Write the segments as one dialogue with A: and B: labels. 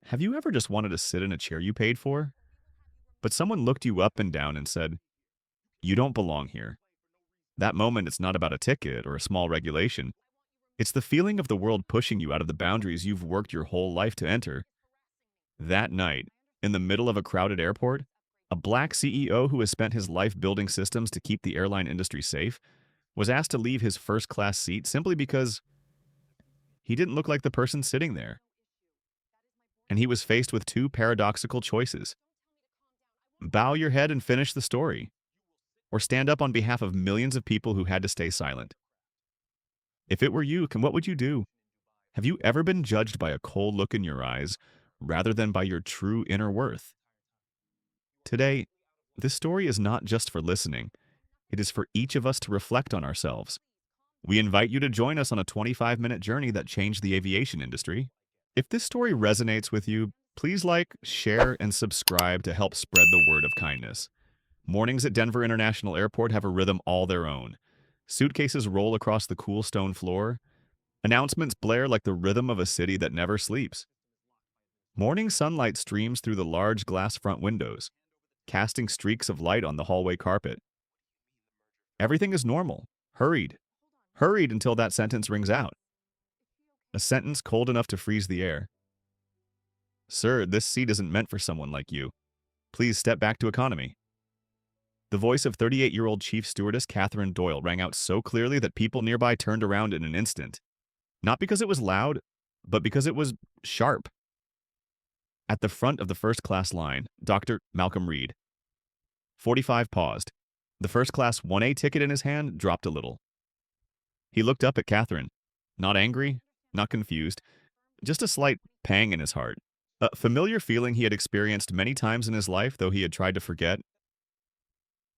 A: Have you ever just wanted to sit in a chair you paid for, but someone looked you up and down and said, "You don't belong here"? That moment, it's not about a ticket or a small regulation. It's the feeling of the world pushing you out of the boundaries you've worked your whole life to enter. That night, in the middle of a crowded airport, a black CEO who has spent his life building systems to keep the airline industry safe was asked to leave his first class seat simply because he didn't look like the person sitting there. And he was faced with two paradoxical choices: bow your head and finish the story, or stand up on behalf of millions of people who had to stay silent. If it were you, what would you do? Have you ever been judged by a cold look in your eyes rather than by your true inner worth? Today, this story is not just for listening, it is for each of us to reflect on ourselves. We invite you to join us on a 25-minute journey that changed the aviation industry. If this story resonates with you, please like, share, and subscribe to help spread the word of kindness. Mornings at Denver International Airport have a rhythm all their own. Suitcases roll across the cool stone floor. Announcements blare like the rhythm of a city that never sleeps. Morning sunlight streams through the large glass front windows, casting streaks of light on the hallway carpet. Everything is normal, hurried until that sentence rings out. A sentence cold enough to freeze the air. "Sir, this seat isn't meant for someone like you. Please step back to economy." The voice of 38-year-old Chief Stewardess Catherine Doyle rang out so clearly that people nearby turned around in an instant. Not because it was loud, but because it was sharp. At the front of the first class line, Dr. Malcolm Reid. 45 paused. The first class 1A ticket in his hand dropped a little. He looked up at Catherine. Not angry, not confused, just a slight pang in his heart. A familiar feeling he had experienced many times in his life, though he had tried to forget.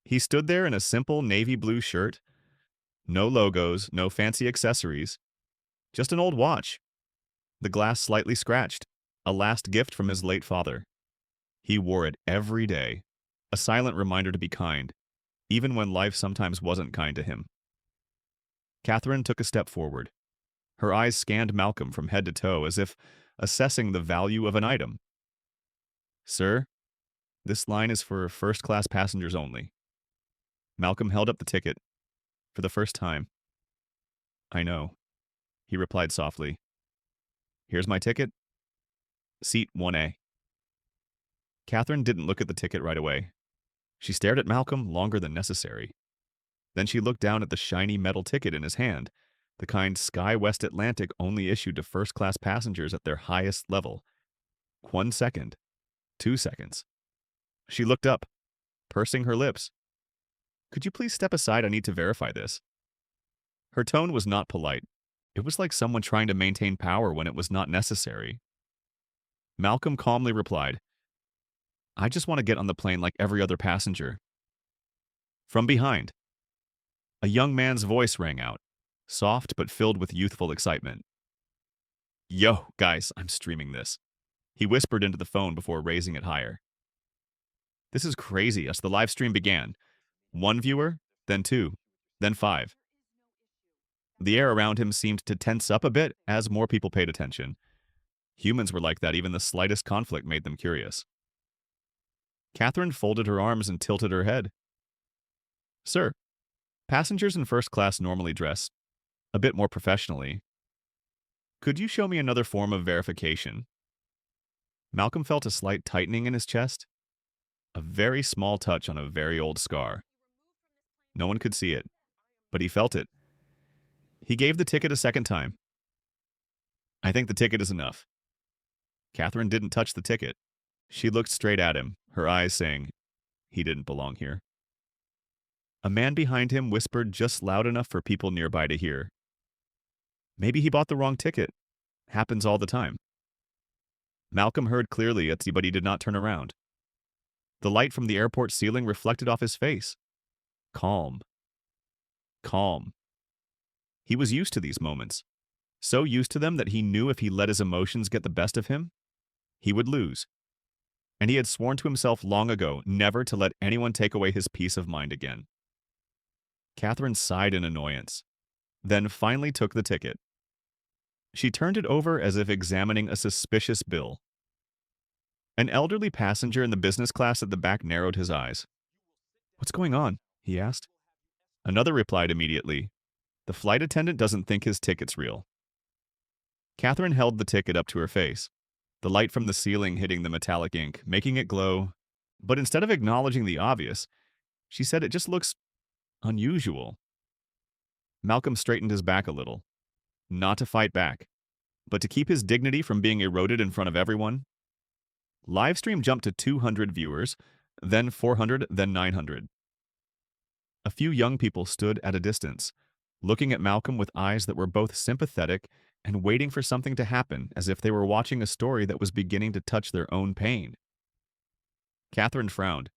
A: He stood there in a simple navy blue shirt. No logos, no fancy accessories. Just an old watch. The glass slightly scratched. A last gift from his late father. He wore it every day. A silent reminder to be kind, even when life sometimes wasn't kind to him. Catherine took a step forward. Her eyes scanned Malcolm from head to toe as if assessing the value of an item. "Sir, this line is for first-class passengers only." Malcolm held up the ticket. For the first time. "I know," he replied softly. "Here's my ticket. Seat 1A." Catherine didn't look at the ticket right away. She stared at Malcolm longer than necessary. Then she looked down at the shiny metal ticket in his hand, the kind Sky West Atlantic only issued to first-class passengers at their highest level. 1 second. 2 seconds. She looked up, pursing her lips. "Could you please step aside? I need to verify this." Her tone was not polite. It was like someone trying to maintain power when it was not necessary. Malcolm calmly replied, "I just want to get on the plane like every other passenger." From behind, a young man's voice rang out, soft but filled with youthful excitement. "Yo, guys, I'm streaming this." He whispered into the phone before raising it higher. "This is crazy." As the live stream began, one viewer, then two, then five. The air around him seemed to tense up a bit as more people paid attention. Humans were like that, even the slightest conflict made them curious. Catherine folded her arms and tilted her head. "Sir, passengers in first class normally dress a bit more professionally. Could you show me another form of verification?" Malcolm felt a slight tightening in his chest, a very small touch on a very old scar. No one could see it, but he felt it. He gave the ticket a second time. "I think the ticket is enough." Catherine didn't touch the ticket. She looked straight at him, her eyes saying, he didn't belong here. A man behind him whispered just loud enough for people nearby to hear. "Maybe he bought the wrong ticket. Happens all the time." Malcolm heard clearly, but he did not turn around. The light from the airport ceiling reflected off his face. Calm. Calm. He was used to these moments. So used to them that he knew if he let his emotions get the best of him, he would lose. And he had sworn to himself long ago never to let anyone take away his peace of mind again. Catherine sighed in annoyance, then finally took the ticket. She turned it over as if examining a suspicious bill. An elderly passenger in the business class at the back narrowed his eyes. "What's going on?" he asked. Another replied immediately, "The flight attendant doesn't think his ticket's real." Catherine held the ticket up to her face, the light from the ceiling hitting the metallic ink, making it glow. But instead of acknowledging the obvious, she said it just looks unusual. Malcolm straightened his back a little, not to fight back, but to keep his dignity from being eroded in front of everyone. Livestream jumped to 200 viewers, then 400, then 900. A few young people stood at a distance, looking at Malcolm with eyes that were both sympathetic and waiting for something to happen, as if they were watching a story that was beginning to touch their own pain. Catherine frowned.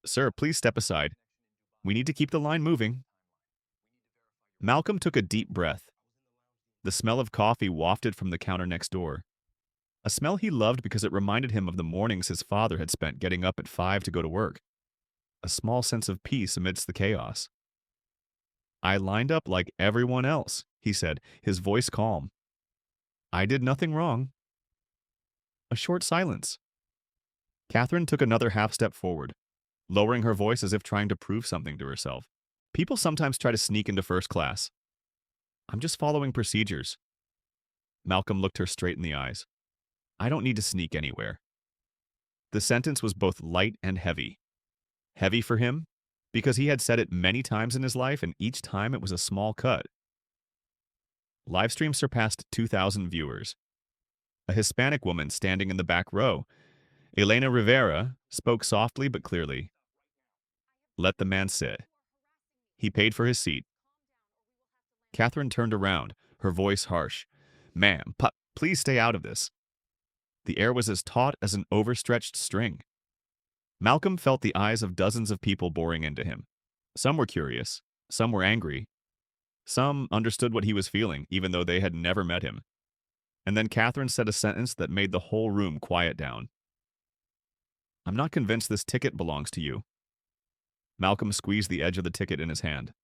A: "Sir, please step aside. We need to keep the line moving." Malcolm took a deep breath. The smell of coffee wafted from the counter next door. A smell he loved because it reminded him of the mornings his father had spent getting up at 5 to go to work. A small sense of peace amidst the chaos. "I lined up like everyone else," he said, his voice calm. "I did nothing wrong." A short silence. Catherine took another half step forward, lowering her voice as if trying to prove something to herself. "People sometimes try to sneak into first class. I'm just following procedures." Malcolm looked her straight in the eyes. "I don't need to sneak anywhere." The sentence was both light and heavy. Heavy for him, because he had said it many times in his life, and each time it was a small cut. Livestream surpassed 2,000 viewers. A Hispanic woman standing in the back row, Elena Rivera, spoke softly but clearly. "Let the man sit." He paid for his seat. Catherine turned around, her voice harsh. "Ma'am, please stay out of this." The air was as taut as an overstretched string. Malcolm felt the eyes of dozens of people boring into him. Some were curious, some were angry. Some understood what he was feeling, even though they had never met him. And then Catherine said a sentence that made the whole room quiet down. "I'm not convinced this ticket belongs to you." Malcolm squeezed the edge of the ticket in his hand.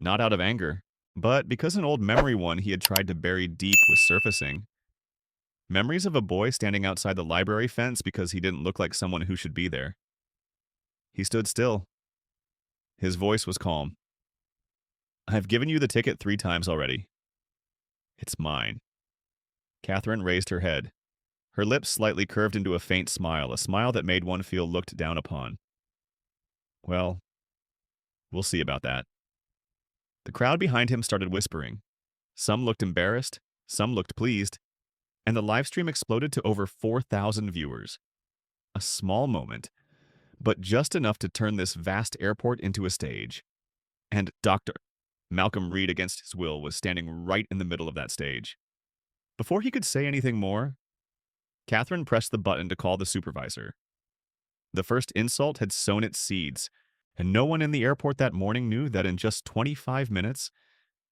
A: Not out of anger, but because an old memory one he had tried to bury deep was surfacing. Memories of a boy standing outside the library fence because he didn't look like someone who should be there. He stood still. His voice was calm. "I've given you the ticket 3 times already. It's mine." Catherine raised her head. Her lips slightly curved into a faint smile, a smile that made one feel looked down upon. "Well, we'll see about that." The crowd behind him started whispering. Some looked embarrassed, some looked pleased, and the livestream exploded to over 4,000 viewers. A small moment, but just enough to turn this vast airport into a stage. And Dr. Malcolm Reid, against his will, was standing right in the middle of that stage. Before he could say anything more, Catherine pressed the button to call the supervisor. The first insult had sown its seeds, and no one in the airport that morning knew that in just 25 minutes,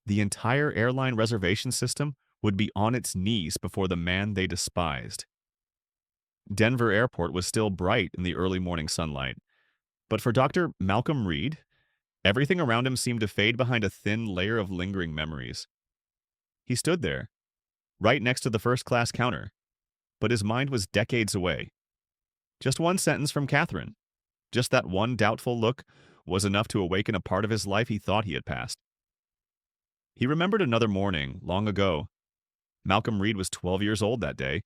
A: the entire airline reservation system would be on its knees before the man they despised. Denver Airport was still bright in the early morning sunlight, but for Dr. Malcolm Reid, everything around him seemed to fade behind a thin layer of lingering memories. He stood there, right next to the first-class counter, but his mind was decades away. Just one sentence from Catherine, just that one doubtful look, was enough to awaken a part of his life he thought he had passed. He remembered another morning, long ago. Malcolm Reid was 12 years old that day,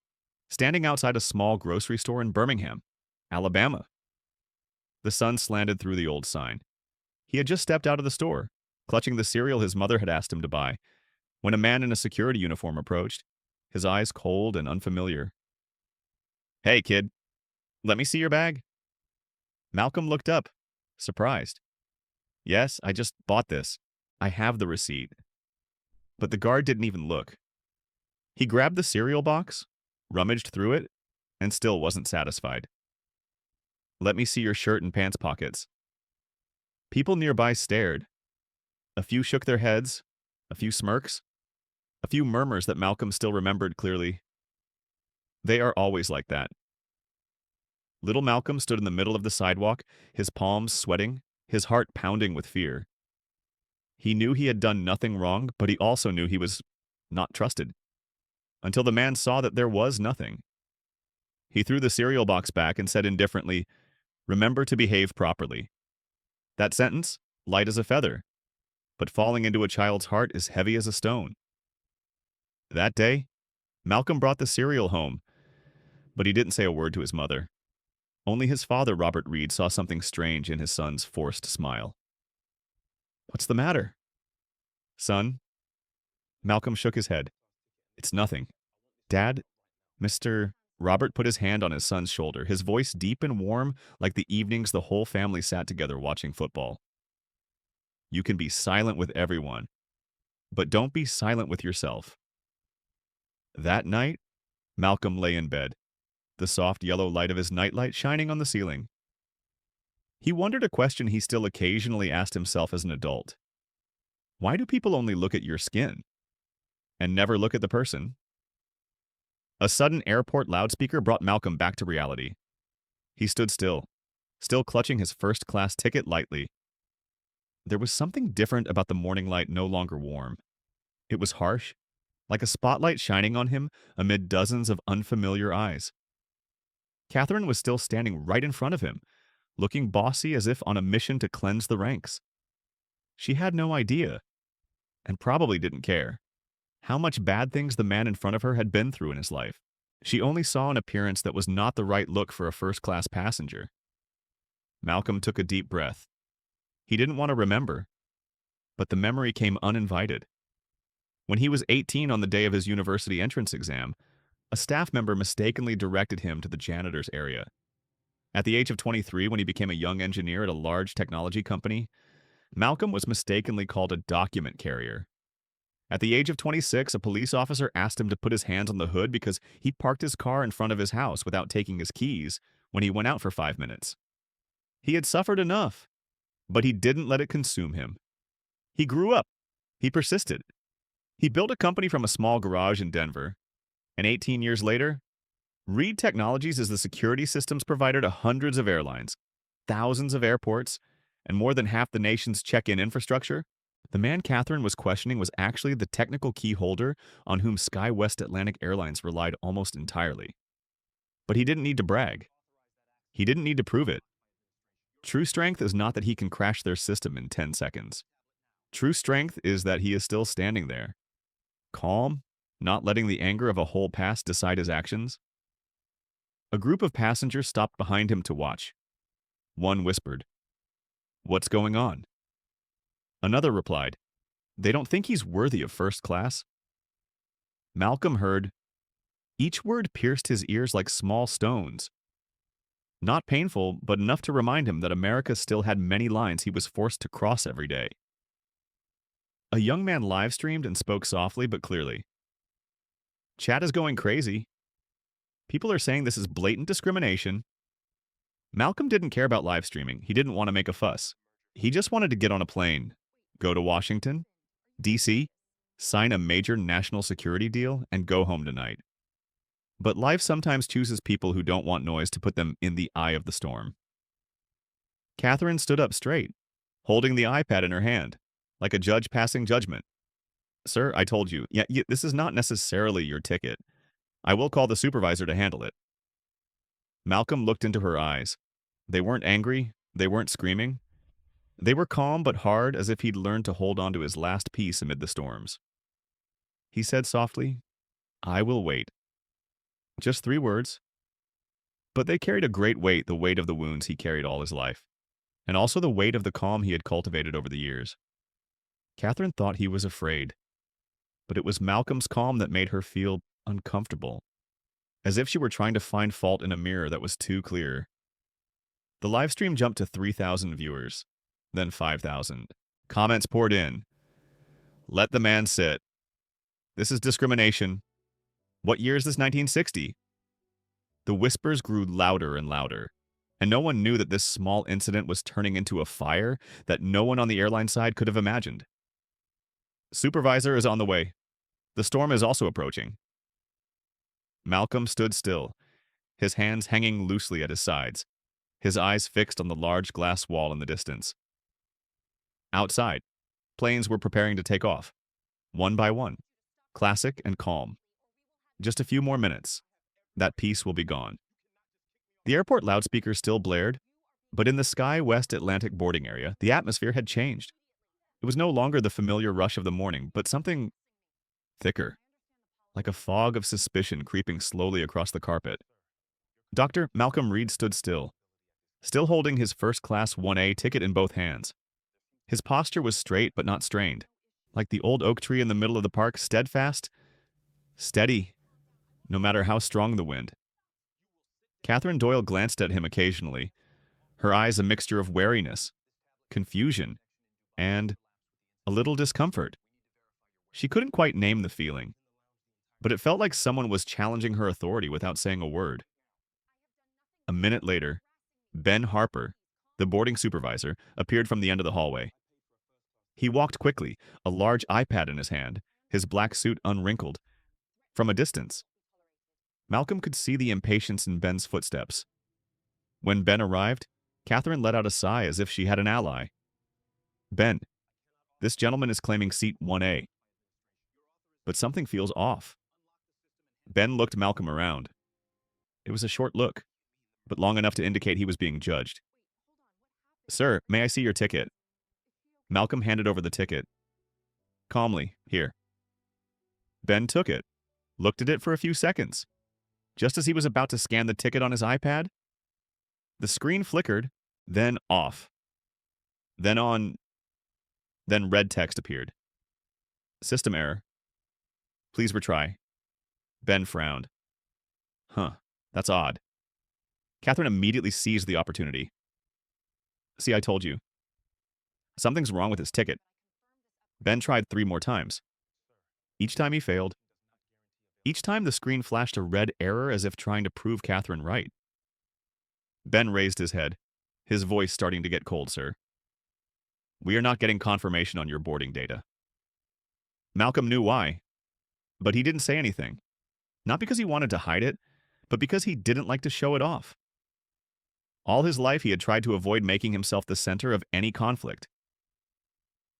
A: standing outside a small grocery store in Birmingham, Alabama. The sun slanted through the old sign. He had just stepped out of the store, clutching the cereal his mother had asked him to buy, when a man in a security uniform approached, his eyes cold and unfamiliar. "Hey, kid, let me see your bag." Malcolm looked up, surprised. "Yes, I just bought this. I have the receipt." But the guard didn't even look. He grabbed the cereal box, rummaged through it, and still wasn't satisfied. "Let me see your shirt and pants pockets." People nearby stared. A few shook their heads, a few smirks, a few murmurs that Malcolm still remembered clearly. They are always like that. Little Malcolm stood in the middle of the sidewalk, his palms sweating, his heart pounding with fear. He knew he had done nothing wrong, but he also knew he was not trusted. Until the man saw that there was nothing. He threw the cereal box back and said indifferently, "Remember to behave properly." That sentence, light as a feather, but falling into a child's heart is heavy as a stone. That day, Malcolm brought the cereal home, but he didn't say a word to his mother. Only his father, Robert Reid, saw something strange in his son's forced smile. "What's the matter?" "Son?" Malcolm shook his head. "It's nothing." "Dad, Mr. Robert put his hand on his son's shoulder, his voice deep and warm like the evenings the whole family sat together watching football. "You can be silent with everyone, but don't be silent with yourself." That night, Malcolm lay in bed, the soft yellow light of his nightlight shining on the ceiling. He wondered a question he still occasionally asked himself as an adult. Why do people only look at your skin and never look at the person? A sudden airport loudspeaker brought Malcolm back to reality. He stood still clutching his first-class ticket lightly. There was something different about the morning light no longer warm. It was harsh, like a spotlight shining on him amid dozens of unfamiliar eyes. Catherine was still standing right in front of him, looking bossy as if on a mission to cleanse the ranks. She had no idea, and probably didn't care, how much bad things the man in front of her had been through in his life. She only saw an appearance that was not the right look for a first-class passenger. Malcolm took a deep breath. He didn't want to remember, but the memory came uninvited. When he was 18 on the day of his university entrance exam, a staff member mistakenly directed him to the janitor's area. At the age of 23, when he became a young engineer at a large technology company, Malcolm was mistakenly called a document carrier. At the age of 26, a police officer asked him to put his hands on the hood because he parked his car in front of his house without taking his keys when he went out for 5 minutes. He had suffered enough, but he didn't let it consume him. He grew up. He persisted. He built a company from a small garage in Denver, and 18 years later, Reid Technologies is the security systems provider to hundreds of airlines, thousands of airports, and more than half the nation's check-in infrastructure. The man Catherine was questioning was actually the technical key holder on whom SkyWest Atlantic Airlines relied almost entirely. But he didn't need to brag. He didn't need to prove it. True strength is not that he can crash their system in 10 seconds. True strength is that he is still standing there, calm, not letting the anger of a whole past decide his actions. A group of passengers stopped behind him to watch. One whispered, "What's going on?" Another replied, "They don't think he's worthy of first class." Malcolm heard. Each word pierced his ears like small stones. Not painful, but enough to remind him that America still had many lines he was forced to cross every day. A young man live-streamed and spoke softly but clearly. "Chat is going crazy. People are saying this is blatant discrimination." Malcolm didn't care about live streaming. He didn't want to make a fuss. He just wanted to get on a plane, go to Washington, D.C., sign a major national security deal, and go home tonight. But life sometimes chooses people who don't want noise to put them in the eye of the storm. Catherine stood up straight, holding the iPad in her hand, like a judge passing judgment. "Sir, I told you, this is not necessarily your ticket. I will call the supervisor to handle it." Malcolm looked into her eyes. They weren't angry, they weren't screaming. They were calm but hard, as if he'd learned to hold on to his last piece amid the storms. He said softly, "I will wait." Just 3 words, but they carried a great weight, the weight of the wounds he carried all his life, and also the weight of the calm he had cultivated over the years. Catherine thought he was afraid, but it was Malcolm's calm that made her feel uncomfortable, as if she were trying to find fault in a mirror that was too clear. The livestream jumped to 3,000 viewers, then 5,000. Comments poured in. "Let the man sit. This is discrimination. What year is this, 1960? The whispers grew louder and louder, and no one knew that this small incident was turning into a fire that no one on the airline side could have imagined. "Supervisor is on the way. The storm is also approaching." Malcolm stood still, his hands hanging loosely at his sides, his eyes fixed on the large glass wall in the distance. Outside, planes were preparing to take off, one by one, classic and calm. Just a few more minutes. That peace will be gone. The airport loudspeaker still blared, but in the Sky West Atlantic boarding area, the atmosphere had changed. It was no longer the familiar rush of the morning, but something thicker, like a fog of suspicion creeping slowly across the carpet. Dr. Malcolm Reid stood still holding his first-class 1A ticket in both hands. His posture was straight but not strained, like the old oak tree in the middle of the park, steadfast, steady, no matter how strong the wind. Catherine Doyle glanced at him occasionally, her eyes a mixture of wariness, confusion, and a little discomfort. She couldn't quite name the feeling, but it felt like someone was challenging her authority without saying a word. A minute later, Ben Harper, the boarding supervisor, appeared from the end of the hallway. He walked quickly, a large iPad in his hand, his black suit unwrinkled. From a distance, Malcolm could see the impatience in Ben's footsteps. When Ben arrived, Catherine let out a sigh as if she had an ally. Ben, this gentleman is claiming seat 1A. But something feels off. Ben looked Malcolm around. It was a short look, but long enough to indicate he was being judged. Sir, may I see your ticket? Malcolm handed over the ticket. Calmly, here. Ben took it, looked at it for a few seconds. Just as he was about to scan the ticket on his iPad, the screen flickered, then off. Then on. Then red text appeared. System error. Please retry. Ben frowned. Huh, that's odd. Catherine immediately seized the opportunity. See, I told you. Something's wrong with his ticket. Ben tried 3 more times. Each time he failed. Each time the screen flashed a red error as if trying to prove Catherine right. Ben raised his head, his voice starting to get cold, sir. We are not getting confirmation on your boarding data. Malcolm knew why, but he didn't say anything. Not because he wanted to hide it, but because he didn't like to show it off. All his life he had tried to avoid making himself the center of any conflict.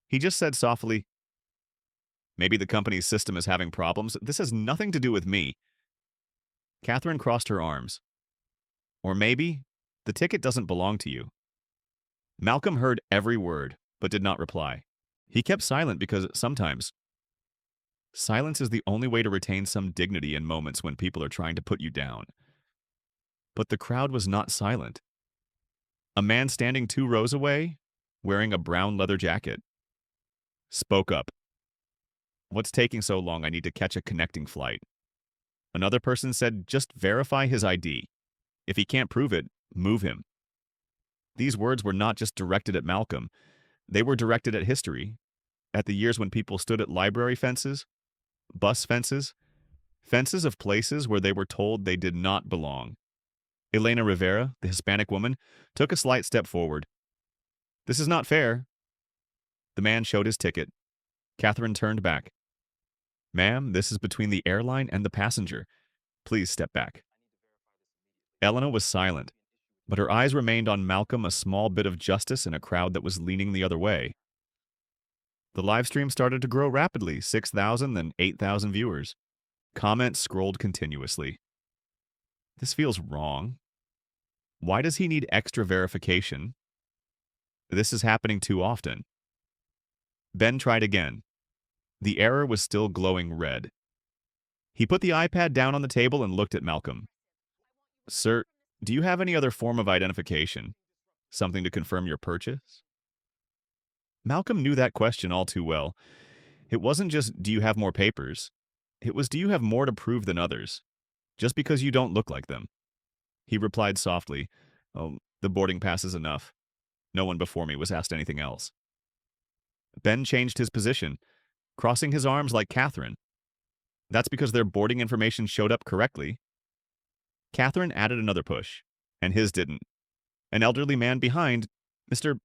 A: He just said softly, maybe the company's system is having problems. This has nothing to do with me. Catherine crossed her arms. Or maybe the ticket doesn't belong to you. Malcolm heard every word, but did not reply. He kept silent because sometimes silence is the only way to retain some dignity in moments when people are trying to put you down. But the crowd was not silent. A man standing 2 rows away, wearing a brown leather jacket, spoke up. What's taking so long? I need to catch a connecting flight. Another person said, just verify his ID. If he can't prove it, move him. These words were not just directed at Malcolm. They were directed at history, at the years when people stood at library fences, bus fences, fences of places where they were told they did not belong. Elena Rivera, the Hispanic woman, took a slight step forward. This is not fair. The man showed his ticket. Catherine turned back. Ma'am, this is between the airline and the passenger. Please step back. Elena was silent, but her eyes remained on Malcolm, a small bit of justice in a crowd that was leaning the other way. The live stream started to grow rapidly, 6,000 then 8,000 viewers. Comments scrolled continuously. This feels wrong. Why does he need extra verification? This is happening too often. Ben tried again. The error was still glowing red. He put the iPad down on the table and looked at Malcolm. Sir, do you have any other form of identification? Something to confirm your purchase? Malcolm knew that question all too well. It wasn't just, do you have more papers? It was, do you have more to prove than others? Just because you don't look like them. He replied softly, oh, the boarding pass is enough. No one before me was asked anything else. Ben changed his position, crossing his arms like Catherine. That's because their boarding information showed up correctly. Catherine added another push, and his didn't. An elderly man behind, Mr.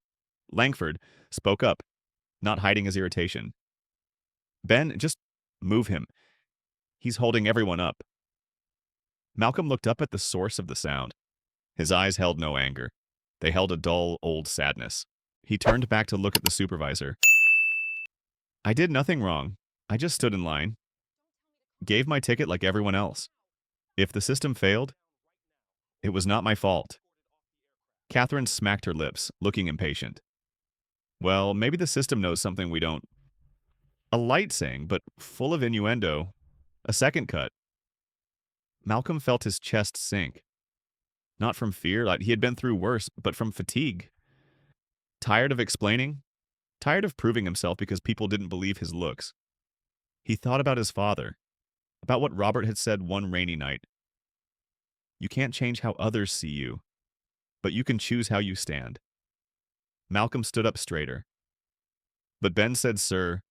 A: Langford, spoke up, not hiding his irritation. Ben, just move him. He's holding everyone up. Malcolm looked up at the source of the sound. His eyes held no anger. They held a dull, old sadness. He turned back to look at the supervisor. I did nothing wrong. I just stood in line. Gave my ticket like everyone else. If the system failed, It was not my fault. Catherine smacked her lips, looking impatient. Well, maybe the system knows something we don't. A light saying, but full of innuendo. A second cut. Malcolm felt his chest sink. Not from fear, like he had been through worse, but from fatigue. Tired of explaining? Tired of proving himself because people didn't believe his looks. He thought about his father, about what Robert had said one rainy night. You can't change how others see you, but you can choose how you stand. Malcolm stood up straighter. But Ben said, "Sir,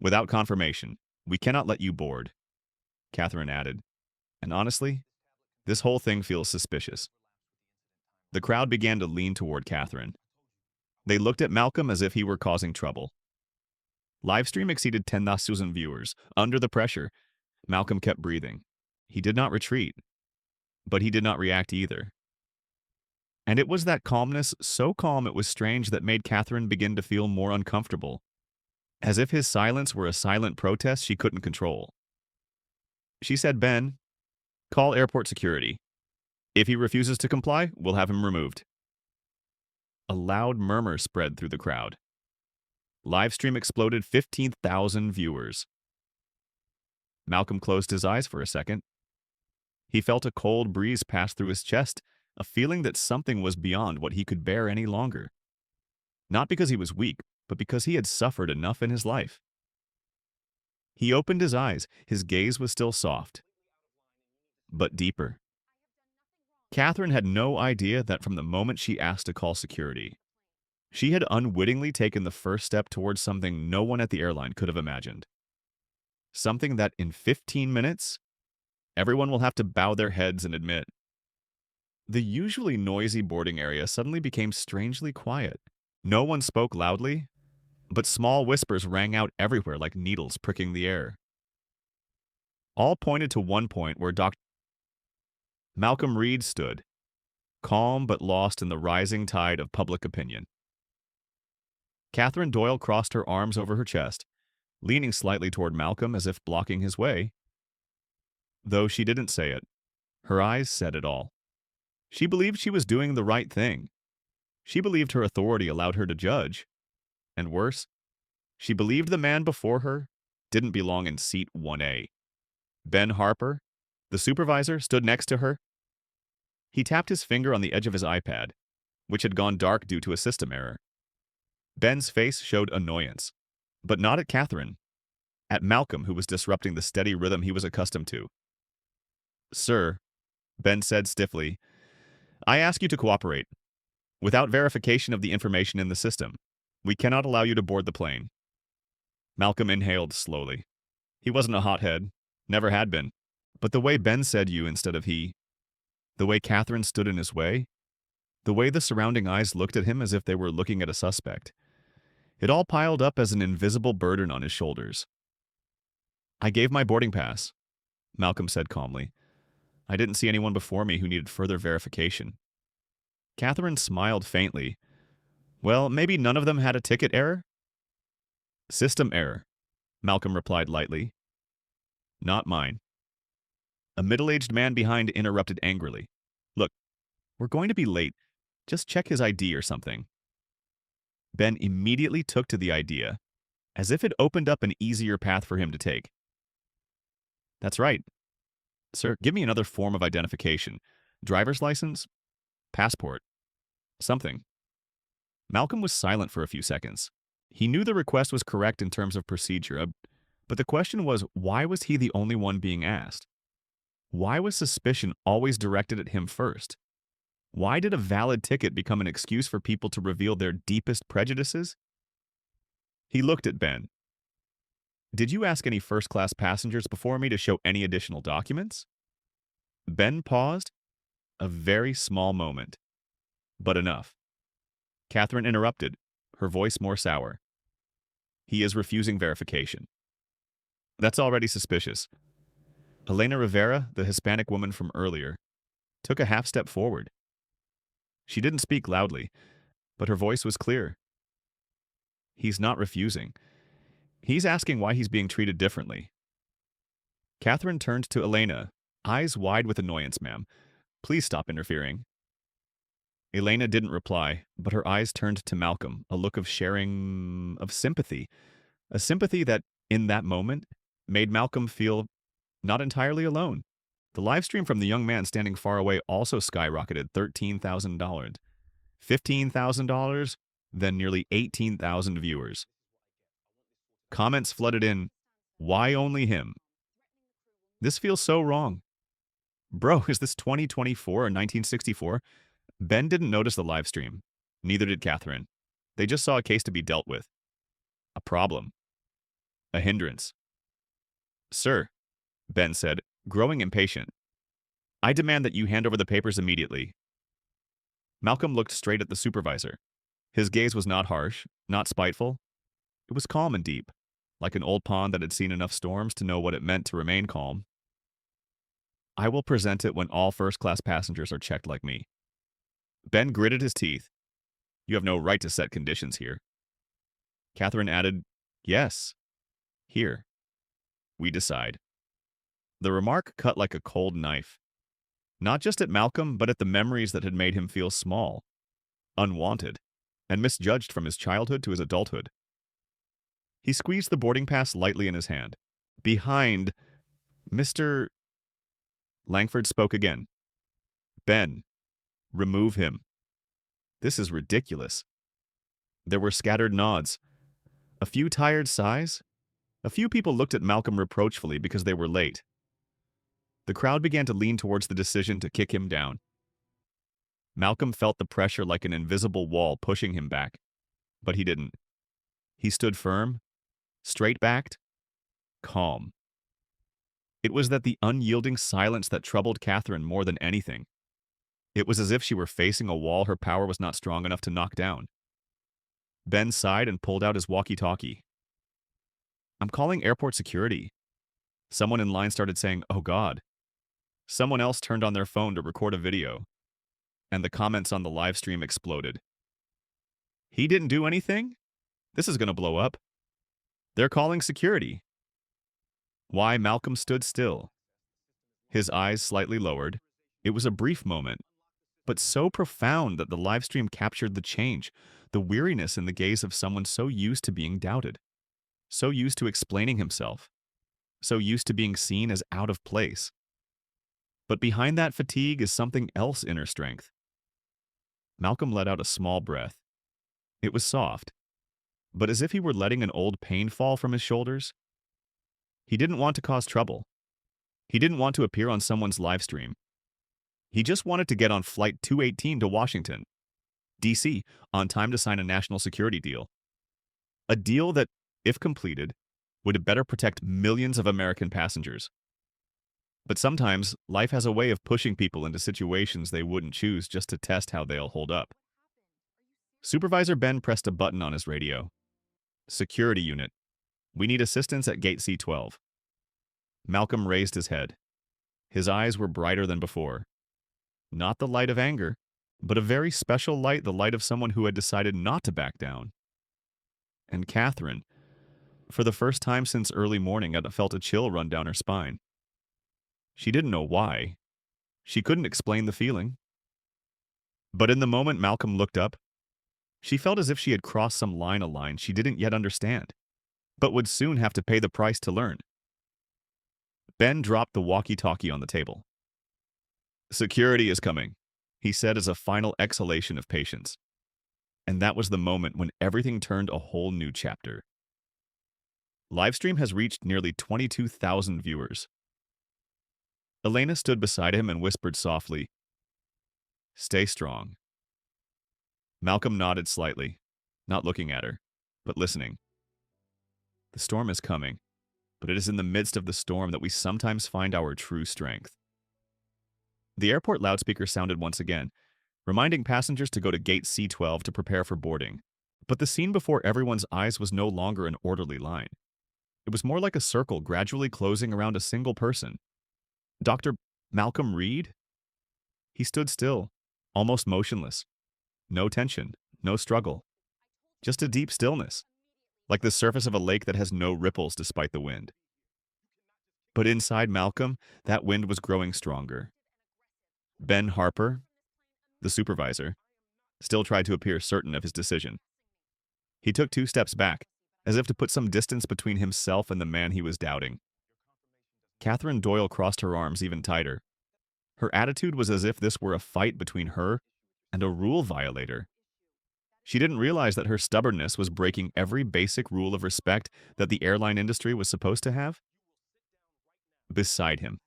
A: without confirmation, we cannot let you board," Catherine added. And honestly, this whole thing feels suspicious. The crowd began to lean toward Catherine. They looked at Malcolm as if he were causing trouble. Livestream exceeded 10,000 viewers. Under the pressure, Malcolm kept breathing. He did not retreat, but he did not react either. And it was that calmness, so calm it was strange, that made Catherine begin to feel more uncomfortable, as if his silence were a silent protest she couldn't control. She said, "Ben, call airport security. If he refuses to comply, we'll have him removed." A loud murmur spread through the crowd. Livestream exploded 15,000 viewers. Malcolm closed his eyes for a second. He felt a cold breeze pass through his chest, a feeling that something was beyond what he could bear any longer. Not because he was weak, but because he had suffered enough in his life. He opened his eyes. His gaze was still soft, but deeper. Catherine had no idea that from the moment she asked to call security, she had unwittingly taken the first step towards something no one at the airline could have imagined. Something that in 15 minutes, everyone will have to bow their heads and admit. The usually noisy boarding area suddenly became strangely quiet. No one spoke loudly, but small whispers rang out everywhere like needles pricking the air. All pointed to one point where Dr. Malcolm Reid stood, calm but lost in the rising tide of public opinion. Catherine Doyle crossed her arms over her chest, leaning slightly toward Malcolm as if blocking his way. Though she didn't say it, her eyes said it all. She believed she was doing the right thing. She believed her authority allowed her to judge. And worse, she believed the man before her didn't belong in seat 1A. Ben Harper, the supervisor, stood next to her. He tapped his finger on the edge of his iPad, which had gone dark due to a system error. Ben's face showed annoyance, but not at Catherine, at Malcolm, who was disrupting the steady rhythm he was accustomed to. "Sir," Ben said stiffly, "I ask you to cooperate. Without verification of the information in the system, we cannot allow you to board the plane." Malcolm inhaled slowly. He wasn't a hothead, never had been. But the way Ben said you instead of he, the way Catherine stood in his way, the way the surrounding eyes looked at him as if they were looking at a suspect, it all piled up as an invisible burden on his shoulders. "I gave my boarding pass," Malcolm said calmly. "I didn't see anyone before me who needed further verification." Catherine smiled faintly. "Well, maybe none of them had a ticket error?" "System error," Malcolm replied lightly. "Not mine." A middle-aged man behind interrupted angrily. "Look, we're going to be late. Just check his ID or something." Ben immediately took to the idea, as if it opened up an easier path for him to take. "That's right. Sir, give me another form of identification. Driver's license? Passport? Something." Malcolm was silent for a few seconds. He knew the request was correct in terms of procedure, but the question was, why was he the only one being asked? Why was suspicion always directed at him first? Why did a valid ticket become an excuse for people to reveal their deepest prejudices? He looked at Ben. "Did you ask any first-class passengers before me to show any additional documents?" Ben paused. A very small moment, but enough. Catherine interrupted, her voice more sour. "He is refusing verification." "That's already suspicious." Elena Rivera, the Hispanic woman from earlier, took a half-step forward. She didn't speak loudly, but her voice was clear. "He's not refusing. He's asking why he's being treated differently." Catherine turned to Elena, eyes wide with annoyance. "Ma'am, Please stop interfering. Elena didn't reply, but her eyes turned to Malcolm, a look of sharing, of sympathy. A sympathy that, in that moment, made Malcolm feel not entirely alone. The live stream from the young man standing far away also skyrocketed $13,000, $15,000, then nearly 18,000 viewers. Comments flooded in, "Why only him? This feels so wrong. Bro, is this 2024 or 1964? Ben didn't notice the live stream. Neither did Catherine. They just saw a case to be dealt with. A problem. A hindrance. Sir, Ben said, growing impatient, I demand that you hand over the papers immediately. Malcolm looked straight at the supervisor. His gaze was not harsh, not spiteful. It was calm and deep, like an old pond that had seen enough storms to know what it meant to remain calm. I will present it when all first-class passengers are checked like me. Ben gritted his teeth. You have no right to set conditions here. Catherine added, Yes. Here. We decide. The remark cut like a cold knife. Not just at Malcolm, but at the memories that had made him feel small, unwanted, and misjudged from his childhood to his adulthood. He squeezed the boarding pass lightly in his hand. Behind, Mr. Langford spoke again. Ben, remove him. This is ridiculous. There were scattered nods. A few tired sighs. A few people looked at Malcolm reproachfully because they were late. The crowd began to lean towards the decision to kick him down. Malcolm felt the pressure like an invisible wall pushing him back, but he didn't. He stood firm, straight-backed, calm. It was the unyielding silence that troubled Catherine more than anything. It was as if she were facing a wall her power was not strong enough to knock down. Ben sighed and pulled out his walkie-talkie. I'm calling airport security. Someone in line started saying, Oh God. Someone else turned on their phone to record a video, and the comments on the live stream exploded. He didn't do anything? This is going to blow up. They're calling security. Why, Malcolm stood still. His eyes slightly lowered. It was a brief moment, but so profound that the live stream captured the change, the weariness in the gaze of someone so used to being doubted, so used to explaining himself, so used to being seen as out of place. But behind that fatigue is something else, inner strength. Malcolm let out a small breath. It was soft, but as if he were letting an old pain fall from his shoulders. He didn't want to cause trouble. He didn't want to appear on someone's live stream. He just wanted to get on Flight 218 to Washington, D.C., on time to sign a national security deal. A deal that, if completed, would better protect millions of American passengers. But sometimes, life has a way of pushing people into situations they wouldn't choose just to test how they'll hold up. Supervisor Ben pressed a button on his radio. Security unit. We need assistance at Gate C12. Malcolm raised his head. His eyes were brighter than before. Not the light of anger, but a very special light, the light of someone who had decided not to back down. And Catherine, for the first time since early morning, had felt a chill run down her spine. She didn't know why. She couldn't explain the feeling. But in the moment Malcolm looked up, she felt as if she had crossed a line she didn't yet understand, but would soon have to pay the price to learn. Ben dropped the walkie-talkie on the table. Security is coming, he said as a final exhalation of patience. And that was the moment when everything turned a whole new chapter. Livestream has reached nearly 22,000 viewers. Elena stood beside him and whispered softly, Stay strong. Malcolm nodded slightly, not looking at her, but listening. The storm is coming, but it is in the midst of the storm that we sometimes find our true strength. The airport loudspeaker sounded once again, reminding passengers to go to Gate C12 to prepare for boarding. But the scene before everyone's eyes was no longer an orderly line. It was more like a circle gradually closing around a single person. Dr. Malcolm Reid? He stood still, almost motionless. No tension, no struggle. Just a deep stillness, like the surface of a lake that has no ripples despite the wind. But inside Malcolm, that wind was growing stronger. Ben Harper, the supervisor, still tried to appear certain of his decision. He took 2 steps back, as if to put some distance between himself and the man he was doubting. Catherine Doyle crossed her arms even tighter. Her attitude was as if this were a fight between her and a rule violator. She didn't realize that her stubbornness was breaking every basic rule of respect that the airline industry was supposed to have. Beside him,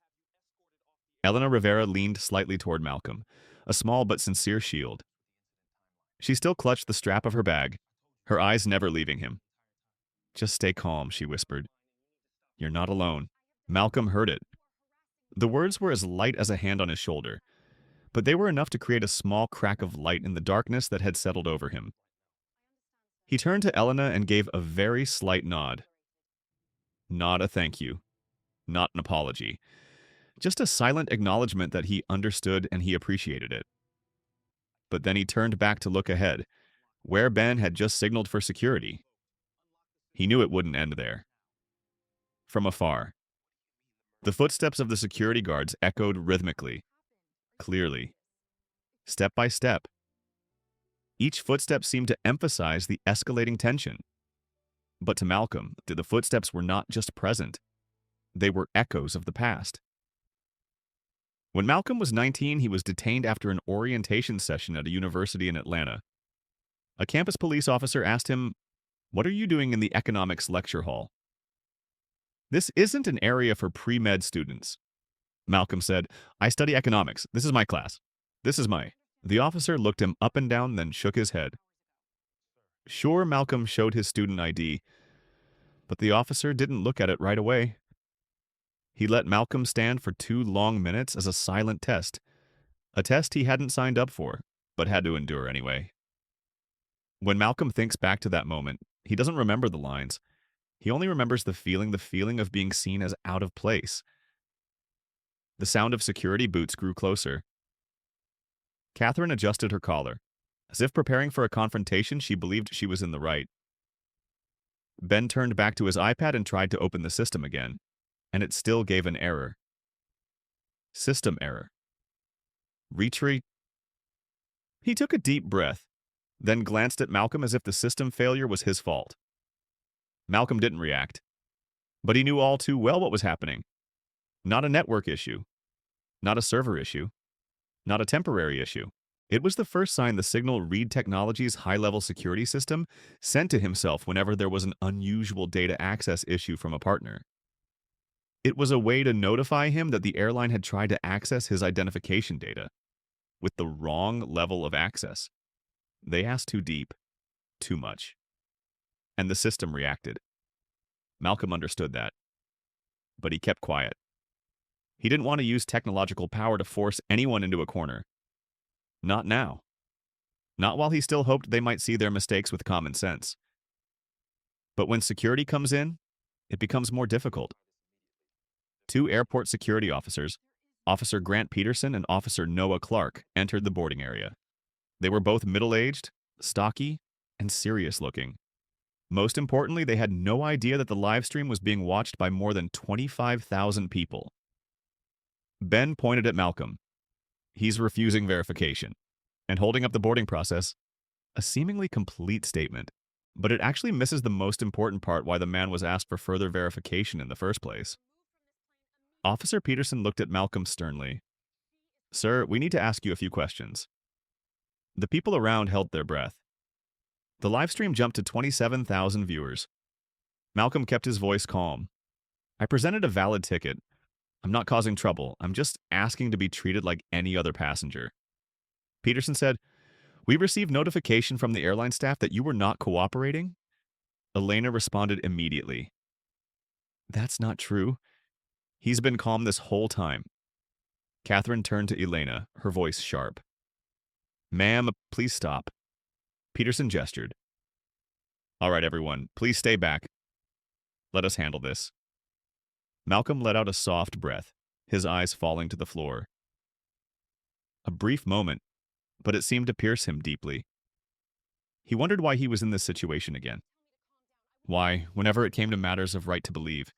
A: Elena Rivera leaned slightly toward Malcolm, a small but sincere shield. She still clutched the strap of her bag, her eyes never leaving him. "Just stay calm," she whispered. "You're not alone." Malcolm heard it. The words were as light as a hand on his shoulder, but they were enough to create a small crack of light in the darkness that had settled over him. He turned to Elena and gave a very slight nod. Not a thank you, not an apology, just a silent acknowledgement that he understood and he appreciated it. But then he turned back to look ahead, where Ben had just signaled for security. He knew it wouldn't end there. From afar, the footsteps of the security guards echoed rhythmically, clearly, step by step. Each footstep seemed to emphasize the escalating tension. But to Malcolm, the footsteps were not just present. They were echoes of the past. When Malcolm was 19, he was detained after an orientation session at a university in Atlanta. A campus police officer asked him, "What are you doing in the economics lecture hall?" "This isn't an area for pre-med students." Malcolm said, "I study economics. This is my class. This is my..." The officer looked him up and down, then shook his head. Sure, Malcolm showed his student ID, but the officer didn't look at it right away. He let Malcolm stand for 2 long minutes as a silent test, a test he hadn't signed up for, but had to endure anyway. When Malcolm thinks back to that moment, he doesn't remember the lines. He only remembers the feeling of being seen as out of place. The sound of security boots grew closer. Catherine adjusted her collar. As if preparing for a confrontation, she believed she was in the right. Ben turned back to his iPad and tried to open the system again, and it still gave an error. System error. Retreat. He took a deep breath, then glanced at Malcolm as if the system failure was his fault. Malcolm didn't react, but he knew all too well what was happening. Not a network issue, not a server issue, not a temporary issue. It was the first sign the signal Reid Technologies' high-level security system sent to himself whenever there was an unusual data access issue from a partner. It was a way to notify him that the airline had tried to access his identification data with the wrong level of access. They asked too deep, too much. And the system reacted. Malcolm understood that. But he kept quiet. He didn't want to use technological power to force anyone into a corner. Not now. Not while he still hoped they might see their mistakes with common sense. But when security comes in, it becomes more difficult. 2 airport security officers, Officer Grant Peterson and Officer Noah Clark, entered the boarding area. They were both middle-aged, stocky, and serious-looking. Most importantly, they had no idea that the live stream was being watched by more than 25,000 people. Ben pointed at Malcolm. He's refusing verification and holding up the boarding process, a seemingly complete statement, but it actually misses the most important part why the man was asked for further verification in the first place. Officer Peterson looked at Malcolm sternly. "Sir, we need to ask you a few questions." The people around held their breath. The live stream jumped to 27,000 viewers. Malcolm kept his voice calm. "I presented a valid ticket. I'm not causing trouble. I'm just asking to be treated like any other passenger." Peterson said, "We received notification from the airline staff that you were not cooperating." Elena responded immediately. "That's not true. He's been calm this whole time." Catherine turned to Elena, her voice sharp. "Ma'am, please stop." Peterson gestured. "All right, everyone, please stay back. Let us handle this." Malcolm let out a soft breath, his eyes falling to the floor. A brief moment, but it seemed to pierce him deeply. He wondered why he was in this situation again. Why, whenever it came to matters of right to believe,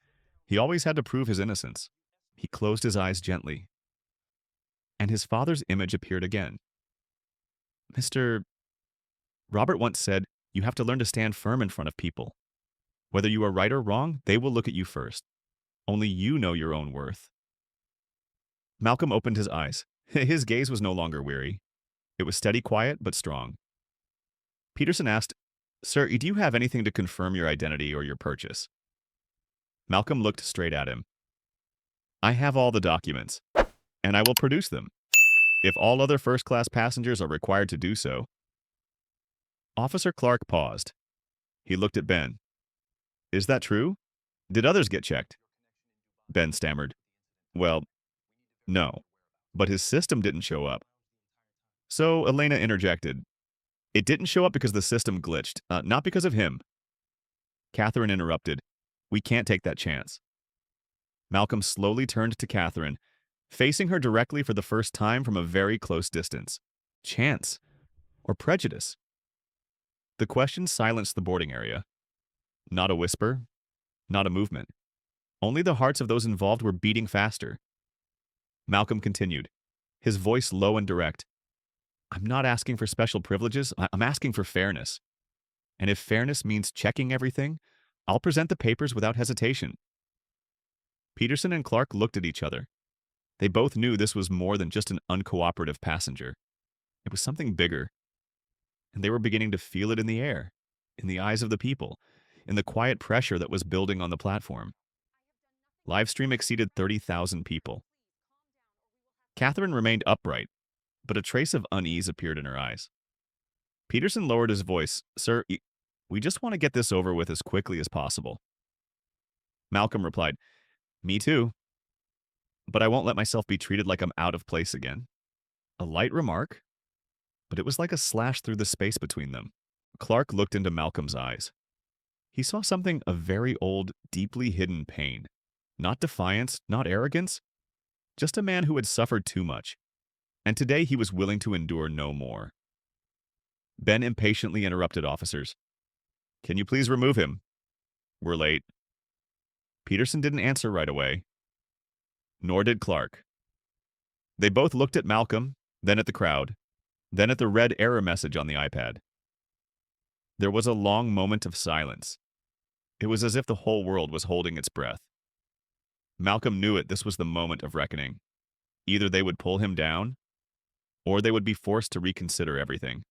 A: he always had to prove his innocence. He closed his eyes gently. and his father's image appeared again. Mr. Robert once said, "You have to learn to stand firm in front of people. Whether you are right or wrong, they will look at you first. Only you know your own worth." Malcolm opened his eyes. His gaze was no longer weary. It was steady, quiet, but strong. Peterson asked, "Sir, do you have anything to confirm your identity or your purchase?" Malcolm looked straight at him. "I have all the documents, and I will produce them, if all other first-class passengers are required to do so." Officer Clark paused. He looked at Ben. "Is that true? Did others get checked?" Ben stammered. "Well, no, but his system didn't show up." So Elena interjected. "It didn't show up because the system glitched, not because of him." Catherine interrupted. "We can't take that chance." Malcolm slowly turned to Catherine, facing her directly for the first time from a very close distance. Chance? Or prejudice? The question silenced the boarding area. Not a whisper, not a movement. Only the hearts of those involved were beating faster. Malcolm continued, his voice low and direct. "I'm not asking for special privileges, I'm asking for fairness. And if fairness means checking everything, I'll present the papers without hesitation." Peterson and Clark looked at each other. They both knew this was more than just an uncooperative passenger. It was something bigger. And they were beginning to feel it in the air, in the eyes of the people, in the quiet pressure that was building on the platform. Livestream exceeded 30,000 people. Catherine remained upright, but a trace of unease appeared in her eyes. Peterson lowered his voice. "Sir, we just want to get this over with as quickly as possible." Malcolm replied, "Me too. But I won't let myself be treated like I'm out of place again." A light remark, but it was like a slash through the space between them. Clark looked into Malcolm's eyes. He saw something of very old, deeply hidden pain. Not defiance, not arrogance, just a man who had suffered too much. And today he was willing to endure no more. Ben impatiently interrupted officers. "Can you please remove him? We're late." Peterson didn't answer right away. Nor did Clark. They both looked at Malcolm, then at the crowd, then at the red error message on the iPad. There was a long moment of silence. It was as if the whole world was holding its breath. Malcolm knew it. This was the moment of reckoning. Either they would pull him down, or they would be forced to reconsider everything.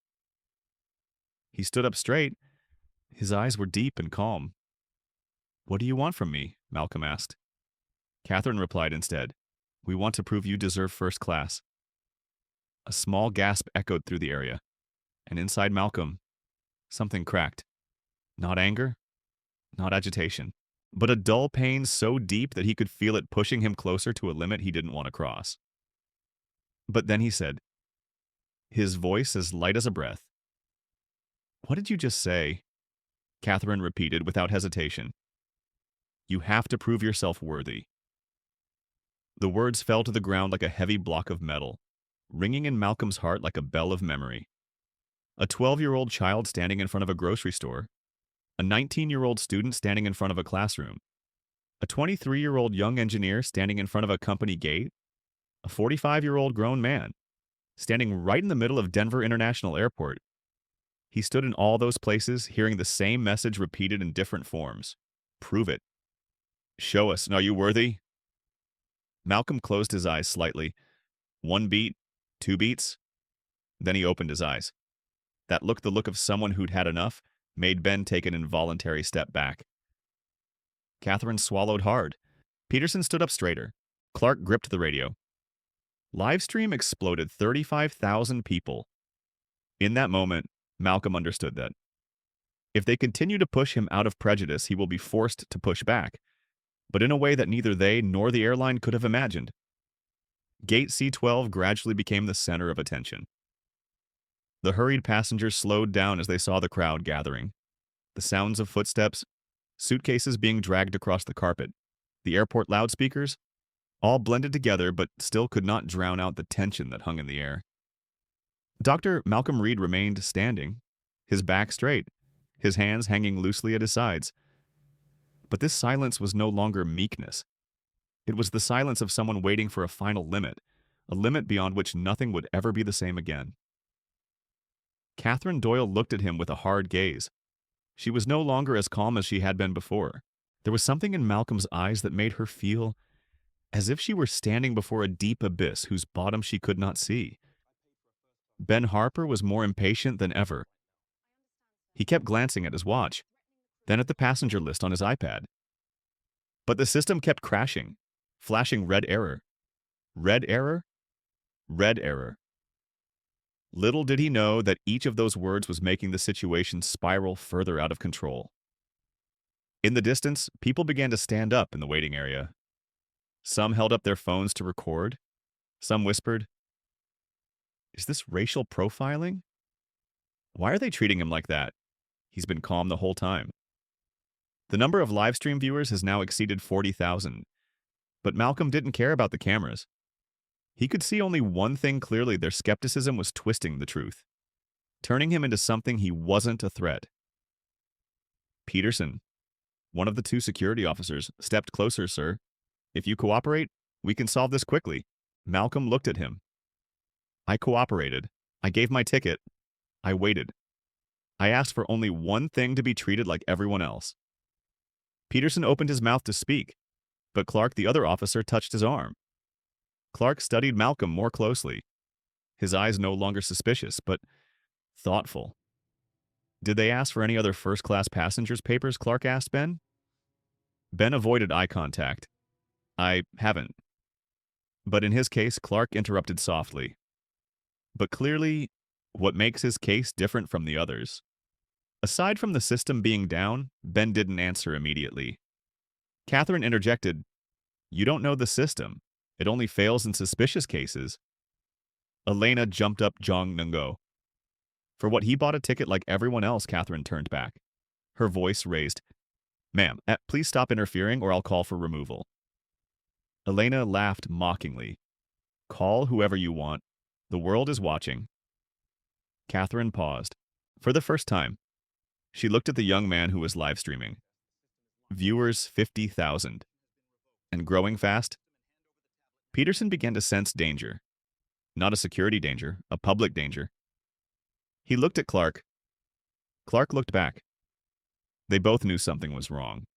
A: He stood up straight. His eyes were deep and calm. "What do you want from me?" Malcolm asked. Catherine replied instead, "We want to prove you deserve first class." A small gasp echoed through the area, and inside Malcolm, something cracked. Not anger, not agitation, but a dull pain so deep that he could feel it pushing him closer to a limit he didn't want to cross. But then he said, his voice as light as a breath, "What did you just say?" Catherine repeated without hesitation. "You have to prove yourself worthy." The words fell to the ground like a heavy block of metal, ringing in Malcolm's heart like a bell of memory. A 12-year-old child standing in front of a grocery store, a 19-year-old student standing in front of a classroom, a 23-year-old young engineer standing in front of a company gate, a 45-year-old grown man standing right in the middle of Denver International Airport. He stood in all those places, hearing the same message repeated in different forms. Prove it. Show us. Are you worthy? Malcolm closed his eyes slightly. 1 beat, 2 beats. Then he opened his eyes. That look, the look of someone who'd had enough, made Ben take an involuntary step back. Catherine swallowed hard. Peterson stood up straighter. Clark gripped the radio. Livestream exploded 35,000 people. In that moment, Malcolm understood that. If they continue to push him out of prejudice, he will be forced to push back, but in a way that neither they nor the airline could have imagined. Gate C12 gradually became the center of attention. The hurried passengers slowed down as they saw the crowd gathering. The sounds of footsteps, suitcases being dragged across the carpet, the airport loudspeakers, all blended together but still could not drown out the tension that hung in the air. Dr. Malcolm Reid remained standing, his back straight, his hands hanging loosely at his sides. But this silence was no longer meekness. It was the silence of someone waiting for a final limit, a limit beyond which nothing would ever be the same again. Catherine Doyle looked at him with a hard gaze. She was no longer as calm as she had been before. There was something in Malcolm's eyes that made her feel as if she were standing before a deep abyss whose bottom she could not see. Ben Harper was more impatient than ever. He kept glancing at his watch, then at the passenger list on his iPad. But the system kept crashing, flashing red error. Red error? Red error. Little did he know that each of those words was making the situation spiral further out of control. In the distance, people began to stand up in the waiting area. Some held up their phones to record. Some whispered, "Is this racial profiling? Why are they treating him like that? He's been calm the whole time." The number of live stream viewers has now exceeded 40,000, but Malcolm didn't care about the cameras. He could see only one thing clearly: their skepticism was twisting the truth, turning him into something he wasn't. A threat. Peterson, one of the two security officers, stepped closer. "Sir, if you cooperate, we can solve this quickly." Malcolm looked at him. "I cooperated. I gave my ticket. I waited. I asked for only one thing: to be treated like everyone else." Peterson opened his mouth to speak, but Clark, the other officer, touched his arm. Clark studied Malcolm more closely, his eyes no longer suspicious, but thoughtful. "Did they ask for any other first-class passengers' papers?" Clark asked Ben. Ben avoided eye contact. "I haven't." But in his case, Clark interrupted softly. "But clearly, what makes his case different from the others?" Aside from the system being down, Ben didn't answer immediately. Catherine interjected, "You don't know the system. It only fails in suspicious cases." Elena jumped up Jong Nungo. "For what, he bought a ticket like everyone else." Catherine turned back, her voice raised. "Ma'am, please stop interfering or I'll call for removal." Elena laughed mockingly. "Call whoever you want. The world is watching." Catherine paused. For the first time, she looked at the young man who was live streaming. Viewers 50,000. And growing fast. Peterson began to sense danger. Not a security danger, a public danger. He looked at Clark. Clark looked back. They both knew something was wrong.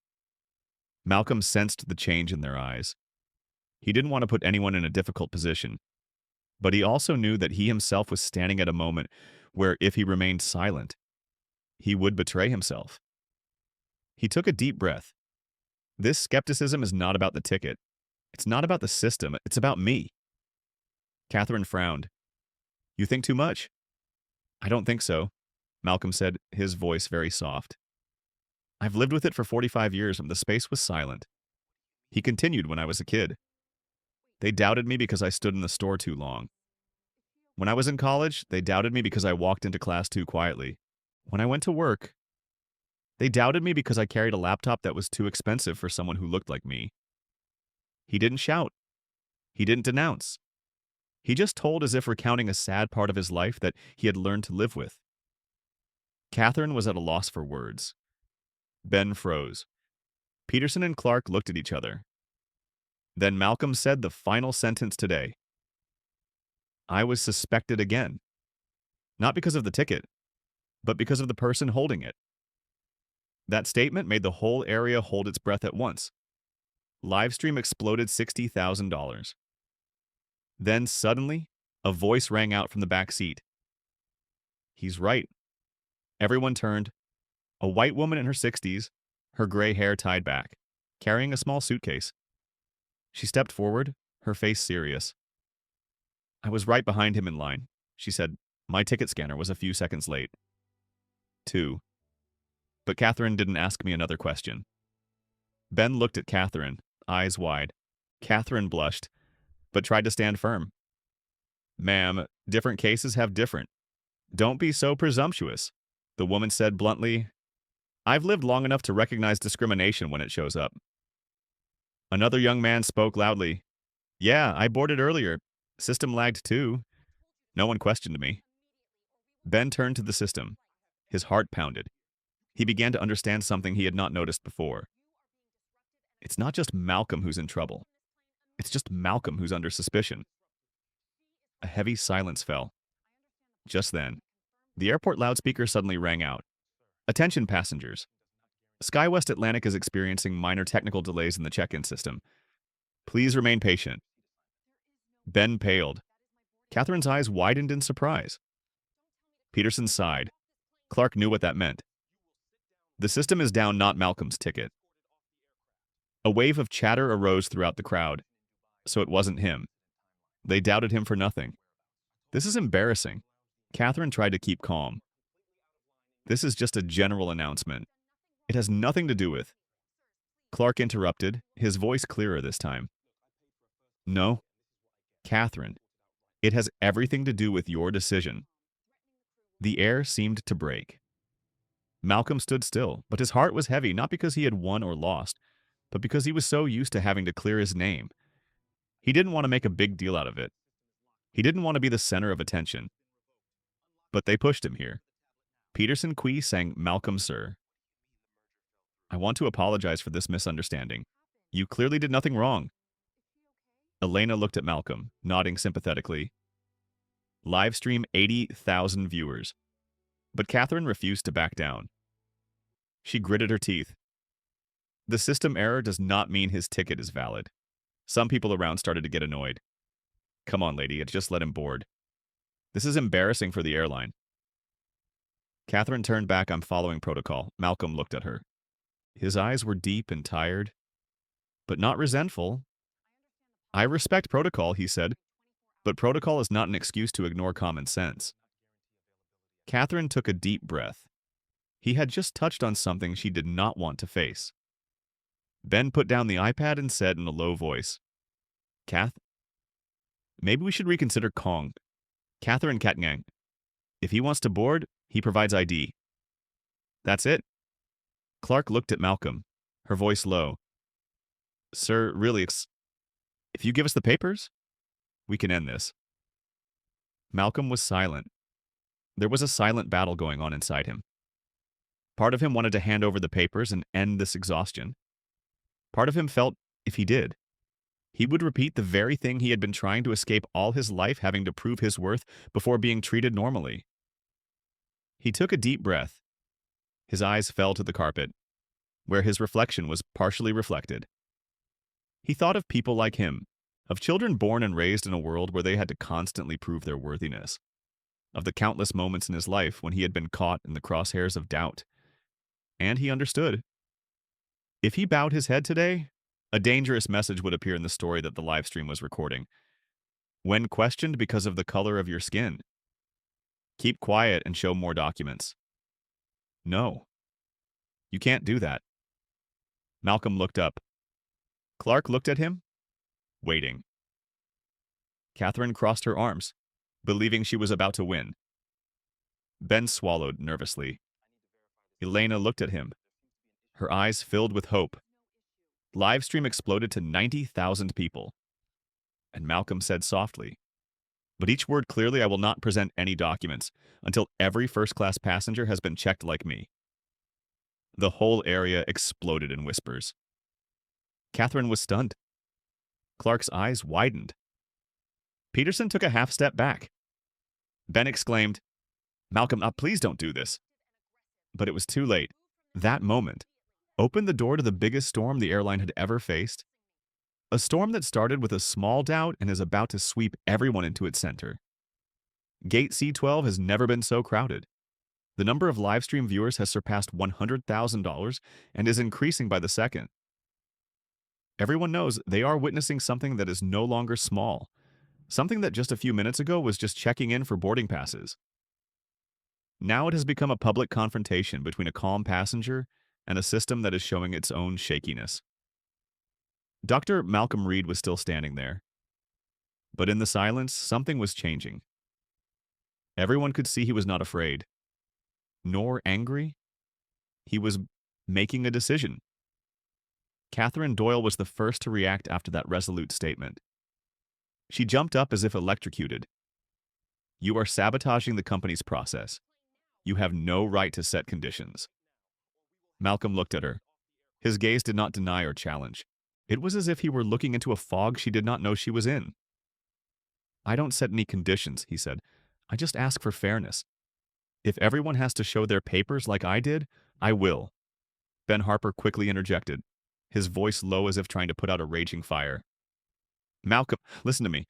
A: Malcolm sensed the change in their eyes. He didn't want to put anyone in a difficult position, but he also knew that he himself was standing at a moment where, if he remained silent, he would betray himself. He took a deep breath. This skepticism is not about the ticket. It's not about the system. It's about me. Catherine frowned. "You think too much?" "I don't think so," Malcolm said, his voice very soft. "I've lived with it for 45 years, and the space was silent." He continued, "When I was a kid, they doubted me because I stood in the store too long. When I was in college, they doubted me because I walked into class too quietly. When I went to work, they doubted me because I carried a laptop that was too expensive for someone who looked like me." He didn't shout. He didn't denounce. He just told, as if recounting a sad part of his life that he had learned to live with. Catherine was at a loss for words. Ben froze. Peterson and Clark looked at each other. Then Malcolm said the final sentence today. "I was suspected again. Not because of the ticket, but because of the person holding it." That statement made the whole area hold its breath at once. Livestream exploded $60,000. Then suddenly, a voice rang out from the back seat. "He's right." Everyone turned. A white woman in her 60s, her gray hair tied back, carrying a small suitcase. She stepped forward, her face serious. "I was right behind him in line," she said. "My ticket scanner was a few seconds late." 2. But Catherine didn't ask me another question. Ben looked at Catherine, eyes wide. Catherine blushed, but tried to stand firm. "Ma'am, different cases have different. Don't be so presumptuous," the woman said bluntly. "I've lived long enough to recognize discrimination when it shows up." Another young man spoke loudly. "Yeah, I boarded earlier. System lagged too. No one questioned me." Ben turned to the system. His heart pounded. He began to understand something he had not noticed before. It's not just Malcolm who's in trouble. It's just Malcolm who's under suspicion. A heavy silence fell. Just then, the airport loudspeaker suddenly rang out. Attention passengers. SkyWest Atlantic is experiencing minor technical delays in the check-in system. Please remain patient. Ben paled. Catherine's eyes widened in surprise. Peterson sighed. Clark knew what that meant. The system is down, not Malcolm's ticket. A wave of chatter arose throughout the crowd. So it wasn't him. They doubted him for nothing. This is embarrassing. Catherine tried to keep calm. This is just a general announcement. It has nothing to do with... Clark interrupted, his voice clearer this time. No, Catherine. It has everything to do with your decision. The air seemed to break. Malcolm stood still, but his heart was heavy, not because he had won or lost, but because he was so used to having to clear his name. He didn't want to make a big deal out of it. He didn't want to be the center of attention. But they pushed him here. Peterson Quee sang Malcolm Sir. I want to apologize for this misunderstanding. You clearly did nothing wrong. Elena looked at Malcolm, nodding sympathetically. Livestream 80,000 viewers. But Catherine refused to back down. She gritted her teeth. The system error does not mean his ticket is valid. Some people around started to get annoyed. Come on, lady, it just let him board. This is embarrassing for the airline. Catherine turned back. I'm following protocol. Malcolm looked at her. His eyes were deep and tired, but not resentful. I respect protocol, he said, but protocol is not an excuse to ignore common sense. Catherine took a deep breath. He had just touched on something she did not want to face. Ben put down the iPad and said in a low voice, Kath, maybe we should reconsider Kong. Catherine Katngang. If he wants to board, he provides ID. That's it. Clark looked at Malcolm, her voice low. Sir, really, if you give us the papers, we can end this. Malcolm was silent. There was a silent battle going on inside him. Part of him wanted to hand over the papers and end this exhaustion. Part of him felt, if he did, he would repeat the very thing he had been trying to escape all his life, having to prove his worth before being treated normally. He took a deep breath. His eyes fell to the carpet, where his reflection was partially reflected. He thought of people like him, of children born and raised in a world where they had to constantly prove their worthiness, of the countless moments in his life when he had been caught in the crosshairs of doubt. And he understood. If he bowed his head today, a dangerous message would appear in the story that the live stream was recording. When questioned because of the color of your skin, keep quiet and show more documents. No, you can't do that. Malcolm looked up. Clark looked at him, waiting. Catherine crossed her arms, believing she was about to win. Ben swallowed nervously. Elena looked at him, her eyes filled with hope. Livestream exploded to 90,000 people. And Malcolm said softly, but each word clearly, I will not present any documents until every first-class passenger has been checked like me. The whole area exploded in whispers. Catherine was stunned. Clark's eyes widened. Peterson took a half step back. Ben exclaimed, Malcolm, please don't do this. But it was too late. That moment opened the door to the biggest storm the airline had ever faced. A storm that started with a small doubt and is about to sweep everyone into its center. Gate C12 has never been so crowded. The number of livestream viewers has surpassed $100,000 and is increasing by the second. Everyone knows they are witnessing something that is no longer small, something that just a few minutes ago was just checking in for boarding passes. Now it has become a public confrontation between a calm passenger and a system that is showing its own shakiness. Dr. Malcolm Reid was still standing there. But in the silence, something was changing. Everyone could see he was not afraid, nor angry. He was making a decision. Catherine Doyle was the first to react after that resolute statement. She jumped up as if electrocuted. You are sabotaging the company's process. You have no right to set conditions. Malcolm looked at her. His gaze did not deny or challenge. It was as if he were looking into a fog she did not know she was in. I don't set any conditions, he said. I just ask for fairness. If everyone has to show their papers like I did, I will. Ben Harper quickly interjected, his voice low as if trying to put out a raging fire. Malcolm, listen to me.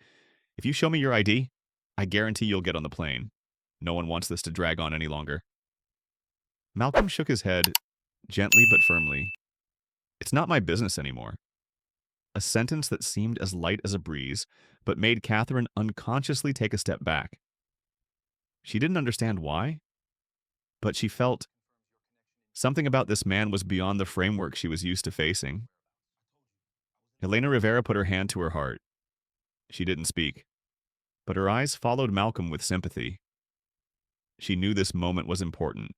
A: If you show me your ID, I guarantee you'll get on the plane. No one wants this to drag on any longer. Malcolm shook his head, gently but firmly. It's not my business anymore. A sentence that seemed as light as a breeze, but made Catherine unconsciously take a step back. She didn't understand why, but she felt something about this man was beyond the framework she was used to facing. Elena Rivera put her hand to her heart. She didn't speak, but her eyes followed Malcolm with sympathy. She knew this moment was important,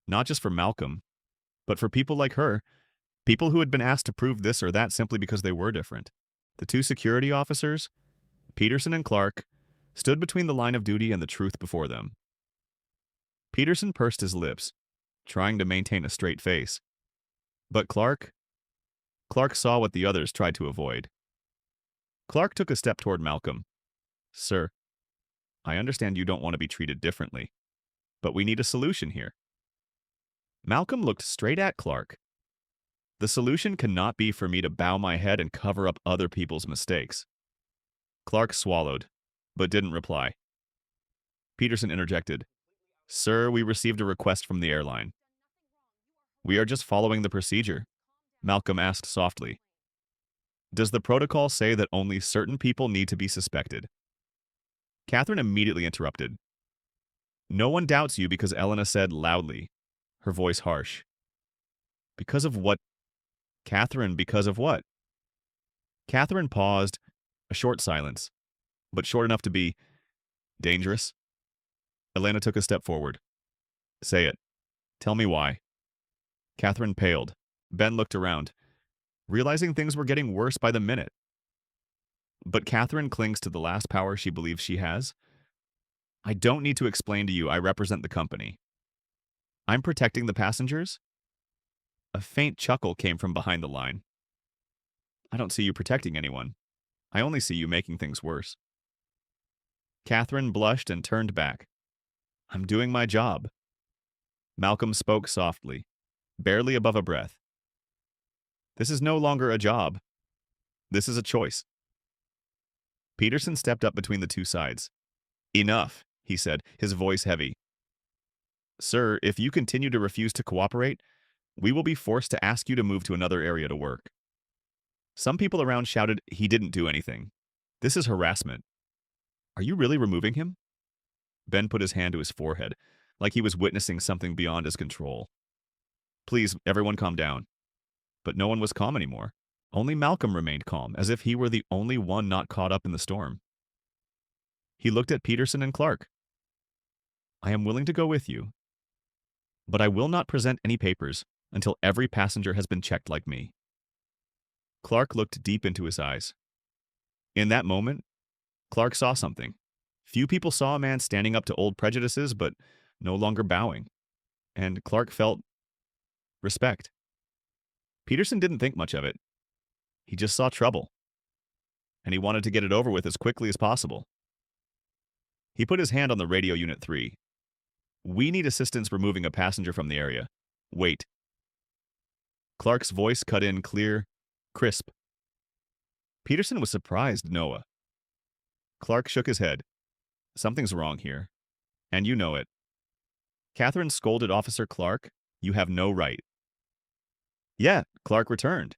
A: not just for Malcolm, but for people like her, people who had been asked to prove this or that simply because they were different. The two security officers, Peterson and Clark, stood between the line of duty and the truth before them. Peterson pursed his lips, trying to maintain a straight face. But Clark saw what the others tried to avoid. Clark took a step toward Malcolm. Sir, I understand you don't want to be treated differently, but we need a solution here. Malcolm looked straight at Clark. The solution cannot be for me to bow my head and cover up other people's mistakes. Clark swallowed, but didn't reply. Peterson interjected. Sir, we received a request from the airline. We are just following the procedure, Malcolm asked softly. Does the protocol say that only certain people need to be suspected? Catherine immediately interrupted. No one doubts you because Elena said loudly, her voice harsh. Because of what? Catherine, because of what? Catherine paused, a short silence, but short enough to be dangerous. Elena took a step forward. Say it. Tell me why. Catherine paled. Ben looked around, realizing things were getting worse by the minute. But Catherine clings to the last power she believes she has. I don't need to explain to you I represent the company. I'm protecting the passengers? A faint chuckle came from behind the line. I don't see you protecting anyone. I only see you making things worse. Catherine blushed and turned back. I'm doing my job. Malcolm spoke softly, barely above a breath. This is no longer a job. This is a choice. Peterson stepped up between the two sides. Enough, he said, his voice heavy. Sir, if you continue to refuse to cooperate, we will be forced to ask you to move to another area to work. Some people around shouted he didn't do anything. This is harassment. Are you really removing him? Ben put his hand to his forehead, like he was witnessing something beyond his control. Please, everyone calm down. But no one was calm anymore. Only Malcolm remained calm, as if he were the only one not caught up in the storm. He looked at Peterson and Clark. I am willing to go with you, but I will not present any papers until every passenger has been checked like me. Clark looked deep into his eyes. In that moment, Clark saw something. Few people saw a man standing up to old prejudices, but no longer bowing. And Clark felt respect. Peterson didn't think much of it. He just saw trouble. And he wanted to get it over with as quickly as possible. He put his hand on the radio unit 3. We need assistance removing a passenger from the area. Wait. Clark's voice cut in clear, crisp. Peterson was surprised, Noah. Clark shook his head. Something's wrong here. And you know it. Catherine scolded Officer Clark. You have no right. Yeah, Clark returned.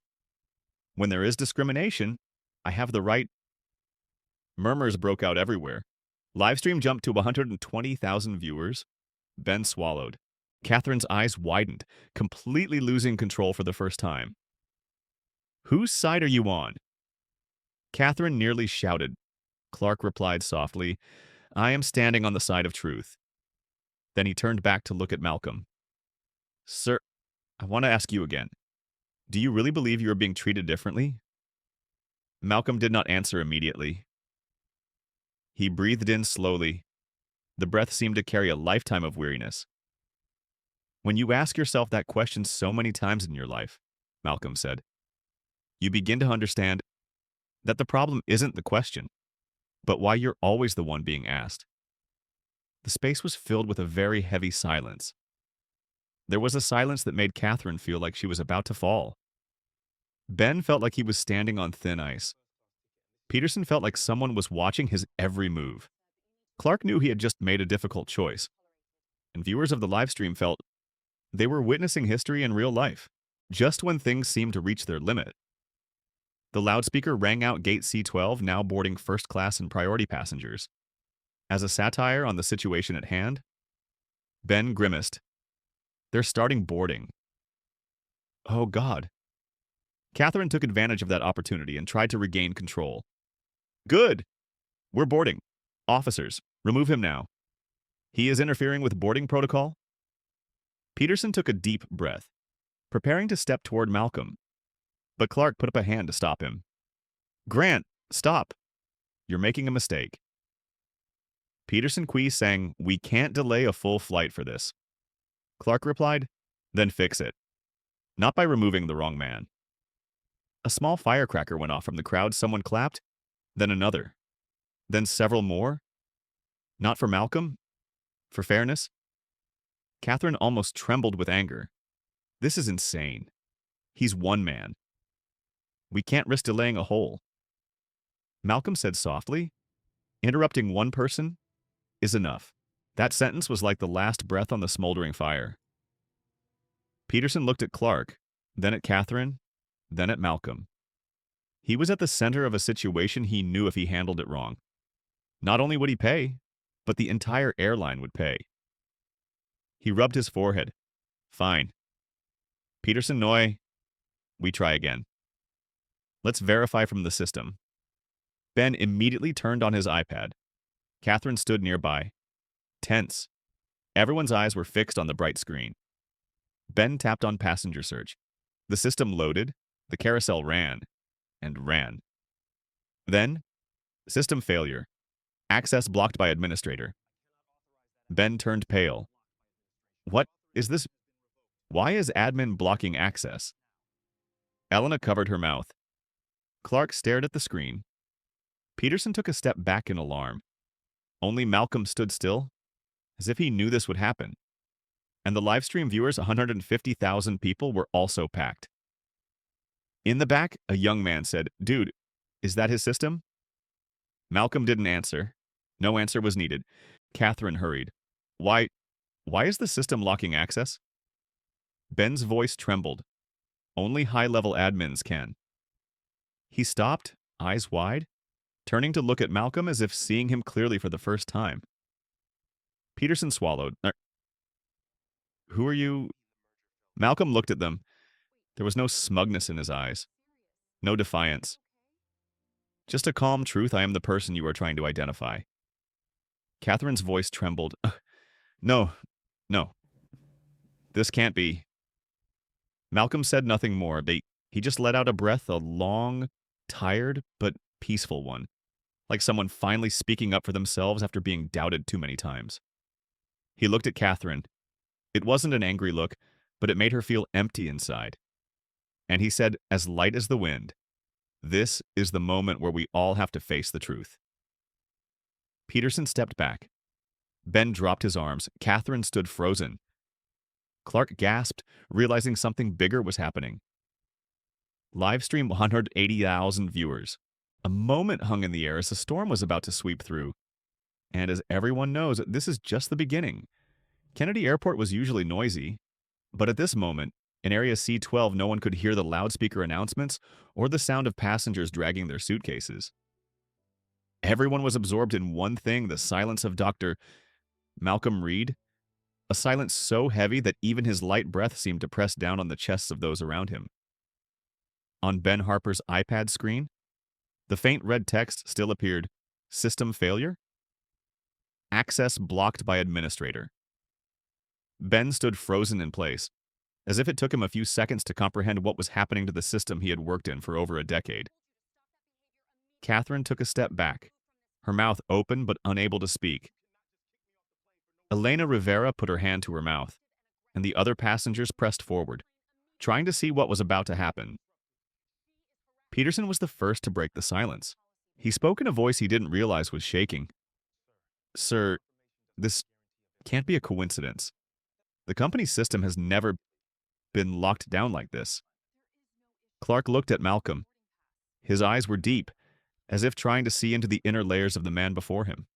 A: When there is discrimination, I have the right. Murmurs broke out everywhere. Livestream jumped to 120,000 viewers. Ben swallowed. Catherine's eyes widened, completely losing control for the first time. Whose side are you on? Catherine nearly shouted. Clark replied softly, I am standing on the side of truth. Then he turned back to look at Malcolm. Sir, I want to ask you again. Do you really believe you are being treated differently? Malcolm did not answer immediately. He breathed in slowly. The breath seemed to carry a lifetime of weariness. When you ask yourself that question so many times in your life, Malcolm said, you begin to understand that the problem isn't the question. but why you're always the one being asked. The space was filled with a very heavy silence. There was a silence that made Catherine feel like she was about to fall. Ben felt like he was standing on thin ice. Peterson felt like someone was watching his every move. Clark knew he had just made a difficult choice, and viewers of the livestream felt they were witnessing history in real life, just when things seemed to reach their limit. The loudspeaker rang out Gate C12, now boarding first class and priority passengers. As a satire on the situation at hand, Ben grimaced. They're starting boarding. Oh, God. Catherine took advantage of that opportunity and tried to regain control. Good. We're boarding. Officers, remove him now. He is interfering with boarding protocol. Peterson took a deep breath, preparing to step toward Malcolm. But Clark put up a hand to stop him. Grant, stop. You're making a mistake. Peterson Quee sang, "We can't delay a full flight for this." Clark replied, "Then fix it. Not by removing the wrong man." A small firecracker went off from the crowd. Someone clapped, then another, then several more. Not for Malcolm, for fairness. Catherine almost trembled with anger. This is insane. He's one man. We can't risk delaying a whole. Malcolm said softly, "Interrupting one person is enough." That sentence was like the last breath on the smoldering fire. Peterson looked at Clark, then at Catherine, then at Malcolm. He was at the center of a situation he knew if he handled it wrong. Not only would he pay, but the entire airline would pay. He rubbed his forehead. Fine. Peterson Noy, we try again. Let's verify from the system. Ben immediately turned on his iPad. Catherine stood nearby, tense. Everyone's eyes were fixed on the bright screen. Ben tapped on passenger search. The system loaded, the carousel ran, and ran. Then, system failure. Access blocked by administrator. Ben turned pale. What is this? Why is admin blocking access? Elena covered her mouth. Clark stared at the screen. Peterson took a step back in alarm. Only Malcolm stood still, as if he knew this would happen. And the livestream viewers, 150,000 people, were also packed. In the back, a young man said, "Dude, is that his system?" Malcolm didn't answer. No answer was needed. Catherine hurried. Why is the system locking access? Ben's voice trembled. Only high-level admins can. He stopped, eyes wide, turning to look at Malcolm as if seeing him clearly for the first time. Peterson swallowed. Who are you? Malcolm looked at them. There was no smugness in his eyes. No defiance. Just a calm truth. I am the person you are trying to identify. Catherine's voice trembled. No. This can't be. Malcolm said nothing more. He just let out a breath, a long, tired, but peaceful one, like someone finally speaking up for themselves after being doubted too many times. He looked at Catherine. It wasn't an angry look, but it made her feel empty inside. And he said, as light as the wind, "This is the moment where we all have to face the truth." Peterson stepped back. Ben dropped his arms. Catherine stood frozen. Clark gasped, realizing something bigger was happening. Livestream 180,000 viewers. A moment hung in the air as a storm was about to sweep through. And as everyone knows, this is just the beginning. Kennedy Airport was usually noisy, but at this moment, in Area C12, no one could hear the loudspeaker announcements or the sound of passengers dragging their suitcases. Everyone was absorbed in one thing, the silence of Dr. Malcolm Reid, a silence so heavy that even his light breath seemed to press down on the chests of those around him. On Ben Harper's iPad screen, the faint red text still appeared, "System failure? Access blocked by administrator." Ben stood frozen in place, as if it took him a few seconds to comprehend what was happening to the system he had worked in for over a decade. Catherine took a step back, her mouth open but unable to speak. Elena Rivera put her hand to her mouth, and the other passengers pressed forward, trying to see what was about to happen. Peterson was the first to break the silence. He spoke in a voice he didn't realize was shaking. Sir, this can't be a coincidence. The company's system has never been locked down like this. Clark looked at Malcolm. His eyes were deep, as if trying to see into the inner layers of the man before him.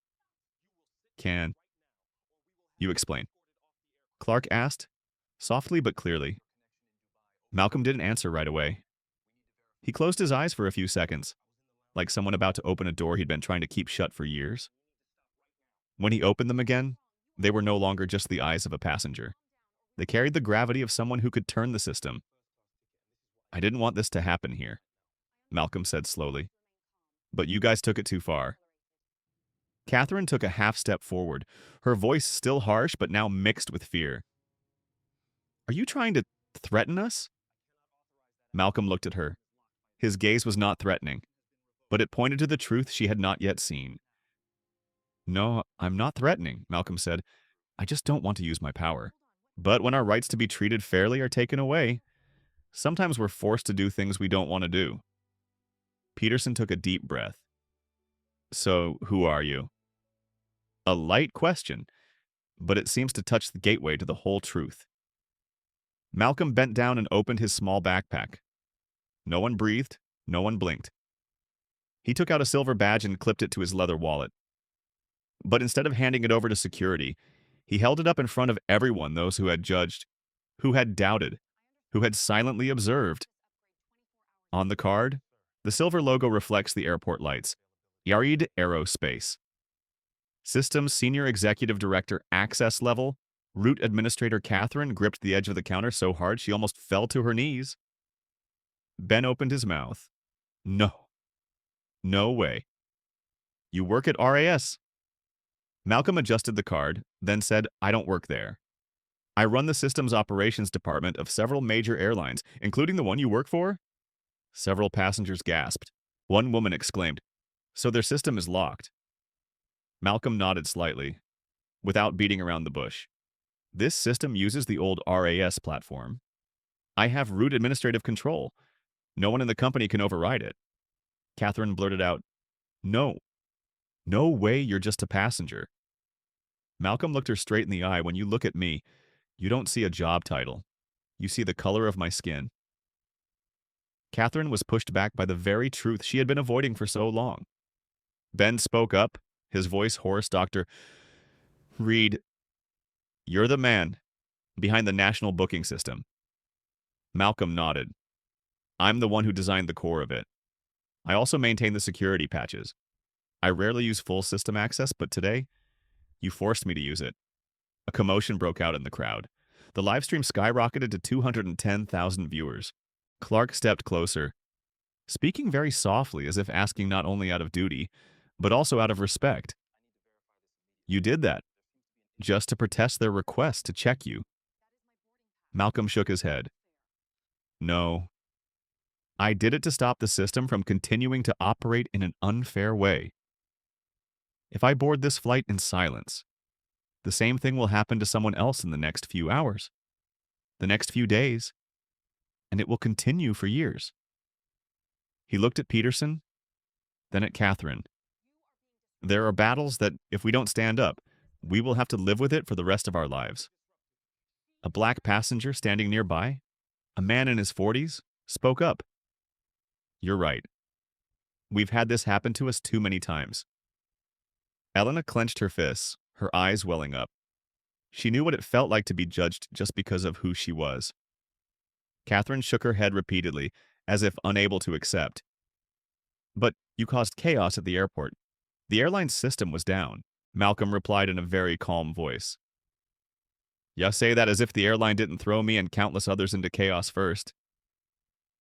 A: Can you explain? Clark asked, softly but clearly. Malcolm didn't answer right away. He closed his eyes for a few seconds, like someone about to open a door he'd been trying to keep shut for years. When he opened them again, they were no longer just the eyes of a passenger. They carried the gravity of someone who could turn the system. I didn't want this to happen here, Malcolm said slowly. But you guys took it too far. Catherine took a half step forward, her voice still harsh but now mixed with fear. Are you trying to threaten us? Malcolm looked at her. His gaze was not threatening, but it pointed to the truth she had not yet seen. No, I'm not threatening, Malcolm said. I just don't want to use my power. But when our rights to be treated fairly are taken away, sometimes we're forced to do things we don't want to do. Peterson took a deep breath. So, who are you? A light question, but it seems to touch the gateway to the whole truth. Malcolm bent down and opened his small backpack. No one breathed, no one blinked. He took out a silver badge and clipped it to his leather wallet. But instead of handing it over to security, he held it up in front of everyone, those who had judged, who had doubted, who had silently observed. On the card, the silver logo reflects the airport lights. Reid Aerospace. Systems Senior Executive Director Access Level, Route Administrator Catherine gripped the edge of the counter so hard she almost fell to her knees. Ben opened his mouth. No. No way. You work at RAS. Malcolm adjusted the card, then said, I don't work there. I run the systems operations department of several major airlines, including the one you work for? Several passengers gasped. One woman exclaimed, So their system is locked. Malcolm nodded slightly, without beating around the bush. This system uses the old RAS platform. I have route administrative control. No one in the company can override it. Catherine blurted out, No. No way you're just a passenger. Malcolm looked her straight in the eye. When you look at me, you don't see a job title. You see the color of my skin. Catherine was pushed back by the very truth she had been avoiding for so long. Ben spoke up, his voice hoarse. Dr. Reid, you're the man behind the national booking system. Malcolm nodded. I'm the one who designed the core of it. I also maintain the security patches. I rarely use full system access, but today, you forced me to use it. A commotion broke out in the crowd. The live stream skyrocketed to 210,000 viewers. Clark stepped closer, speaking very softly as if asking not only out of duty, but also out of respect. You did that, just to protest their request to check you. Malcolm shook his head. No. I did it to stop the system from continuing to operate in an unfair way. If I board this flight in silence, the same thing will happen to someone else in the next few hours, the next few days, and it will continue for years. He looked at Peterson, then at Catherine. There are battles that, if we don't stand up, we will have to live with it for the rest of our lives. A black passenger standing nearby, a man in his 40s, spoke up. You're right. We've had this happen to us too many times. Elena clenched her fists, her eyes welling up. She knew what it felt like to be judged just because of who she was. Catherine shook her head repeatedly, as if unable to accept. But you caused chaos at the airport. The airline's system was down, Malcolm replied in a very calm voice. You say that as if the airline didn't throw me and countless others into chaos first.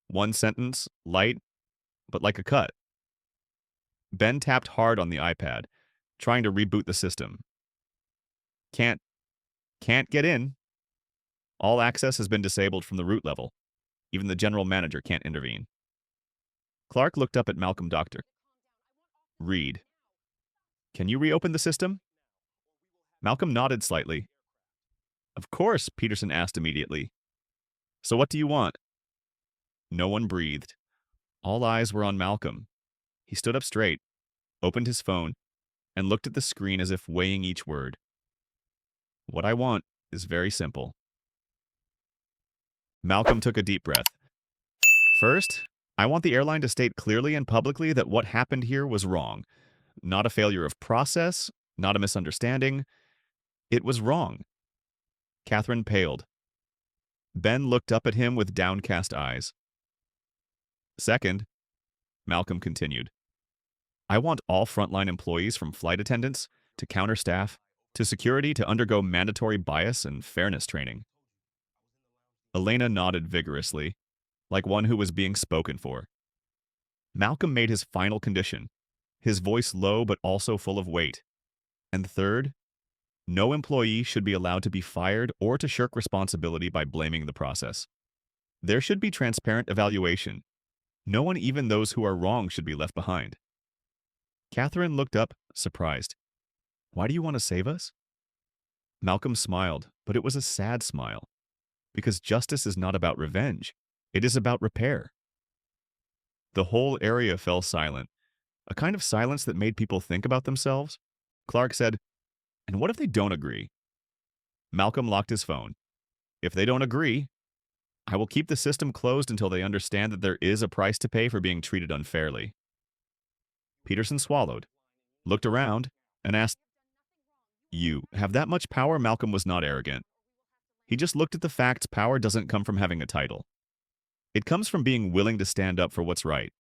A: One sentence, light, but like a cut. Ben tapped hard on the iPad, trying to reboot the system. Can't get in. All access has been disabled from the route level. Even the general manager can't intervene. Clark looked up at Malcolm. Dr. Reid, can you reopen the system? Malcolm nodded slightly. Of course, Peterson asked immediately. So what do you want? No one breathed. All eyes were on Malcolm. He stood up straight, opened his phone, and looked at the screen as if weighing each word. What I want is very simple. Malcolm took a deep breath. First, I want the airline to state clearly and publicly that what happened here was wrong. Not a failure of process, not a misunderstanding. It was wrong. Catherine paled. Ben looked up at him with downcast eyes. Second, Malcolm continued, I want all frontline employees from flight attendants to counter staff to security to undergo mandatory bias and fairness training. Elena nodded vigorously, like one who was being spoken for. Malcolm made his final condition, his voice low but also full of weight. And third, no employee should be allowed to be fired or to shirk responsibility by blaming the process. There should be transparent evaluation. No one, even those who are wrong, should be left behind. Catherine looked up, surprised. Why do you want to save us? Malcolm smiled, but it was a sad smile. Because justice is not about revenge. It is about repair. The whole area fell silent, a kind of silence that made people think about themselves. Clark said, and what if they don't agree? Malcolm locked his phone. If they don't agree, I will keep the system closed until they understand that there is a price to pay for being treated unfairly. Peterson swallowed, looked around, and asked, You have that much power? Malcolm was not arrogant. He just looked at the facts. Power doesn't come from having a title. It comes from being willing to stand up for what's right,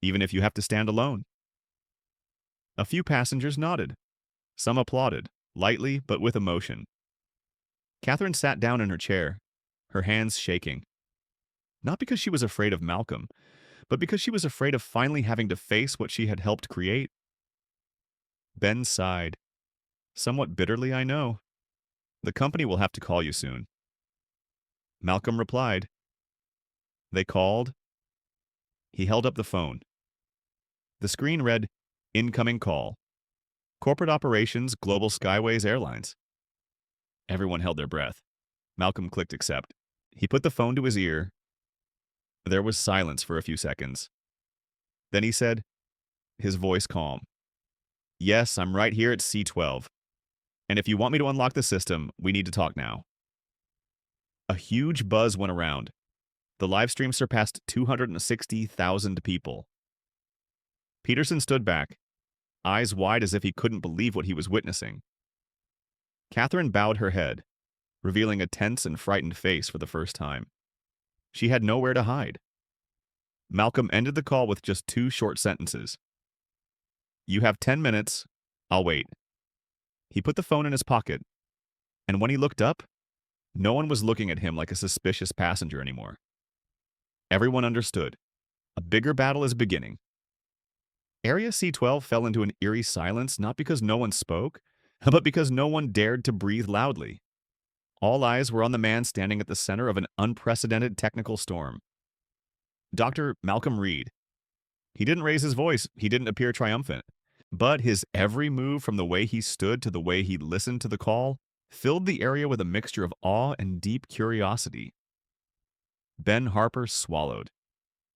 A: even if you have to stand alone. A few passengers nodded. Some applauded, lightly but with emotion. Catherine sat down in her chair, her hands shaking. Not because she was afraid of Malcolm, but because she was afraid of finally having to face what she had helped create. Ben sighed. Somewhat bitterly, I know. The company will have to call you soon. Malcolm replied. They called. He held up the phone. The screen read, Incoming call. Corporate Operations, Global Skyways Airlines. Everyone held their breath. Malcolm clicked accept. He put the phone to his ear. There was silence for a few seconds. Then he said, his voice calm, Yes, I'm right here at C12. And if you want me to unlock the system, we need to talk now. A huge buzz went around. The live stream surpassed 260,000 people. Peterson stood back, eyes wide as if he couldn't believe what he was witnessing. Catherine bowed her head, revealing a tense and frightened face for the first time. She had nowhere to hide. Malcolm ended the call with just 2 short sentences. You have 10 minutes. I'll wait. He put the phone in his pocket, and when he looked up, no one was looking at him like a suspicious passenger anymore. Everyone understood. A bigger battle is beginning. Area C12 fell into an eerie silence not because no one spoke, but because no one dared to breathe loudly. All eyes were on the man standing at the center of an unprecedented technical storm. Dr. Malcolm Reid. He didn't raise his voice, he didn't appear triumphant, but his every move, from the way he stood to the way he listened to the call, filled the area with a mixture of awe and deep curiosity. Ben Harper swallowed,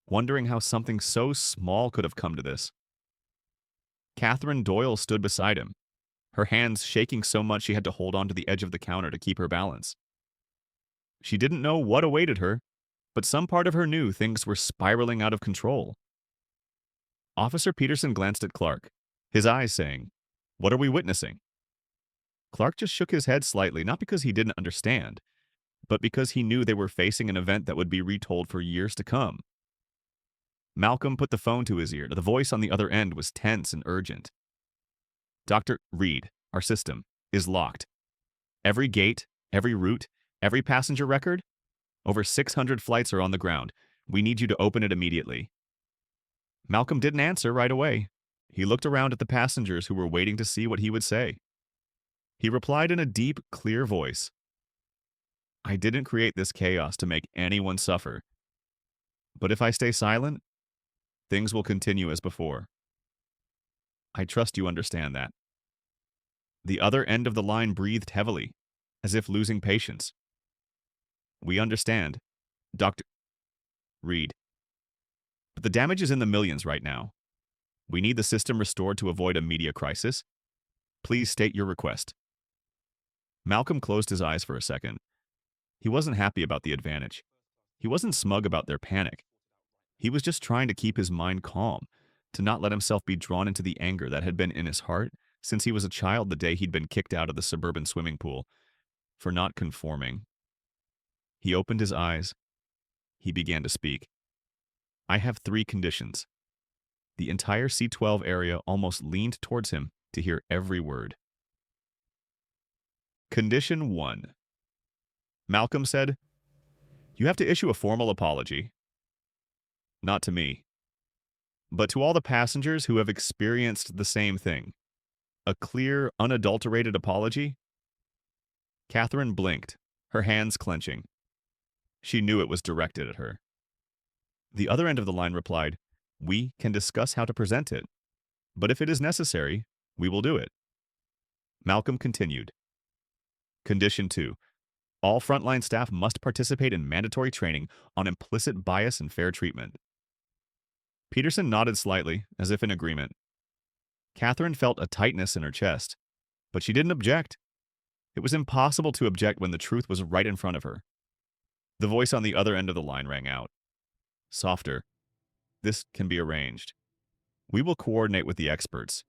A: wondering how something so small could have come to this. Catherine Doyle stood beside him, her hands shaking so much she had to hold onto the edge of the counter to keep her balance. She didn't know what awaited her, but some part of her knew things were spiraling out of control. Officer Peterson glanced at Clark, his eyes saying, What are we witnessing? Clark just shook his head slightly, not because he didn't understand, but because he knew they were facing an event that would be retold for years to come. Malcolm put the phone to his ear. The voice on the other end was tense and urgent. Dr. Reid, our system, is locked. Every gate, every route, every passenger record, over 600 flights are on the ground. We need you to open it immediately. Malcolm didn't answer right away. He looked around at the passengers who were waiting to see what he would say. He replied in a deep, clear voice. I didn't create this chaos to make anyone suffer. But if I stay silent, things will continue as before. I trust you understand that. The other end of the line breathed heavily, as if losing patience. We understand, Dr. Reid. But the damage is in the millions right now. We need the system restored to avoid a media crisis. Please state your request. Malcolm closed his eyes for a second. He wasn't happy about the advantage. He wasn't smug about their panic. He was just trying to keep his mind calm, to not let himself be drawn into the anger that had been in his heart since he was a child the day he'd been kicked out of the suburban swimming pool for not conforming. He opened his eyes. He began to speak. I have 3 conditions. The entire C12 area almost leaned towards him to hear every word. Condition 1. Malcolm said, you have to issue a formal apology. Not to me, but to all the passengers who have experienced the same thing. A clear, unadulterated apology? Catherine blinked, her hands clenching. She knew it was directed at her. The other end of the line replied, we can discuss how to present it, but if it is necessary, we will do it. Malcolm continued. Condition 2. All frontline staff must participate in mandatory training on implicit bias and fair treatment. Peterson nodded slightly, as if in agreement. Catherine felt a tightness in her chest, but she didn't object. It was impossible to object when the truth was right in front of her. The voice on the other end of the line rang out. Softer. This can be arranged. We will coordinate with the experts.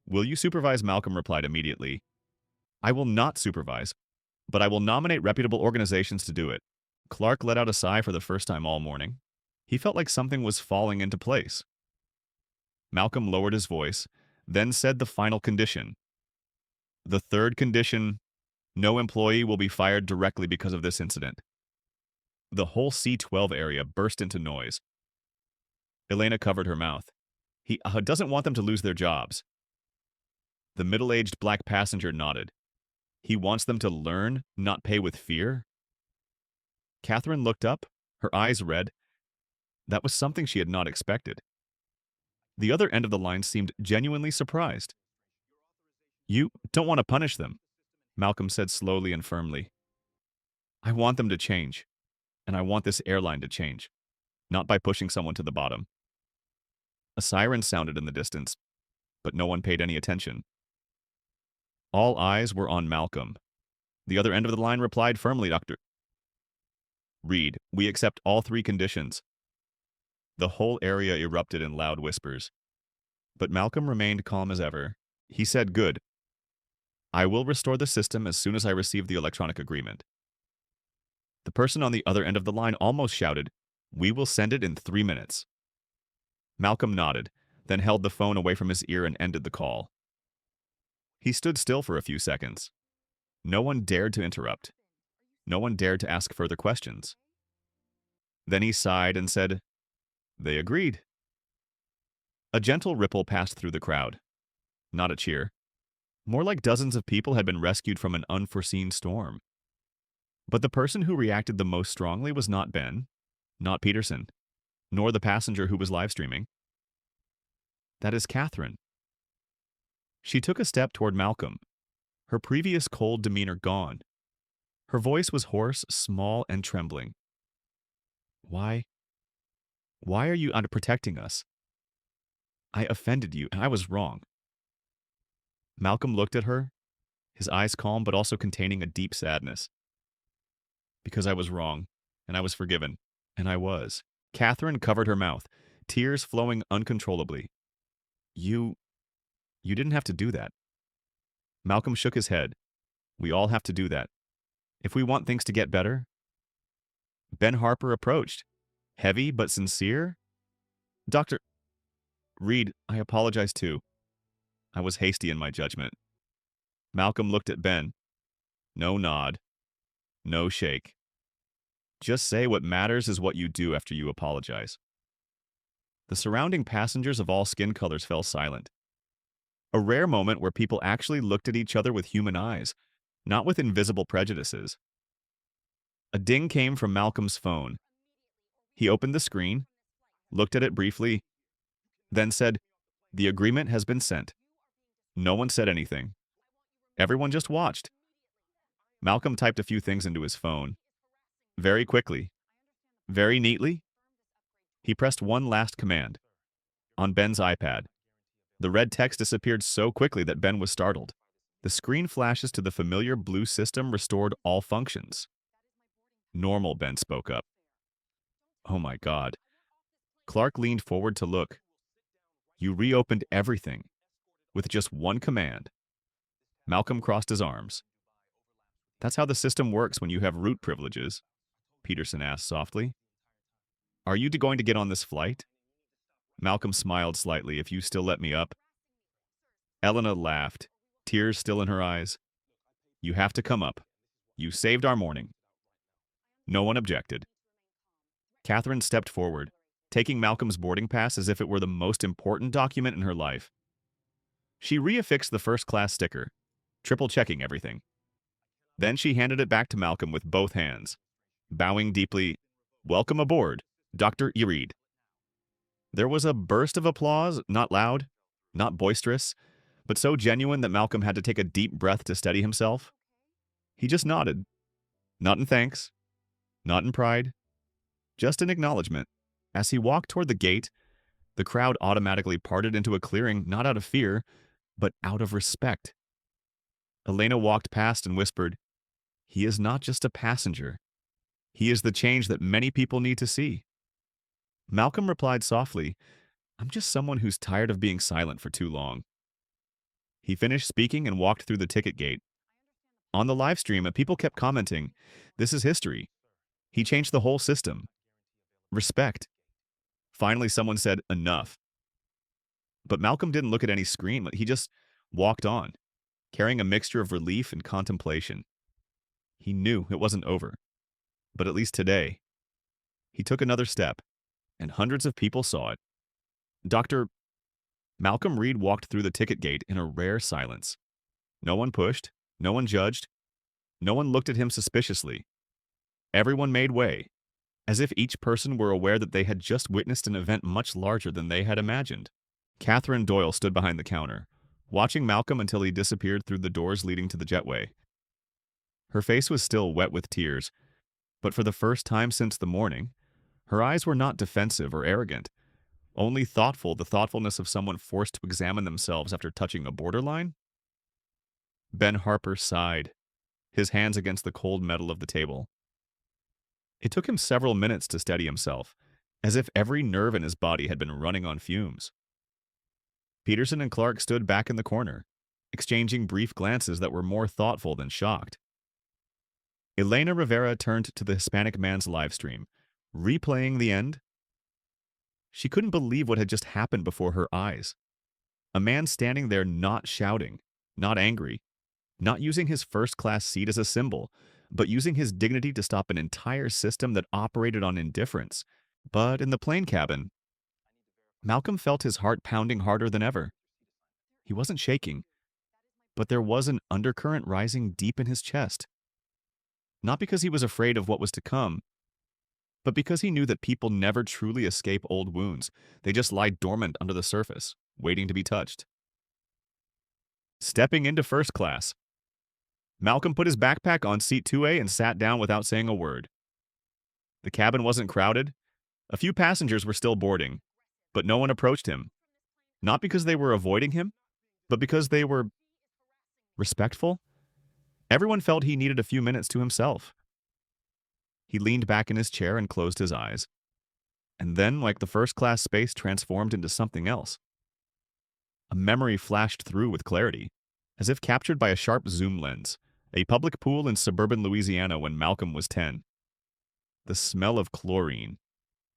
A: Will you supervise? Malcolm replied immediately. I will not supervise, but I will nominate reputable organizations to do it. Clark let out a sigh for the first time all morning. He felt like something was falling into place. Malcolm lowered his voice, then said the final condition. The third condition, no employee will be fired directly because of this incident. The whole C12 area burst into noise. Elena covered her mouth. He doesn't want them to lose their jobs. The middle-aged black passenger nodded. He wants them to learn, not pay with fear? Catherine looked up, her eyes red. That was something she had not expected. The other end of the line seemed genuinely surprised. You don't want to punish them, Malcolm said slowly and firmly. I want them to change, and I want this airline to change, not by pushing someone to the bottom. A siren sounded in the distance, but no one paid any attention. All eyes were on Malcolm. The other end of the line replied firmly, Dr. Reid, we accept all 3 conditions. The whole area erupted in loud whispers. But Malcolm remained calm as ever. He said, good. I will restore the system as soon as I receive the electronic agreement. The person on the other end of the line almost shouted, we will send it in 3 minutes. Malcolm nodded, then held the phone away from his ear and ended the call. He stood still for a few seconds. No one dared to interrupt. No one dared to ask further questions. Then he sighed and said, they agreed. A gentle ripple passed through the crowd. Not a cheer. More like dozens of people had been rescued from an unforeseen storm. But the person who reacted the most strongly was not Ben, not Peterson, nor the passenger who was live streaming. That is Catherine. She took a step toward Malcolm, her previous cold demeanor gone. Her voice was hoarse, small, and trembling. Why are you protecting us? I offended you, and I was wrong. Malcolm looked at her, his eyes calm but also containing a deep sadness. Because I was wrong, and I was forgiven, and I was. Catherine covered her mouth, tears flowing uncontrollably. You didn't have to do that. Malcolm shook his head. We all have to do that. If we want things to get better. Ben Harper approached, heavy but sincere. Dr. Reid, I apologize too. I was hasty in my judgment. Malcolm looked at Ben. No nod. No shake. Just say what matters is what you do after you apologize. The surrounding passengers of all skin colors fell silent. A rare moment where people actually looked at each other with human eyes, not with invisible prejudices. A ding came from Malcolm's phone. He opened the screen, looked at it briefly, then said, the agreement has been sent. No one said anything. Everyone just watched. Malcolm typed a few things into his phone. Very quickly. Very neatly. He pressed one last command. On Ben's iPad. The red text disappeared so quickly that Ben was startled. The screen flashes to the familiar blue system restored all functions. Normal, Ben spoke up. Oh my God. Clark leaned forward to look. You reopened everything with just one command. Malcolm crossed his arms. That's how the system works when you have root privileges, Peterson asked softly. Are you going to get on this flight? Malcolm smiled slightly. If you still let me up. Elena laughed, tears still in her eyes. You have to come up. You saved our morning. No one objected. Catherine stepped forward, taking Malcolm's boarding pass as if it were the most important document in her life. She reaffixed the first-class sticker, triple-checking everything. Then she handed it back to Malcolm with both hands, bowing deeply. Welcome aboard, Dr. Reid. There was a burst of applause, not loud, not boisterous, but so genuine that Malcolm had to take a deep breath to steady himself. He just nodded. Not in thanks, not in pride, just in acknowledgement. As he walked toward the gate, the crowd automatically parted into a clearing, not out of fear, but out of respect. Elena walked past and whispered, He is not just a passenger. He is the change that many people need to see. Malcolm replied softly, I'm just someone who's tired of being silent for too long. He finished speaking and walked through the ticket gate. On the live stream, people kept commenting, This is history. He changed the whole system. Respect. Finally, someone said, Enough. But Malcolm didn't look at any screen. He just walked on, carrying a mixture of relief and contemplation. He knew it wasn't over. But at least today, he took another step, and hundreds of people saw it. Dr. Malcolm Reid walked through the ticket gate in a rare silence. No one pushed, no one judged, no one looked at him suspiciously. Everyone made way, as if each person were aware that they had just witnessed an event much larger than they had imagined. Catherine Doyle stood behind the counter, watching Malcolm until he disappeared through the doors leading to the jetway. Her face was still wet with tears, but for the first time since the morning, her eyes were not defensive or arrogant, only thoughtful, the thoughtfulness of someone forced to examine themselves after touching a borderline. Ben Harper sighed, his hands against the cold metal of the table. It took him several minutes to steady himself, as if every nerve in his body had been running on fumes. Peterson and Clark stood back in the corner, exchanging brief glances that were more thoughtful than shocked. Elena Rivera turned to the Hispanic man's live stream, replaying the end. She couldn't believe what had just happened before her eyes. A man standing there not shouting, not angry, not using his first-class seat as a symbol, but using his dignity to stop an entire system that operated on indifference. But in the plane cabin, Malcolm felt his heart pounding harder than ever. He wasn't shaking, but there was an undercurrent rising deep in his chest. Not because he was afraid of what was to come, but because he knew that people never truly escape old wounds. They just lie dormant under the surface, waiting to be touched. Stepping into first class, Malcolm put his backpack on seat 2A and sat down without saying a word. The cabin wasn't crowded. A few passengers were still boarding, but no one approached him. Not because they were avoiding him, but because they were respectful. Everyone felt he needed a few minutes to himself. He leaned back in his chair and closed his eyes. And then, like the first-class space transformed into something else. A memory flashed through with clarity, as if captured by a sharp zoom lens. A public pool in suburban Louisiana when Malcolm was 10. The smell of chlorine.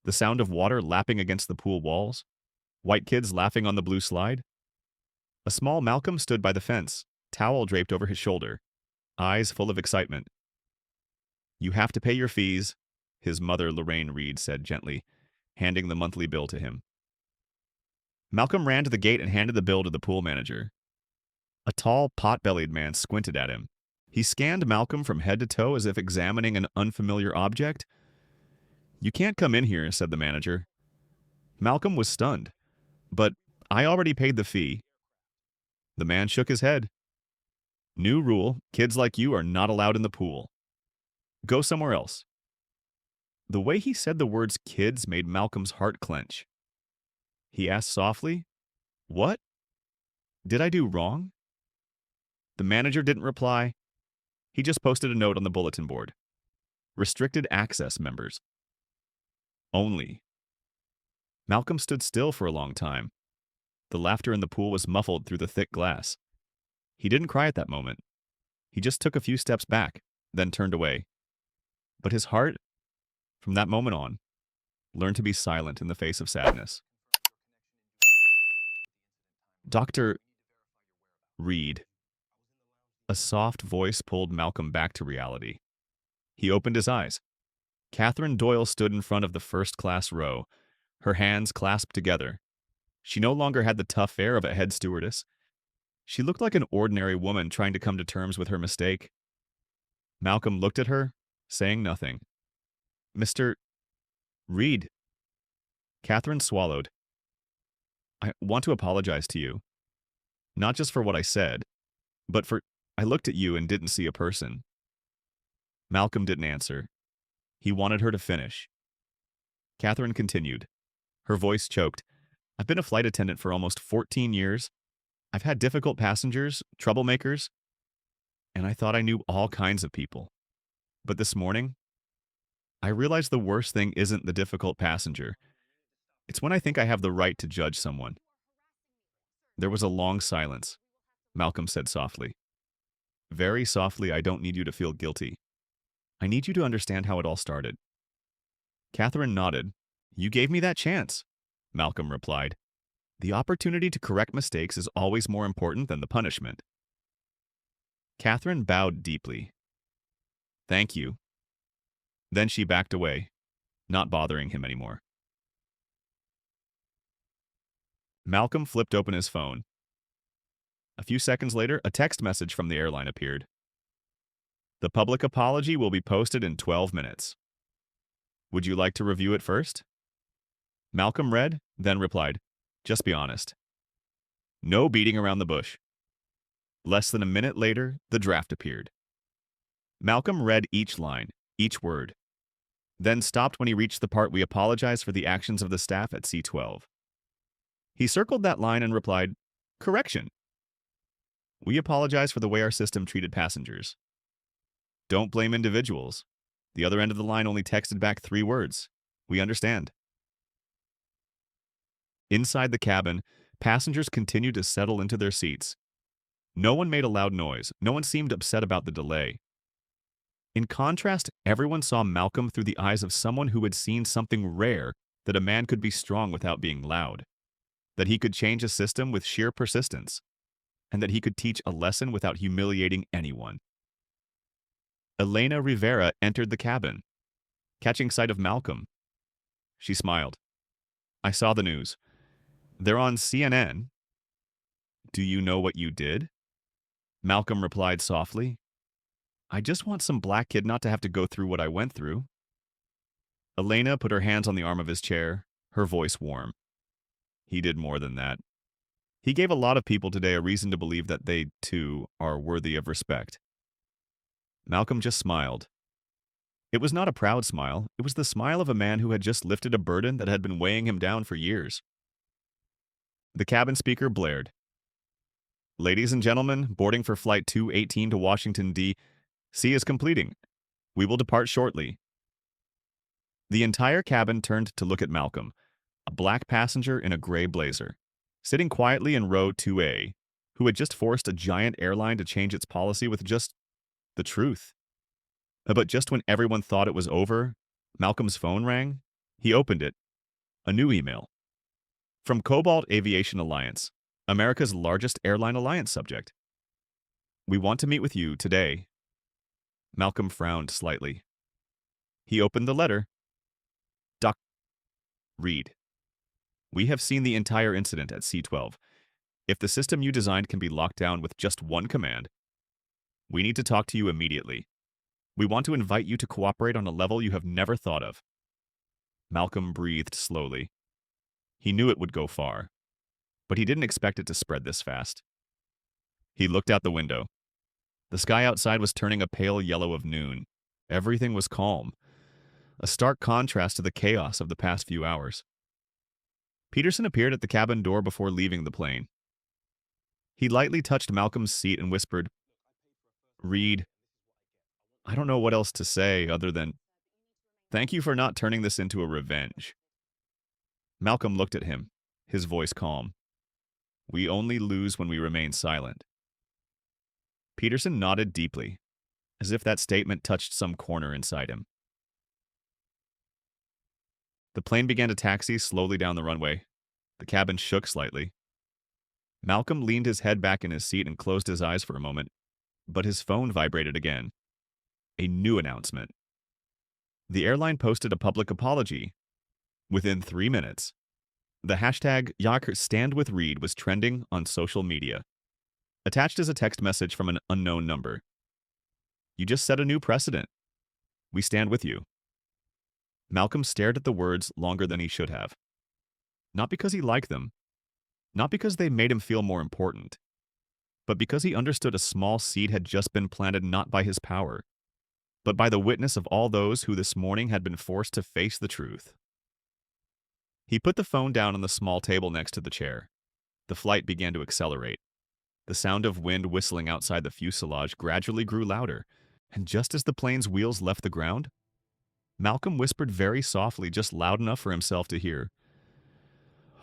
A: The sound of water lapping against the pool walls. White kids laughing on the blue slide. A small Malcolm stood by the fence, towel draped over his shoulder, eyes full of excitement. You have to pay your fees, his mother Lorraine Reid said gently, handing the monthly bill to him. Malcolm ran to the gate and handed the bill to the pool manager. A tall, pot-bellied man squinted at him. He scanned Malcolm from head to toe as if examining an unfamiliar object. You can't come in here, said the manager. Malcolm was stunned. But I already paid the fee. The man shook his head. New rule, kids like you are not allowed in the pool. Go somewhere else. The way he said the words kids made Malcolm's heart clench. He asked softly, What? Did I do wrong? The manager didn't reply. He just posted a note on the bulletin board. Restricted access members. Only. Malcolm stood still for a long time. The laughter in the pool was muffled through the thick glass. He didn't cry at that moment. He just took a few steps back, then turned away. But his heart, from that moment on, learned to be silent in the face of sadness. Dr. Reid. A soft voice pulled Malcolm back to reality. He opened his eyes. Catherine Doyle stood in front of the first-class row, her hands clasped together. She no longer had the tough air of a head stewardess. She looked like an ordinary woman trying to come to terms with her mistake. Malcolm looked at her, saying nothing. Mr. Reid. Catherine swallowed. I want to apologize to you. Not just for what I said, but for I looked at you and didn't see a person. Malcolm didn't answer. He wanted her to finish. Catherine continued. Her voice choked. I've been a flight attendant for almost 14 years. I've had difficult passengers, troublemakers, and I thought I knew all kinds of people. But this morning, I realized the worst thing isn't the difficult passenger. It's when I think I have the right to judge someone. There was a long silence. Malcolm said softly. Very softly, I don't need you to feel guilty. I need you to understand how it all started. Catherine nodded. You gave me that chance, Malcolm replied. The opportunity to correct mistakes is always more important than the punishment. Catherine bowed deeply. Thank you. Then she backed away, not bothering him anymore. Malcolm flipped open his phone. A few seconds later, a text message from the airline appeared. The public apology will be posted in 12 minutes. Would you like to review it first? Malcolm read, then replied, just be honest. No beating around the bush. Less than a minute later, the draft appeared. Malcolm read each line, each word, then stopped when he reached the part we apologize for the actions of the staff at C12. He circled that line and replied, correction. We apologize for the way our system treated passengers. Don't blame individuals. The other end of the line only texted back 3 words. We understand. Inside the cabin, passengers continued to settle into their seats. No one made a loud noise. No one seemed upset about the delay. In contrast, everyone saw Malcolm through the eyes of someone who had seen something rare, that a man could be strong without being loud, that he could change a system with sheer persistence, and that he could teach a lesson without humiliating anyone. Elena Rivera entered the cabin. Catching sight of Malcolm, she smiled. I saw the news. They're on CNN. Do you know what you did? Malcolm replied softly. I just want some black kid not to have to go through what I went through. Elena put her hands on the arm of his chair, her voice warm. He did more than that. He gave a lot of people today a reason to believe that they, too, are worthy of respect. Malcolm just smiled. It was not a proud smile. It was the smile of a man who had just lifted a burden that had been weighing him down for years. The cabin speaker blared. Ladies and gentlemen, boarding for Flight 218 to Washington, D.C. is completing. We will depart shortly. The entire cabin turned to look at Malcolm, a black passenger in a gray blazer, sitting quietly in row 2A, who had just forced a giant airline to change its policy with just the truth. But just when everyone thought it was over, Malcolm's phone rang. He opened it. A new email. From Cobalt Aviation Alliance, America's largest airline alliance subject. We want to meet with you today. Malcolm frowned slightly. He opened the letter. Dr. Reid. We have seen the entire incident at C12. If the system you designed can be locked down with just one command, we need to talk to you immediately. We want to invite you to cooperate on a level you have never thought of. Malcolm breathed slowly. He knew it would go far, but he didn't expect it to spread this fast. He looked out the window. The sky outside was turning a pale yellow of noon. Everything was calm, a stark contrast to the chaos of the past few hours. Peterson appeared at the cabin door before leaving the plane. He lightly touched Malcolm's seat and whispered, "Reid, I don't know what else to say other than thank you for not turning this into a revenge." Malcolm looked at him, his voice calm. "We only lose when we remain silent." Peterson nodded deeply, as if that statement touched some corner inside him. The plane began to taxi slowly down the runway. The cabin shook slightly. Malcolm leaned his head back in his seat and closed his eyes for a moment, but his phone vibrated again. A new announcement. The airline posted a public apology. Within 3 minutes, the hashtag #StandWithReid was trending on social media. Attached is a text message from an unknown number. "You just set a new precedent. We stand with you." Malcolm stared at the words longer than he should have. Not because he liked them, not because they made him feel more important, but because he understood a small seed had just been planted not by his power, but by the witness of all those who this morning had been forced to face the truth. He put the phone down on the small table next to the chair. The flight began to accelerate. The sound of wind whistling outside the fuselage gradually grew louder, and just as the plane's wheels left the ground, Malcolm whispered very softly, just loud enough for himself to hear,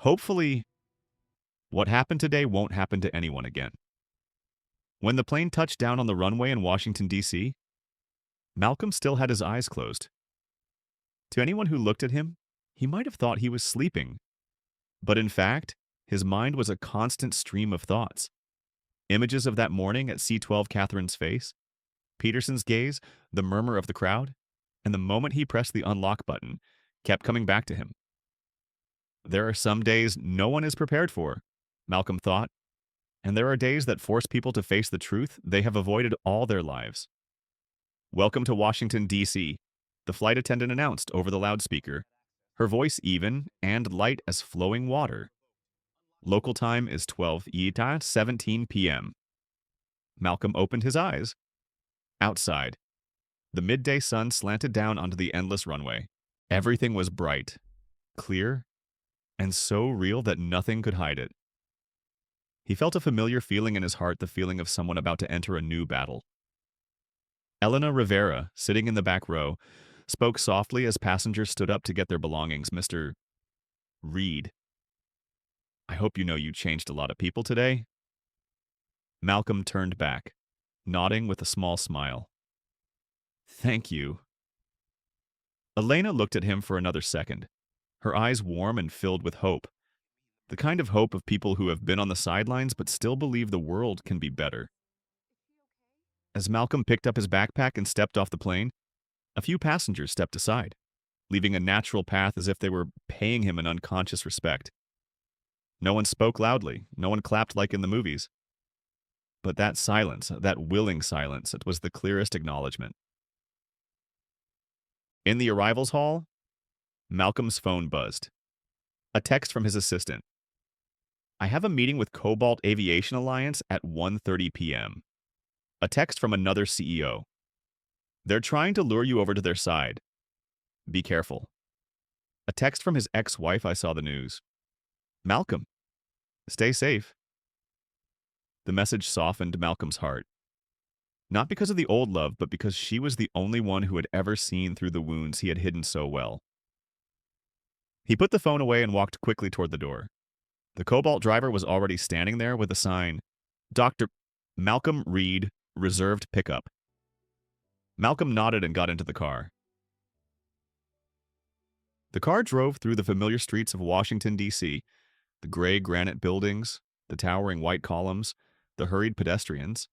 A: "Hopefully, what happened today won't happen to anyone again." When the plane touched down on the runway in Washington, D.C., Malcolm still had his eyes closed. To anyone who looked at him, he might have thought he was sleeping. But in fact, his mind was a constant stream of thoughts. Images of that morning at C12 Catherine's face, Peterson's gaze, the murmur of the crowd, and the moment he pressed the unlock button kept coming back to him. There are some days no one is prepared for, Malcolm thought, and there are days that force people to face the truth they have avoided all their lives. "Welcome to Washington, D.C., the flight attendant announced over the loudspeaker, her voice even and light as flowing water. "Local time is 12:17 p.m. Malcolm opened his eyes. Outside, the midday sun slanted down onto the endless runway. Everything was bright, clear, and so real that nothing could hide it. He felt a familiar feeling in his heart, the feeling of someone about to enter a new battle. Elena Rivera, sitting in the back row, spoke softly as passengers stood up to get their belongings. "Mr. Reid, I hope you know you changed a lot of people today." Malcolm turned back, nodding with a small smile. "Thank you." Elena looked at him for another second, her eyes warm and filled with hope. The kind of hope of people who have been on the sidelines but still believe the world can be better. As Malcolm picked up his backpack and stepped off the plane, a few passengers stepped aside, leaving a natural path as if they were paying him an unconscious respect. No one spoke loudly, no one clapped like in the movies. But that silence, that willing silence, it was the clearest acknowledgement. In the arrivals hall, Malcolm's phone buzzed. A text from his assistant. "I have a meeting with Cobalt Aviation Alliance at 1:30 p.m. A text from another CEO. "They're trying to lure you over to their side. Be careful." A text from his ex-wife. "I saw the news. Malcolm, stay safe." The message softened Malcolm's heart. Not because of the old love, but because she was the only one who had ever seen through the wounds he had hidden so well. He put the phone away and walked quickly toward the door. The Cobalt driver was already standing there with a sign, "Dr. Malcolm Reid, reserved pickup." Malcolm nodded and got into the car. The car drove through the familiar streets of Washington, D.C., the gray granite buildings, the towering white columns, the hurried pedestrians.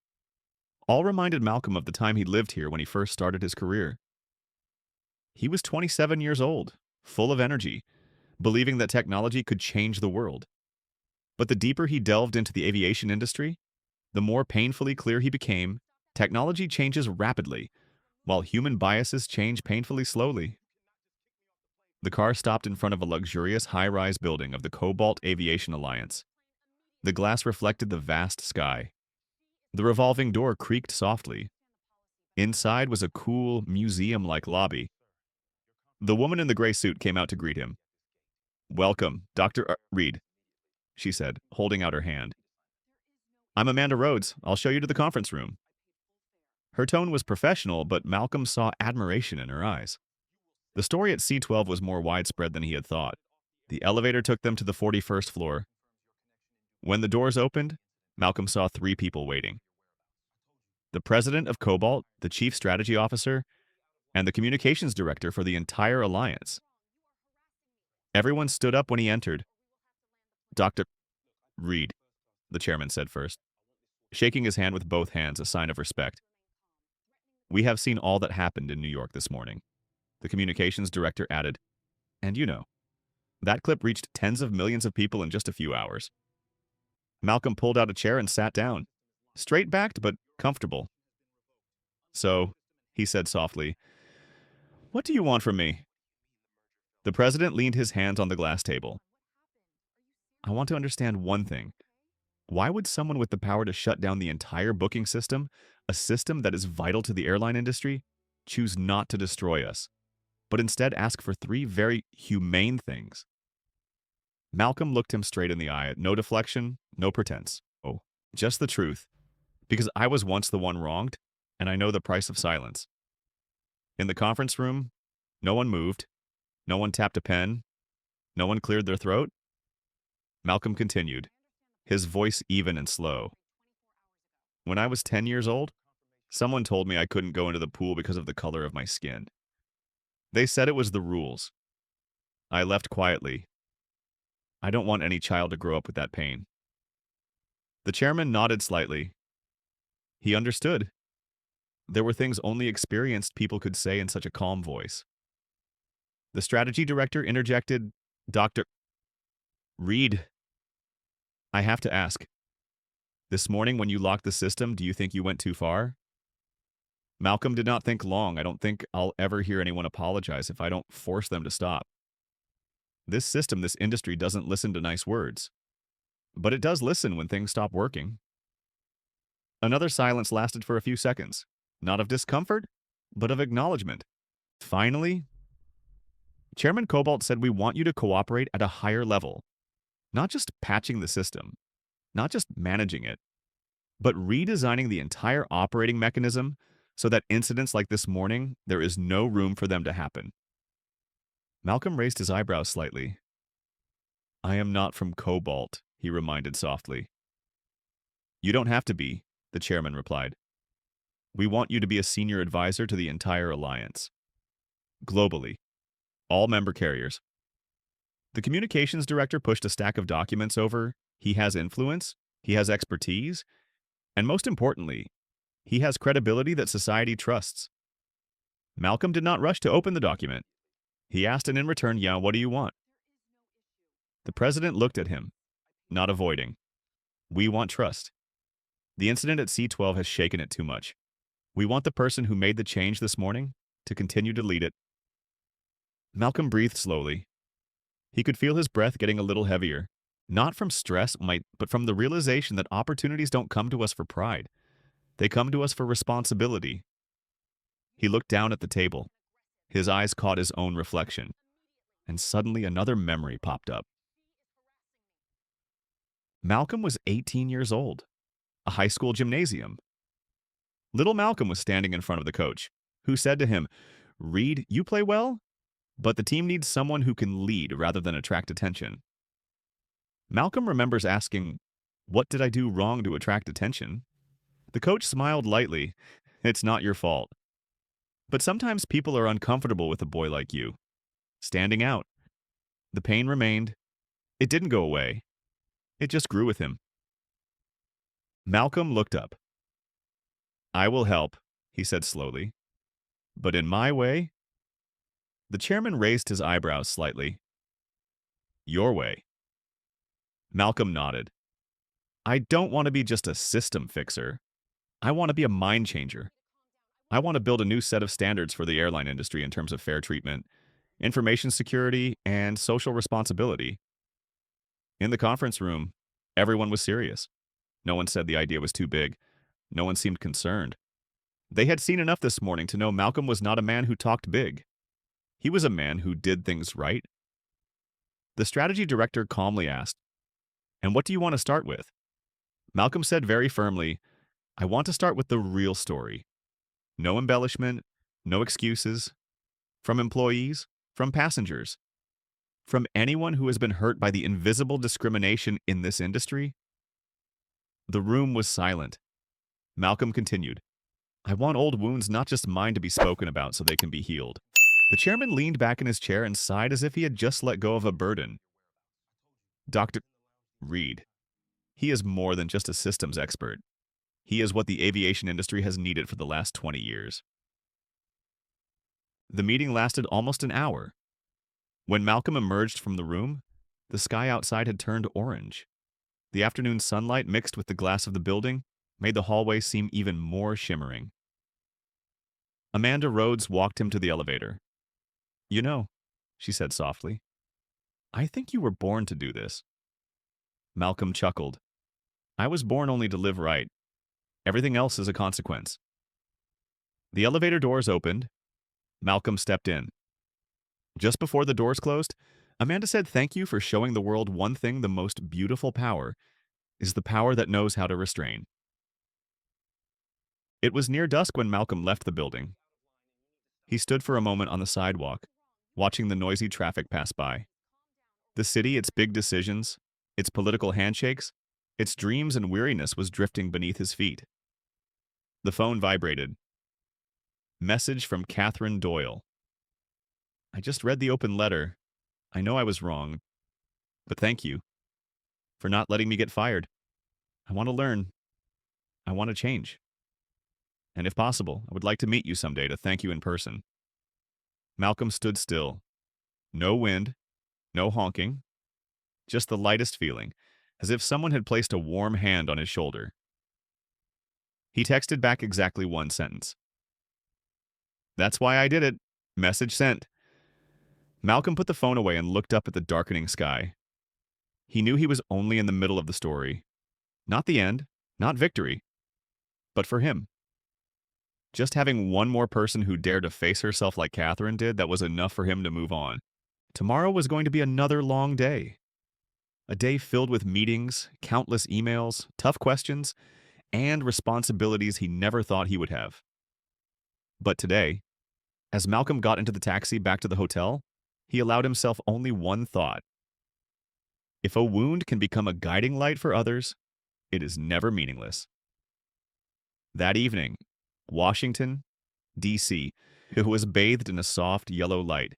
A: All reminded Malcolm of the time he lived here when he first started his career. He was 27 years old, full of energy, believing that technology could change the world. But the deeper he delved into the aviation industry, the more painfully clear he became, technology changes rapidly, while human biases change painfully slowly. The car stopped in front of a luxurious high-rise building of the Cobalt Aviation Alliance. The glass reflected the vast sky. The revolving door creaked softly. Inside was a cool, museum-like lobby. The woman in the gray suit came out to greet him. "Welcome, Dr. Reid," she said, holding out her hand. I'm Amanda Rhodes. I'll show you to the conference room. Her tone was professional, but Malcolm saw admiration in her eyes. The story at C12 was more widespread than he had thought. The elevator took them to the 41st floor. When the doors opened, Malcolm saw three people waiting: the president of Cobalt, the chief strategy officer, and the communications director for the entire alliance. Everyone stood up when he entered. Dr. Reid, the chairman said first, shaking his hand with both hands, a sign of respect. We have seen all that happened in New York this morning. The communications director added, and you know, that clip reached tens of millions of people in just a few hours. Malcolm pulled out a chair and sat down, straight-backed but comfortable. So, he said softly, what do you want from me? The president leaned his hands on the glass table. I want to understand one thing. Why would someone with the power to shut down the entire booking system, a system that is vital to the airline industry, choose not to destroy us, but instead ask for three very humane things? Malcolm looked him straight in the eye, no deflection, no pretense. Oh, just the truth. Because I was once the one wronged, and I know the price of silence. In the conference room, no one moved, no one tapped a pen, no one cleared their throat. Malcolm continued, his voice even and slow. When I was 10 years old, someone told me I couldn't go into the pool because of the color of my skin. They said it was the rules. I left quietly. I don't want any child to grow up with that pain. The chairman nodded slightly. He understood. There were things only experienced people could say in such a calm voice. The strategy director interjected, Dr. Reid, I have to ask. This morning when you locked the system, do you think you went too far? Malcolm did not think long. I don't think I'll ever hear anyone apologize if I don't force them to stop. This system, this industry doesn't listen to nice words. But it does listen when things stop working. Another silence lasted for a few seconds. Not of discomfort, but of acknowledgement. Finally, Chairman Cobalt said we want you to cooperate at a higher level. Not just patching the system, not just managing it, but redesigning the entire operating mechanism so that incidents like this morning, there is no room for them to happen. Malcolm raised his eyebrows slightly. I am not from Cobalt, he reminded softly. You don't have to be, the chairman replied. We want you to be a senior advisor to the entire alliance. Globally. All member carriers. The communications director pushed a stack of documents over. He has influence, he has expertise, and most importantly, he has credibility that society trusts. Malcolm did not rush to open the document. He asked, and in return, yeah, what do you want? The president looked at him, not avoiding. We want trust. The incident at C12 has shaken it too much. We want the person who made the change this morning to continue to lead it. Malcolm breathed slowly. He could feel his breath getting a little heavier, not from stress, but from the realization that opportunities don't come to us for pride. They come to us for responsibility. He looked down at the table. His eyes caught his own reflection, and suddenly another memory popped up. Malcolm was 18 years old, a high school gymnasium. Little Malcolm was standing in front of the coach, who said to him, Reid, you play well, but the team needs someone who can lead rather than attract attention. Malcolm remembers asking, what did I do wrong to attract attention? The coach smiled lightly. It's not your fault. But sometimes people are uncomfortable with a boy like you. Standing out. The pain remained. It didn't go away. It just grew with him. Malcolm looked up. I will help, he said slowly. But in my way? The chairman raised his eyebrows slightly. Your way. Malcolm nodded. I don't want to be just a system fixer. I want to be a mind changer. I want to build a new set of standards for the airline industry in terms of fair treatment, information security, and social responsibility. In the conference room, everyone was serious. No one said the idea was too big. No one seemed concerned. They had seen enough this morning to know Malcolm was not a man who talked big. He was a man who did things right. The strategy director calmly asked, and what do you want to start with? Malcolm said very firmly, I want to start with the real story. No embellishment, no excuses. From employees, from passengers, from anyone who has been hurt by the invisible discrimination in this industry. The room was silent. Malcolm continued, I want old wounds, not just mine, to be spoken about so they can be healed. The chairman leaned back in his chair and sighed as if he had just let go of a burden. Dr. Reid. He is more than just a systems expert. He is what the aviation industry has needed for the last 20 years. The meeting lasted almost an hour. When Malcolm emerged from the room, the sky outside had turned orange. The afternoon sunlight mixed with the glass of the building made the hallway seem even more shimmering. Amanda Rhodes walked him to the elevator. You know, she said softly, I think you were born to do this. Malcolm chuckled. I was born only to live right. Everything else is a consequence. The elevator doors opened. Malcolm stepped in. Just before the doors closed, Amanda said thank you for showing the world one thing: the most beautiful power is the power that knows how to restrain. It was near dusk when Malcolm left the building. He stood for a moment on the sidewalk, watching the noisy traffic pass by. The city, its big decisions, its political handshakes, its dreams and weariness was drifting beneath his feet. The phone vibrated. Message from Catherine Doyle. I just read the open letter. I know I was wrong, but thank you for not letting me get fired. I want to learn. I want to change. And if possible, I would like to meet you someday to thank you in person. Malcolm stood still. No wind, no honking, just the lightest feeling, as if someone had placed a warm hand on his shoulder. He texted back exactly one sentence. That's why I did it. Message sent. Malcolm put the phone away and looked up at the darkening sky. He knew he was only in the middle of the story. Not the end, not victory, but for him. Just having one more person who dared to face herself like Catherine did, that was enough for him to move on. Tomorrow was going to be another long day. A day filled with meetings, countless emails, tough questions, and responsibilities he never thought he would have. But today, as Malcolm got into the taxi back to the hotel, he allowed himself only one thought. If a wound can become a guiding light for others, it is never meaningless. That evening, Washington, D.C., it was bathed in a soft yellow light,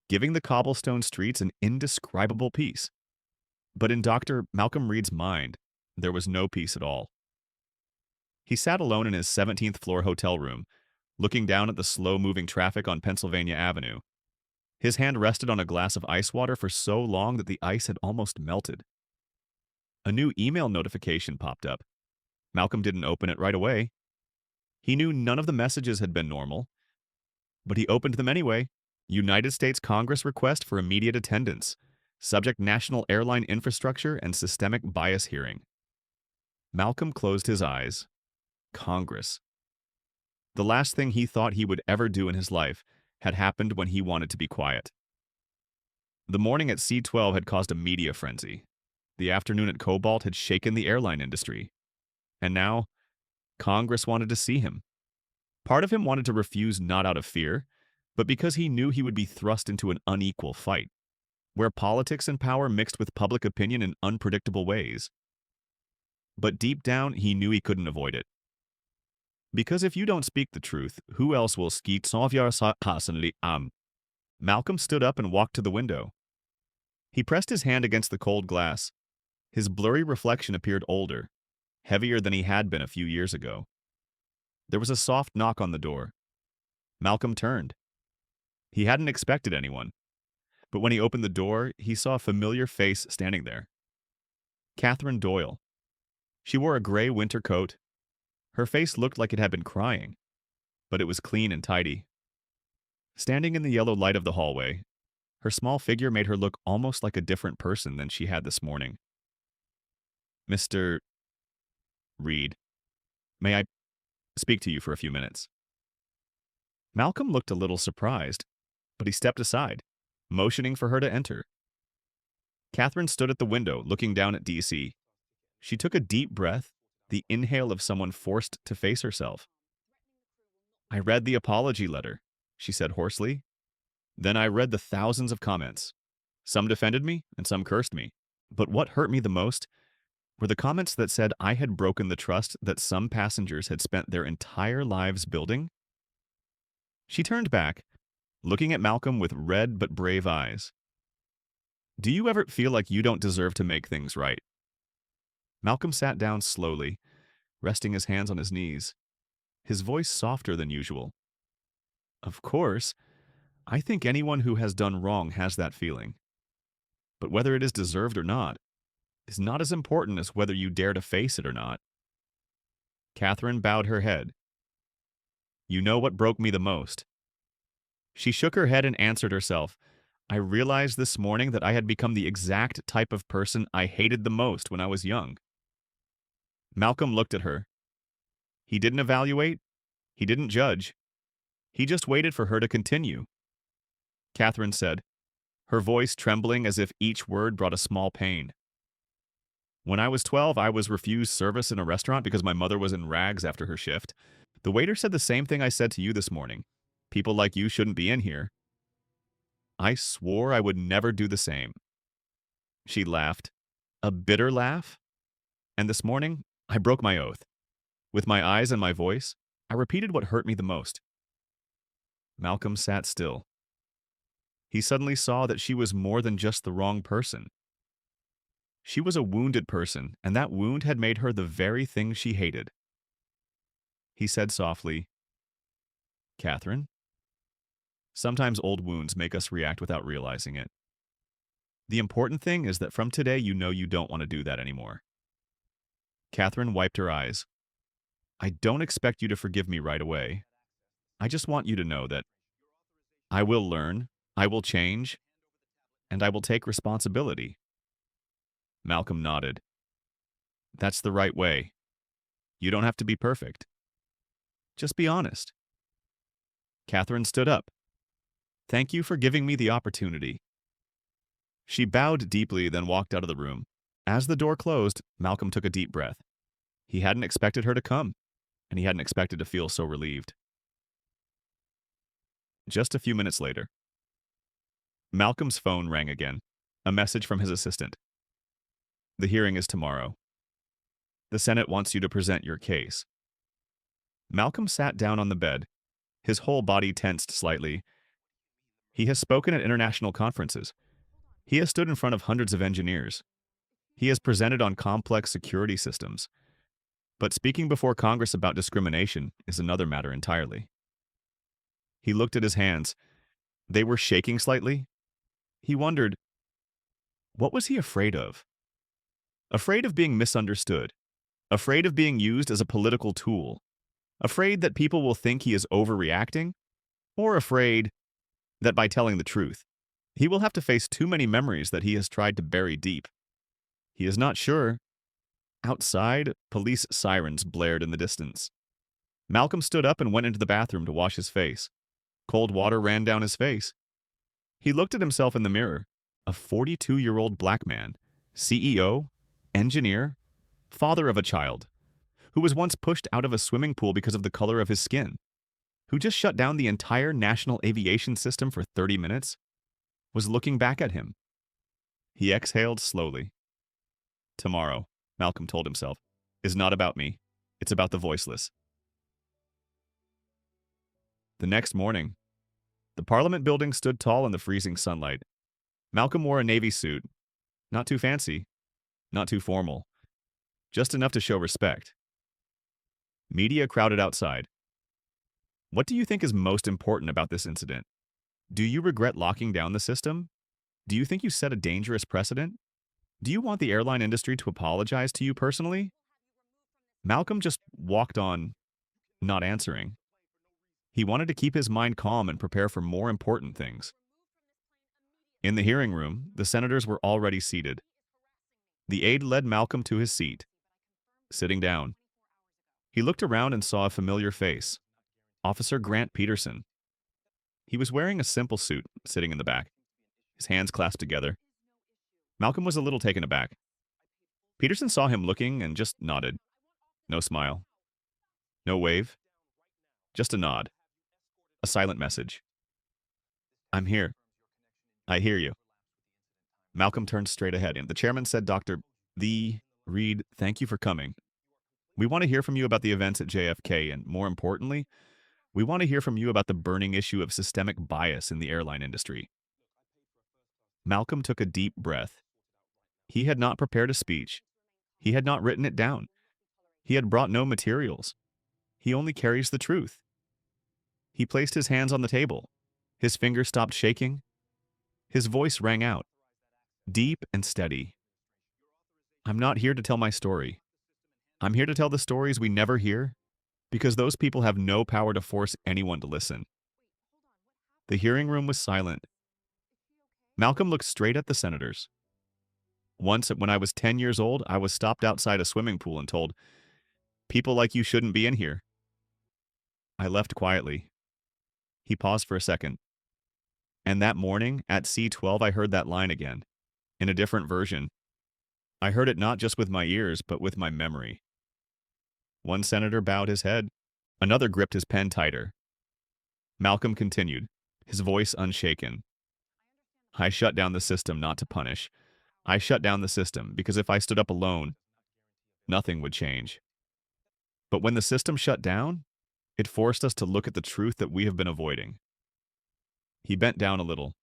A: giving the cobblestone streets an indescribable peace. But in Dr. Malcolm Reid's mind, there was no peace at all. He sat alone in his 17th floor hotel room, looking down at the slow-moving traffic on Pennsylvania Avenue. His hand rested on a glass of ice water for so long that the ice had almost melted. A new email notification popped up. Malcolm didn't open it right away. He knew none of the messages had been normal, but he opened them anyway. United States Congress request for immediate attendance. Subject: National Airline Infrastructure and Systemic Bias Hearing. Malcolm closed his eyes. Congress. The last thing he thought he would ever do in his life had happened when he wanted to be quiet. The morning at C12 had caused a media frenzy. The afternoon at Cobalt had shaken the airline industry. And now, Congress wanted to see him. Part of him wanted to refuse, not out of fear, but because he knew he would be thrust into an unequal fight, where politics and power mixed with public opinion in unpredictable ways. But deep down, he knew he couldn't avoid it. Because if you don't speak the truth, who else will skeet personally? Malcolm stood up and walked to the window. He pressed his hand against the cold glass. His blurry reflection appeared older, heavier than he had been a few years ago. There was a soft knock on the door. Malcolm turned. He hadn't expected anyone, but when he opened the door, he saw a familiar face standing there. Catherine Doyle. She wore a gray winter coat. Her face looked like it had been crying, but it was clean and tidy. Standing in the yellow light of the hallway, her small figure made her look almost like a different person than she had this morning. Mr. Reid, may I speak to you for a few minutes? Malcolm looked a little surprised, but he stepped aside, motioning for her to enter. Catherine stood at the window, looking down at DC. She took a deep breath, the inhale of someone forced to face herself. I read the apology letter, she said hoarsely. Then I read the thousands of comments. Some defended me and some cursed me. But what hurt me the most were the comments that said I had broken the trust that some passengers had spent their entire lives building. She turned back, looking at Malcolm with red but brave eyes. Do you ever feel like you don't deserve to make things right? Malcolm sat down slowly, resting his hands on his knees, his voice softer than usual. Of course, I think anyone who has done wrong has that feeling. But whether it is deserved or not is not as important as whether you dare to face it or not. Catherine bowed her head. You know what broke me the most? She shook her head and answered herself. I realized this morning that I had become the exact type of person I hated the most when I was young. Malcolm looked at her. He didn't evaluate. He didn't judge. He just waited for her to continue. Catherine said, her voice trembling as if each word brought a small pain. When I was 12, I was refused service in a restaurant because my mother was in rags after her shift. The waiter said the same thing I said to you this morning. People like you shouldn't be in here. I swore I would never do the same. She laughed, a bitter laugh. And this morning, I broke my oath. With my eyes and my voice, I repeated what hurt me the most. Malcolm sat still. He suddenly saw that she was more than just the wrong person. She was a wounded person, and that wound had made her the very thing she hated. He said softly, Catherine, sometimes old wounds make us react without realizing it. The important thing is that from today you know you don't want to do that anymore. Catherine wiped her eyes. I don't expect you to forgive me right away. I just want you to know that I will learn, I will change, and I will take responsibility. Malcolm nodded. That's the right way. You don't have to be perfect. Just be honest. Catherine stood up. Thank you for giving me the opportunity. She bowed deeply, then walked out of the room. As the door closed, Malcolm took a deep breath. He hadn't expected her to come, and he hadn't expected to feel so relieved. Just a few minutes later, Malcolm's phone rang again, a message from his assistant. The hearing is tomorrow. The Senate wants you to present your case. Malcolm sat down on the bed, his whole body tensed slightly. He has spoken at international conferences. He has stood in front of hundreds of engineers. He has presented on complex security systems. But speaking before Congress about discrimination is another matter entirely. He looked at his hands. They were shaking slightly. He wondered, what was he afraid of? Afraid of being misunderstood. Afraid of being used as a political tool. Afraid that people will think he is overreacting. Or afraid that by telling the truth, he will have to face too many memories that he has tried to bury deep. He is not sure. Outside, police sirens blared in the distance. Malcolm stood up and went into the bathroom to wash his face. Cold water ran down his face. He looked at himself in the mirror, a 42-year-old black man, CEO, engineer, father of a child, who was once pushed out of a swimming pool because of the color of his skin, who just shut down the entire national aviation system for 30 minutes, was looking back at him. He exhaled slowly. Tomorrow, Malcolm told himself, is not about me. It's about the voiceless. The next morning, the Parliament building stood tall in the freezing sunlight. Malcolm wore a navy suit. Not too fancy, not too formal, just enough to show respect. Media crowded outside. What do you think is most important about this incident? Do you regret locking down the system? Do you think you set a dangerous precedent? Do you want the airline industry to apologize to you personally? Malcolm just walked on, not answering. He wanted to keep his mind calm and prepare for more important things. In the hearing room, the senators were already seated. The aide led Malcolm to his seat. Sitting down, he looked around and saw a familiar face, Officer Grant Peterson. He was wearing a simple suit, sitting in the back, his hands clasped together. Malcolm was a little taken aback. Peterson saw him looking and just nodded. No smile. No wave. Just a nod. A silent message. I'm here. I hear you. Malcolm turned straight ahead, and the chairman said, Reid, thank you for coming. We want to hear from you about the events at JFK, and more importantly, we want to hear from you about the burning issue of systemic bias in the airline industry. Malcolm took a deep breath. He had not prepared a speech. He had not written it down. He had brought no materials. He only carries the truth. He placed his hands on the table. His fingers stopped shaking. His voice rang out, deep and steady. I'm not here to tell my story. I'm here to tell the stories we never hear, because those people have no power to force anyone to listen. The hearing room was silent. Malcolm looked straight at the senators. Once, when I was 10 years old, I was stopped outside a swimming pool and told, "People like you shouldn't be in here." I left quietly. He paused for a second. And that morning, at C12, I heard that line again, in a different version. I heard it not just with my ears, but with my memory. One senator bowed his head. Another gripped his pen tighter. Malcolm continued, his voice unshaken. I shut down the system not to punish. I shut down the system because if I stood up alone, nothing would change. But when the system shut down, it forced us to look at the truth that we have been avoiding. He bent down a little.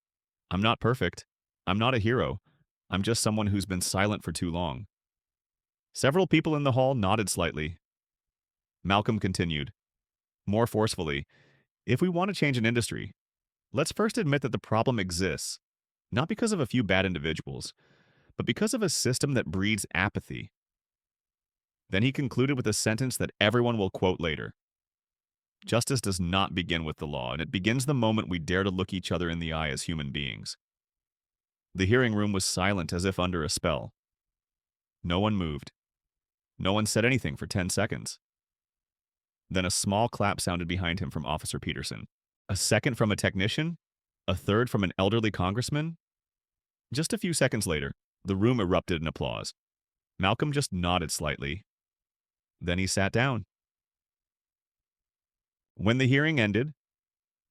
A: I'm not perfect. I'm not a hero. I'm just someone who's been silent for too long. Several people in the hall nodded slightly. Malcolm continued, more forcefully, if we want to change an industry, let's first admit that the problem exists, not because of a few bad individuals, but because of a system that breeds apathy. Then he concluded with a sentence that everyone will quote later. Justice does not begin with the law, and it begins the moment we dare to look each other in the eye as human beings. The hearing room was silent as if under a spell. No one moved. No one said anything for 10 seconds. Then a small clap sounded behind him from Officer Peterson. A second from a technician? A third from an elderly congressman? Just a few seconds later, the room erupted in applause. Malcolm just nodded slightly. Then he sat down. When the hearing ended,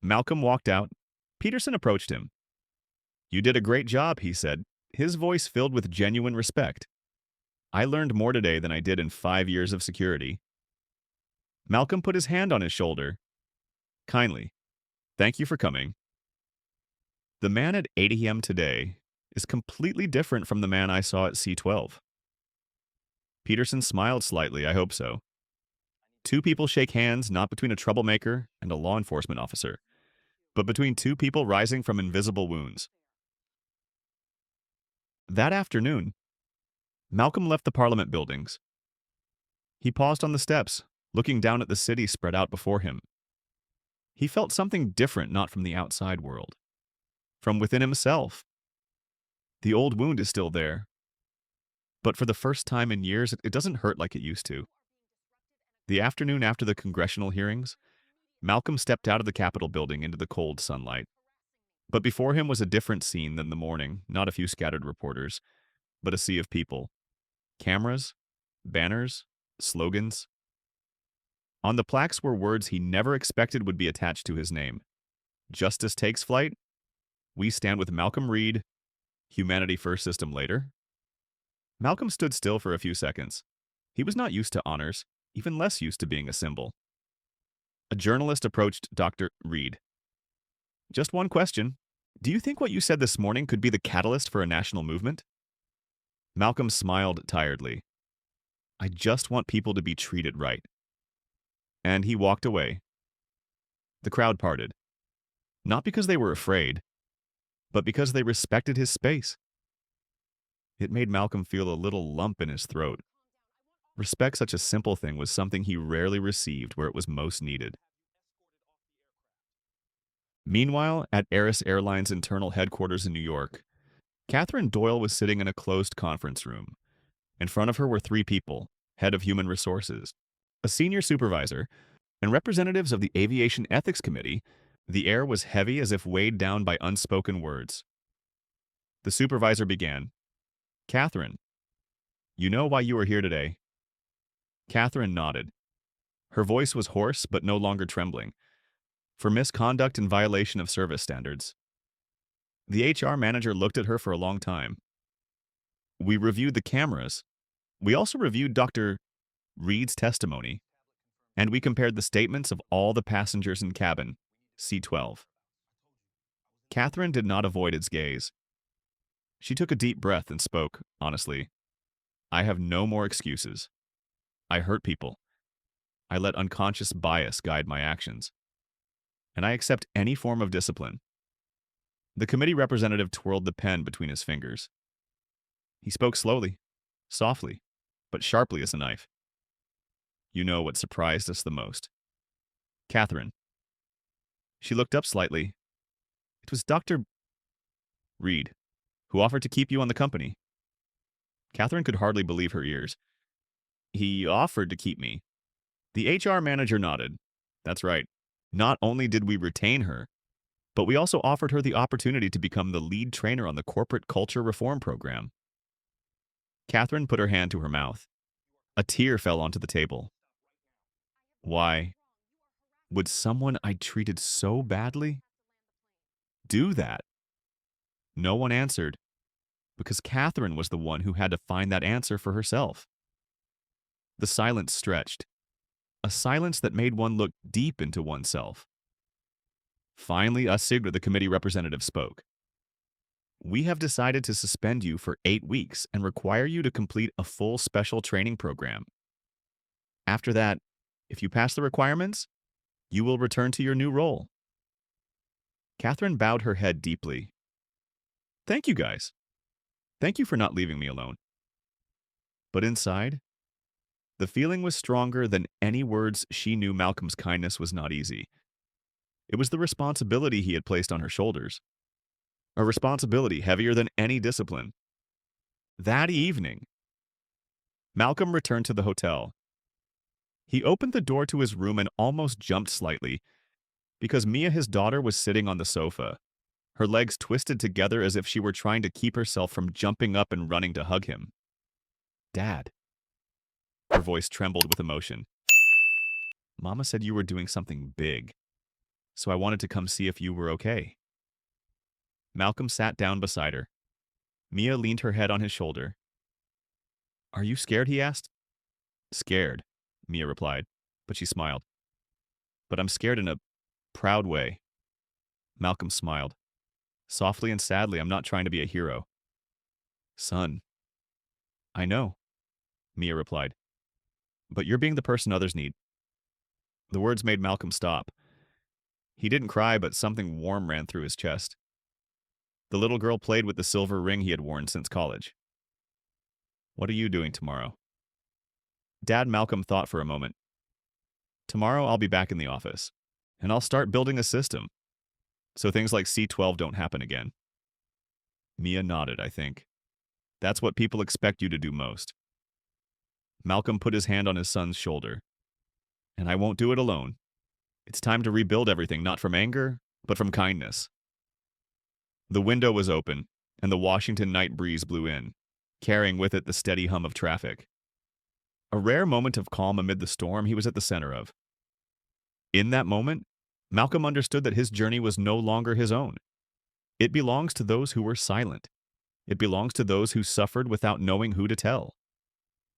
A: Malcolm walked out. Peterson approached him. You did a great job, he said, his voice filled with genuine respect. I learned more today than I did in 5 years of security. Malcolm put his hand on his shoulder. Kindly, thank you for coming. The man at 8 a.m. today is completely different from the man I saw at C12. Peterson smiled slightly, I hope so. 2 people shake hands not between a troublemaker and a law enforcement officer, but between 2 people rising from invisible wounds. That afternoon, Malcolm left the Parliament buildings. He paused on the steps, looking down at the city spread out before him. He felt something different, not from the outside world, from within himself. The old wound is still there, but for the first time in years, it doesn't hurt like it used to. The afternoon after the congressional hearings, Malcolm stepped out of the Capitol building into the cold sunlight. But before him was a different scene than the morning, not a few scattered reporters, but a sea of people. Cameras, banners, slogans. On the plaques were words he never expected would be attached to his name. Justice takes flight. We stand with Malcolm Reid. Humanity first, system later. Malcolm stood still for a few seconds. He was not used to honors, even less used to being a symbol. A journalist approached Dr. Reid. Just one question. Do you think what you said this morning could be the catalyst for a national movement? Malcolm smiled tiredly. I just want people to be treated right. And he walked away. The crowd parted. Not because they were afraid, but because they respected his space. It made Malcolm feel a little lump in his throat. Respect, such a simple thing, was something he rarely received where it was most needed. Meanwhile, at Airline's internal headquarters in New York, Catherine Doyle was sitting in a closed conference room. In front of her were 3 people, head of human resources, a senior supervisor, and representatives of the Aviation Ethics Committee. The air was heavy as if weighed down by unspoken words. The supervisor began. Catherine, You know why you are here today? Catherine nodded. Her voice was hoarse but no longer trembling. For misconduct in violation of service standards. The HR manager looked at her for a long time. We reviewed the cameras. We also reviewed Dr. Reid's testimony, and we compared the statements of all the passengers in cabin C12. Catherine did not avoid its gaze. She took a deep breath and spoke, honestly. I have no more excuses. I hurt people. I let unconscious bias guide my actions. And I accept any form of discipline. The committee representative twirled the pen between his fingers. He spoke slowly, softly, but sharply as a knife. You know what surprised us the most. Catherine. She looked up slightly. It was Dr. Reid, who offered to keep you on the company. Catherine could hardly believe her ears. He offered to keep me. The HR manager nodded. That's right. Not only did we retain her, but we also offered her the opportunity to become the lead trainer on the corporate culture reform program. Catherine put her hand to her mouth. A tear fell onto the table. Why would someone I treated so badly do that? No one answered, because Catherine was the one who had to find that answer for herself. The silence stretched, a silence that made one look deep into oneself. Finally, Sigrid, the committee representative, spoke. We have decided to suspend you for 8 weeks and require you to complete a full special training program. After that, if you pass the requirements, you will return to your new role. Catherine bowed her head deeply. Thank you, guys. Thank you for not leaving me alone. But inside, the feeling was stronger than any words. She knew Malcolm's kindness was not easy. It was the responsibility he had placed on her shoulders. A responsibility heavier than any discipline. That evening, Malcolm returned to the hotel. He opened the door to his room and almost jumped slightly because Mia, his daughter, was sitting on the sofa, her legs twisted together as if she were trying to keep herself from jumping up and running to hug him. Dad. Her voice trembled with emotion. Mama said you were doing something big, so I wanted to come see if you were okay. Malcolm sat down beside her. Mia leaned her head on his shoulder. Are you scared? He asked. Scared, Mia replied, but she smiled. But I'm scared in a proud way. Malcolm smiled. Softly and sadly, I'm not trying to be a hero. Son. I know, Mia replied. But you're being the person others need. The words made Malcolm stop. He didn't cry, but something warm ran through his chest. The little girl played with the silver ring he had worn since college. What are you doing tomorrow? Dad, Malcolm thought for a moment. Tomorrow I'll be back in the office, and I'll start building a system, so things like C12 don't happen again. Mia nodded, I think. That's what people expect you to do most. Malcolm put his hand on his son's shoulder. And I won't do it alone. It's time to rebuild everything, not from anger, but from kindness. The window was open, and the Washington night breeze blew in, carrying with it the steady hum of traffic. A rare moment of calm amid the storm he was at the center of. In that moment, Malcolm understood that his journey was no longer his own. It belongs to those who were silent. It belongs to those who suffered without knowing who to tell.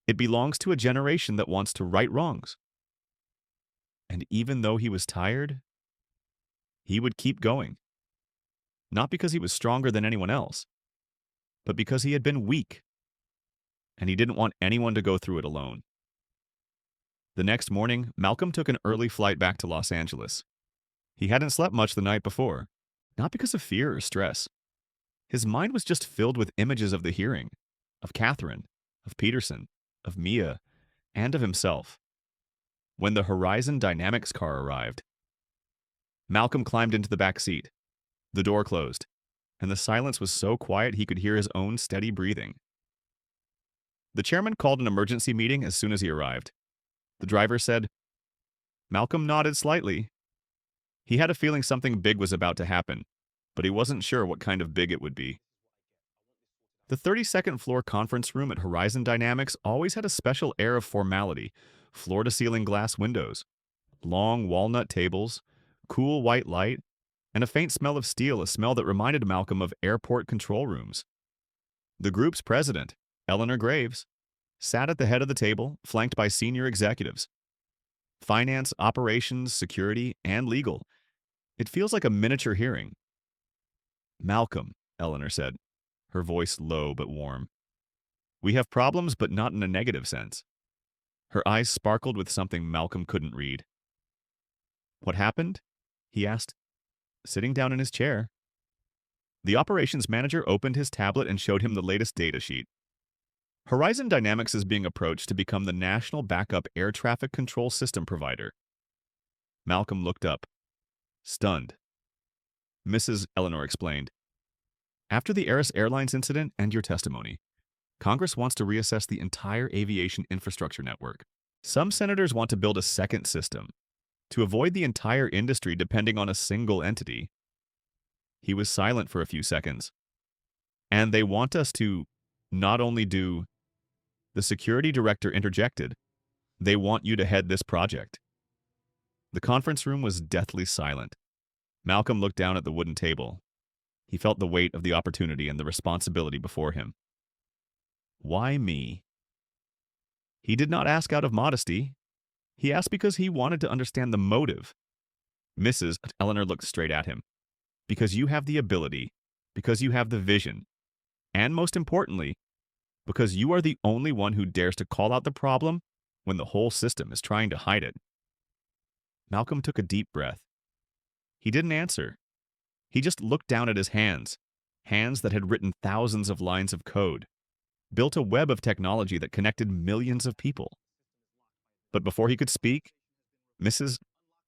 A: It belongs to a generation that wants to right wrongs. And even though he was tired, he would keep going. Not because he was stronger than anyone else, but because he had been weak. And he didn't want anyone to go through it alone. The next morning, Malcolm took an early flight back to Los Angeles. He hadn't slept much the night before, not because of fear or stress. His mind was just filled with images of the hearing, of Catherine, of Peterson, of Mia, and of himself. When the Horizon Dynamics car arrived, Malcolm climbed into the back seat. The door closed, and the silence was so quiet he could hear his own steady breathing. The chairman called an emergency meeting as soon as he arrived. The driver said, Malcolm nodded slightly. He had a feeling something big was about to happen, but he wasn't sure what kind of big it would be. The 32nd floor conference room at Horizon Dynamics always had a special air of formality, floor-to-ceiling glass windows, long walnut tables, cool white light, and a faint smell of steel, a smell that reminded Malcolm of airport control rooms. The group's president, Eleanor Graves, sat at the head of the table, flanked by senior executives. Finance, operations, security, and legal. It feels like a miniature hearing. Malcolm, Eleanor said, her voice low but warm. We have problems, but not in a negative sense. Her eyes sparkled with something Malcolm couldn't read. What happened? He asked, sitting down in his chair. The operations manager opened his tablet and showed him the latest data sheet. Horizon Dynamics is being approached to become the national backup air traffic control system provider. Malcolm looked up, stunned. Mrs. Eleanor explained, after the Airlines incident and your testimony, Congress wants to reassess the entire aviation infrastructure network. Some senators want to build a second system to avoid the entire industry depending on a single entity. He was silent for a few seconds. And they want us to not only do... The security director interjected. They want you to head this project. The conference room was deathly silent. Malcolm looked down at the wooden table. He felt the weight of the opportunity and the responsibility before him. Why me? He did not ask out of modesty. He asked because he wanted to understand the motive. Mrs. Eleanor looked straight at him. Because you have the ability, because you have the vision, and most importantly, because you are the only one who dares to call out the problem when the whole system is trying to hide it. Malcolm took a deep breath. He didn't answer. He just looked down at his hands, hands that had written thousands of lines of code, built a web of technology that connected millions of people. But before he could speak, Mrs.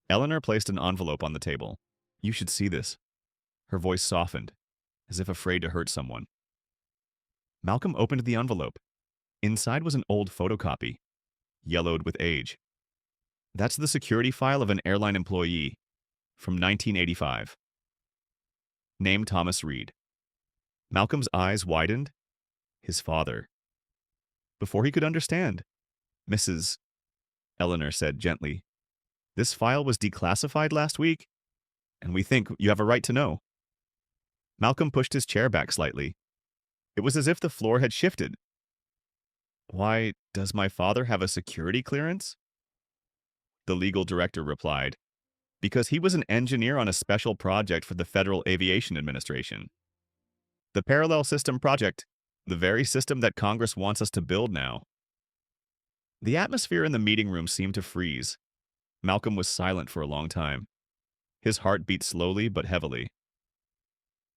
A: Eleanor placed an envelope on the table. You should see this. Her voice softened, as if afraid to hurt someone. Malcolm opened the envelope. Inside was an old photocopy, yellowed with age. That's the security file of an airline employee from 1985. Name Thomas Reid. Malcolm's eyes widened. His father. Before he could understand, Mrs. Eleanor said gently, this file was declassified last week, and we think you have a right to know. Malcolm pushed his chair back slightly. It was as if the floor had shifted. Why, does my father have a security clearance? The legal director replied, because he was an engineer on a special project for the Federal Aviation Administration. The Parallel System Project, the very system that Congress wants us to build now. The atmosphere in the meeting room seemed to freeze. Malcolm was silent for a long time. His heart beat slowly but heavily.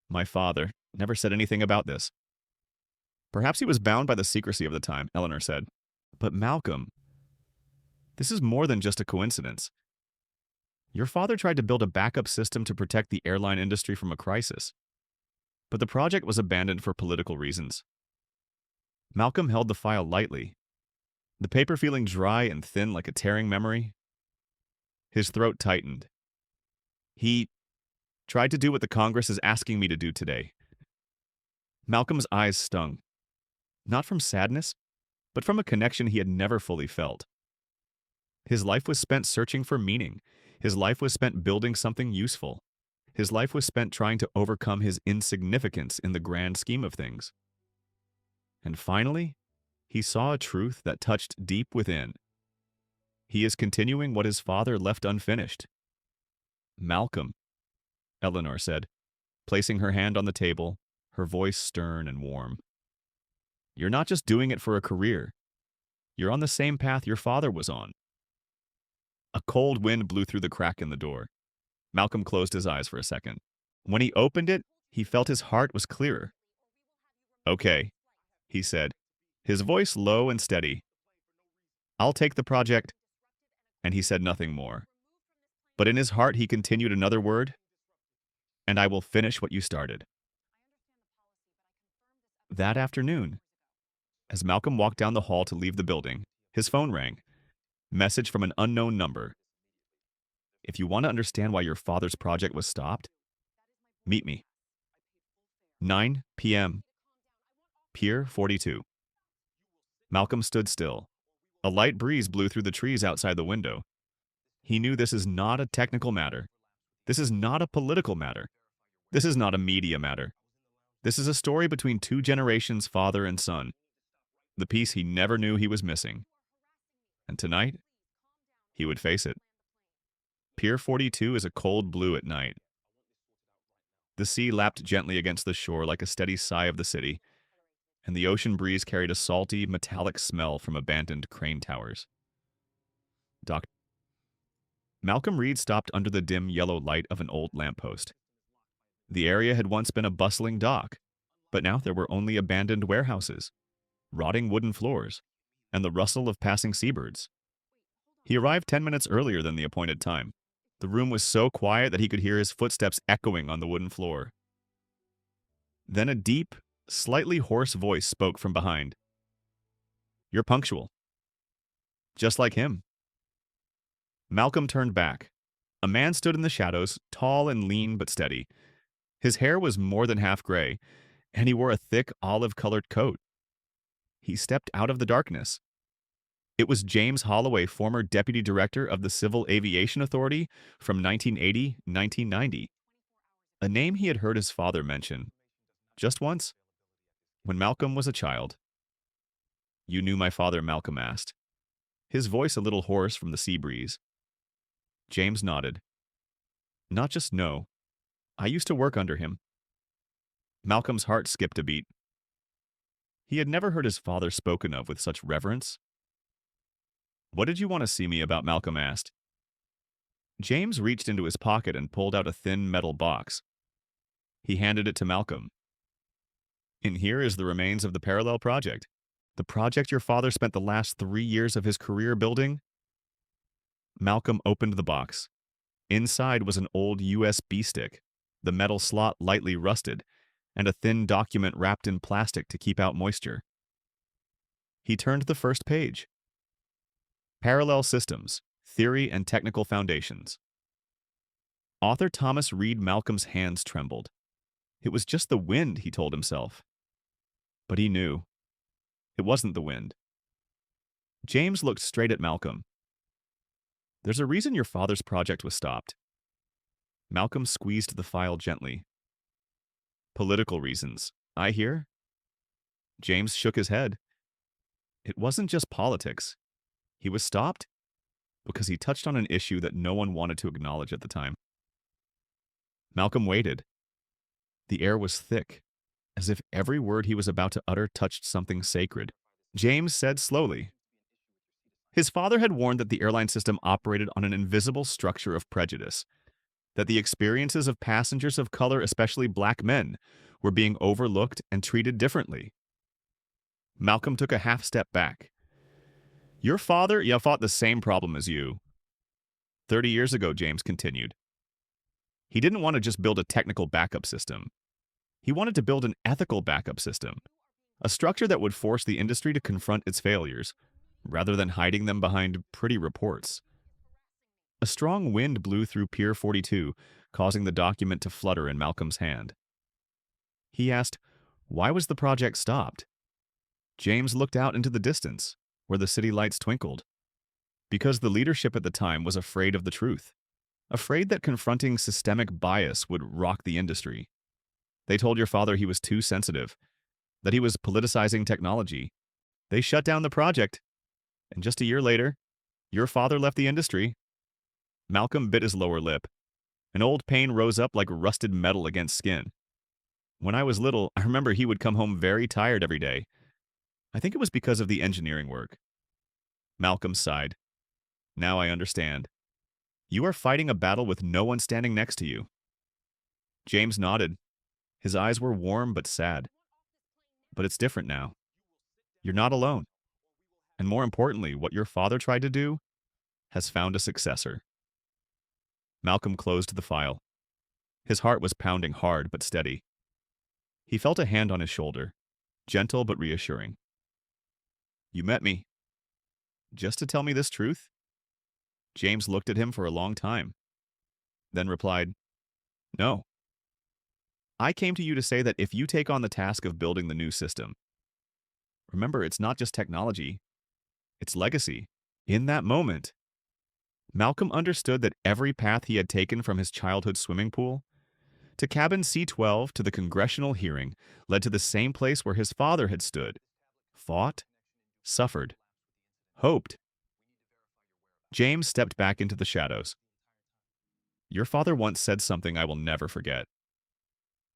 A: My father never said anything about this. Perhaps he was bound by the secrecy of the time, Eleanor said. But Malcolm, this is more than just a coincidence. Your father tried to build a backup system to protect the airline industry from a crisis. But the project was abandoned for political reasons. Malcolm held the file lightly, the paper feeling dry and thin like a tearing memory. His throat tightened. He tried to do what the Congress is asking me to do today. Malcolm's eyes stung. Not from sadness, but from a connection he had never fully felt. His life was spent searching for meaning. His life was spent building something useful. His life was spent trying to overcome his insignificance in the grand scheme of things. And finally, he saw a truth that touched deep within. He is continuing what his father left unfinished. Malcolm, Eleanor said, placing her hand on the table, her voice stern and warm. You're not just doing it for a career. You're on the same path your father was on. A cold wind blew through the crack in the door. Malcolm closed his eyes for a second. When he opened it, he felt his heart was clearer. Okay, he said, his voice low and steady. I'll take the project. And he said nothing more. But in his heart he continued another word. And I will finish what you started. That afternoon, as Malcolm walked down the hall to leave the building, his phone rang. Message from an unknown number. If you want to understand why your father's project was stopped, meet me. 9 p.m. Pier 42. Malcolm stood still. A light breeze blew through the trees outside the window. He knew this is not a technical matter. This is not a political matter. This is not a media matter. This is a story between two generations, father and son. The piece he never knew he was missing. And tonight, he would face it. Pier 42 is a cold blue at night. The sea lapped gently against the shore like a steady sigh of the city, and the ocean breeze carried a salty, metallic smell from abandoned crane towers. Doc. Malcolm Reid stopped under the dim yellow light of an old lamppost. The area had once been a bustling dock, but now there were only abandoned warehouses, rotting wooden floors, and the rustle of passing seabirds. He arrived 10 minutes earlier than the appointed time. The room was so quiet that he could hear his footsteps echoing on the wooden floor. Then a deep, slightly hoarse voice spoke from behind. "You're punctual." Just like him. Malcolm turned back. A man stood in the shadows, tall and lean but steady. His hair was more than half gray, and he wore a thick olive-colored coat. He stepped out of the darkness. It was James Holloway, former deputy director of the Civil Aviation Authority from 1980-1990. A name he had heard his father mention. Just once. When Malcolm was a child. "You knew my father?" Malcolm asked, his voice a little hoarse from the sea breeze. James nodded. "Not just know. I used to work under him." Malcolm's heart skipped a beat. He had never heard his father spoken of with such reverence. "What did you want to see me about?" Malcolm asked. James reached into his pocket and pulled out a thin metal box. He handed it to Malcolm. "In here is the remains of the parallel project. The project your father spent the last 3 years of his career building." Malcolm opened the box. Inside was an old USB stick, the metal slot lightly rusted, and a thin document wrapped in plastic to keep out moisture. He turned the first page. Parallel Systems, Theory and Technical Foundations. Author Thomas Reid. Malcolm's hands trembled. It was just the wind, he told himself. But he knew. It wasn't the wind. James looked straight at Malcolm. "There's a reason your father's project was stopped." Malcolm squeezed the file gently. "Political reasons, I hear?" James shook his head. It wasn't just politics. He was stopped because he touched on an issue that no one wanted to acknowledge at the time. Malcolm waited. The air was thick, as if every word he was about to utter touched something sacred. James said slowly. His father had warned that the airline system operated on an invisible structure of prejudice, that the experiences of passengers of color, especially black men, were being overlooked and treated differently. Malcolm took a half step back. "Your father, fought the same problem as you." 30 years ago, James continued. He didn't want to just build a technical backup system. He wanted to build an ethical backup system, a structure that would force the industry to confront its failures, rather than hiding them behind pretty reports. A strong wind blew through Pier 42, causing the document to flutter in Malcolm's hand. He asked, why was the project stopped? James looked out into the distance, where the city lights twinkled. Because the leadership at the time was afraid of the truth, afraid that confronting systemic bias would rock the industry. They told your father he was too sensitive, that he was politicizing technology. They shut down the project, and just a year later, your father left the industry. Malcolm bit his lower lip. An old pain rose up like rusted metal against skin. When I was little, I remember he would come home very tired every day. I think it was because of the engineering work. Malcolm sighed. Now I understand. You are fighting a battle with no one standing next to you. James nodded. His eyes were warm but sad. But it's different now. You're not alone. And more importantly, what your father tried to do has found a successor. Malcolm closed the file. His heart was pounding hard but steady. He felt a hand on his shoulder, gentle but reassuring. You met me. Just to tell me this truth? James looked at him for a long time, then replied, No. I came to you to say that if you take on the task of building the new system, Remember, it's not just technology, it's legacy. In that moment, Malcolm understood that every path he had taken from his childhood swimming pool to cabin C12 to the congressional hearing led to the same place where his father had stood, fought, suffered, hoped. James stepped back into the shadows. Your father once said something I will never forget.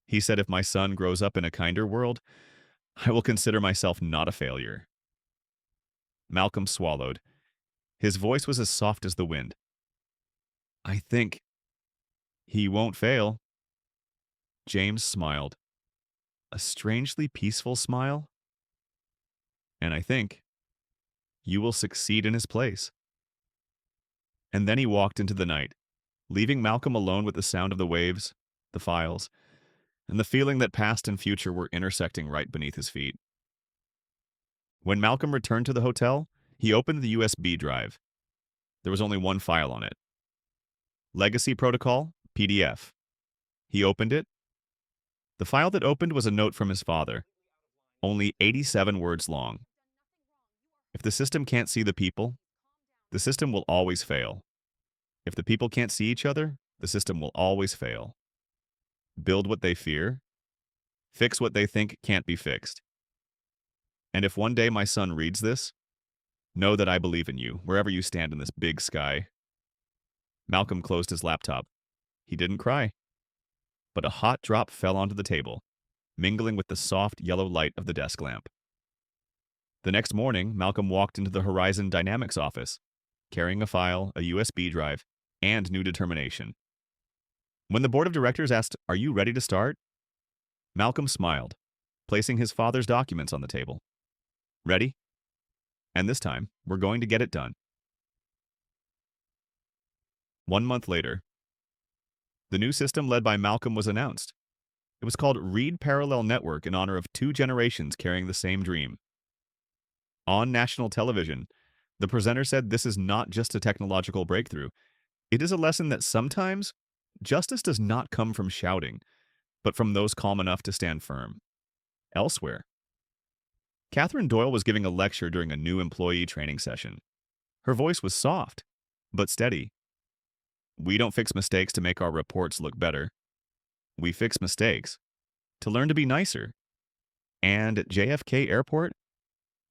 A: He said, if my son grows up in a kinder world, I will consider myself not a failure. Malcolm swallowed. His voice was as soft as the wind. I think he won't fail. James smiled. A strangely peaceful smile. And I think you will succeed in his place. And then he walked into the night, leaving Malcolm alone with the sound of the waves, the files, and the feeling that past and future were intersecting right beneath his feet. When Malcolm returned to the hotel, he opened the USB drive. There was only one file on it. Legacy Protocol, PDF. He opened it. The file that opened was a note from his father, only 87 words long. If the system can't see the people, the system will always fail. If the people can't see each other, the system will always fail. Build what they fear. Fix what they think can't be fixed. And if one day my son reads this, know that I believe in you, wherever you stand in this big sky. Malcolm closed his laptop. He didn't cry. But a hot drop fell onto the table, mingling with the soft yellow light of the desk lamp. The next morning, Malcolm walked into the Horizon Dynamics office, carrying a file, a USB drive, and new determination. When the board of directors asked, "Are you ready to start?" Malcolm smiled, placing his father's documents on the table. Ready? And this time, we're going to get it done. 1 month later, the new system led by Malcolm was announced. It was called Reid Parallel Network in honor of 2 generations carrying the same dream. On national television, the presenter said this is not just a technological breakthrough. It is a lesson that sometimes justice does not come from shouting, but from those calm enough to stand firm. Elsewhere, Catherine Doyle was giving a lecture during a new employee training session. Her voice was soft, but steady. We don't fix mistakes to make our reports look better. We fix mistakes to learn to be nicer. And at JFK Airport,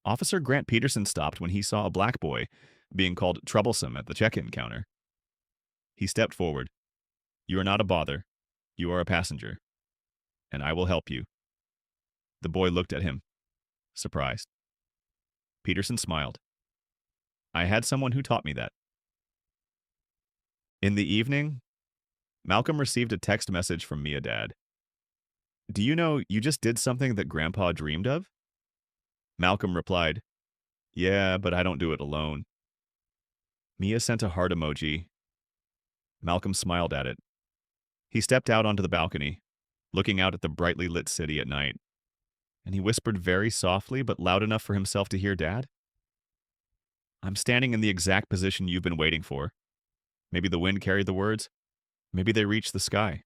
A: Officer Grant Peterson stopped when he saw a black boy being called troublesome at the check-in counter. He stepped forward. You are not a bother. You are a passenger. And I will help you. The boy looked at him, surprised. Peterson smiled. I had someone who taught me that. In the evening, Malcolm received a text message from Mia Dad. Do you know you just did something that Grandpa dreamed of? Malcolm replied, Yeah, but I don't do it alone. Mia sent a heart emoji. Malcolm smiled at it. He stepped out onto the balcony, looking out at the brightly lit city at night, and he whispered very softly but loud enough for himself to hear Dad. I'm standing in the exact position you've been waiting for. Maybe the wind carried the words. Maybe they reached the sky.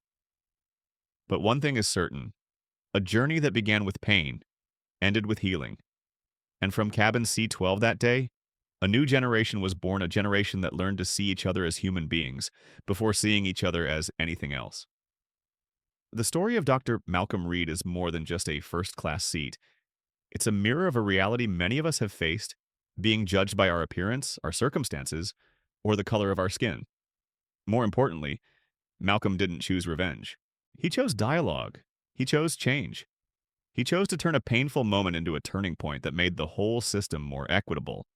A: But one thing is certain. A journey that began with pain ended with healing. And from cabin C12 that day, a new generation was born, a generation that learned to see each other as human beings before seeing each other as anything else. The story of Dr. Malcolm Reid is more than just a first-class seat. It's a mirror of a reality many of us have faced, being judged by our appearance, our circumstances, or the color of our skin. More importantly, Malcolm didn't choose revenge. He chose dialogue. He chose change. He chose to turn a painful moment into a turning point that made the whole system more equitable.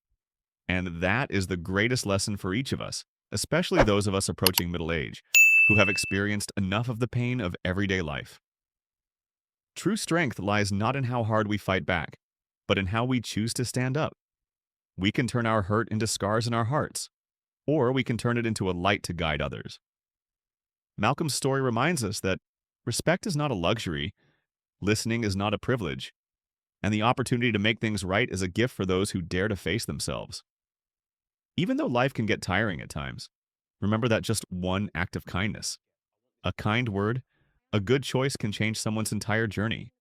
A: And that is the greatest lesson for each of us, especially those of us approaching middle age, who have experienced enough of the pain of everyday life. True strength lies not in how hard we fight back, but in how we choose to stand up. We can turn our hurt into scars in our hearts, or we can turn it into a light to guide others. Malcolm's story reminds us that respect is not a luxury, listening is not a privilege, and the opportunity to make things right is a gift for those who dare to face themselves. Even though life can get tiring at times, remember that just one act of kindness, a kind word, a good choice can change someone's entire journey.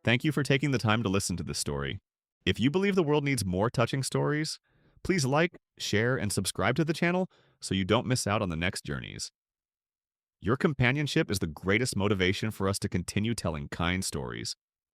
A: Thank you for taking the time to listen to this story. If you believe the world needs more touching stories, please like, share, and subscribe to the channel so you don't miss out on the next journeys. Your companionship is the greatest motivation for us to continue telling kind stories.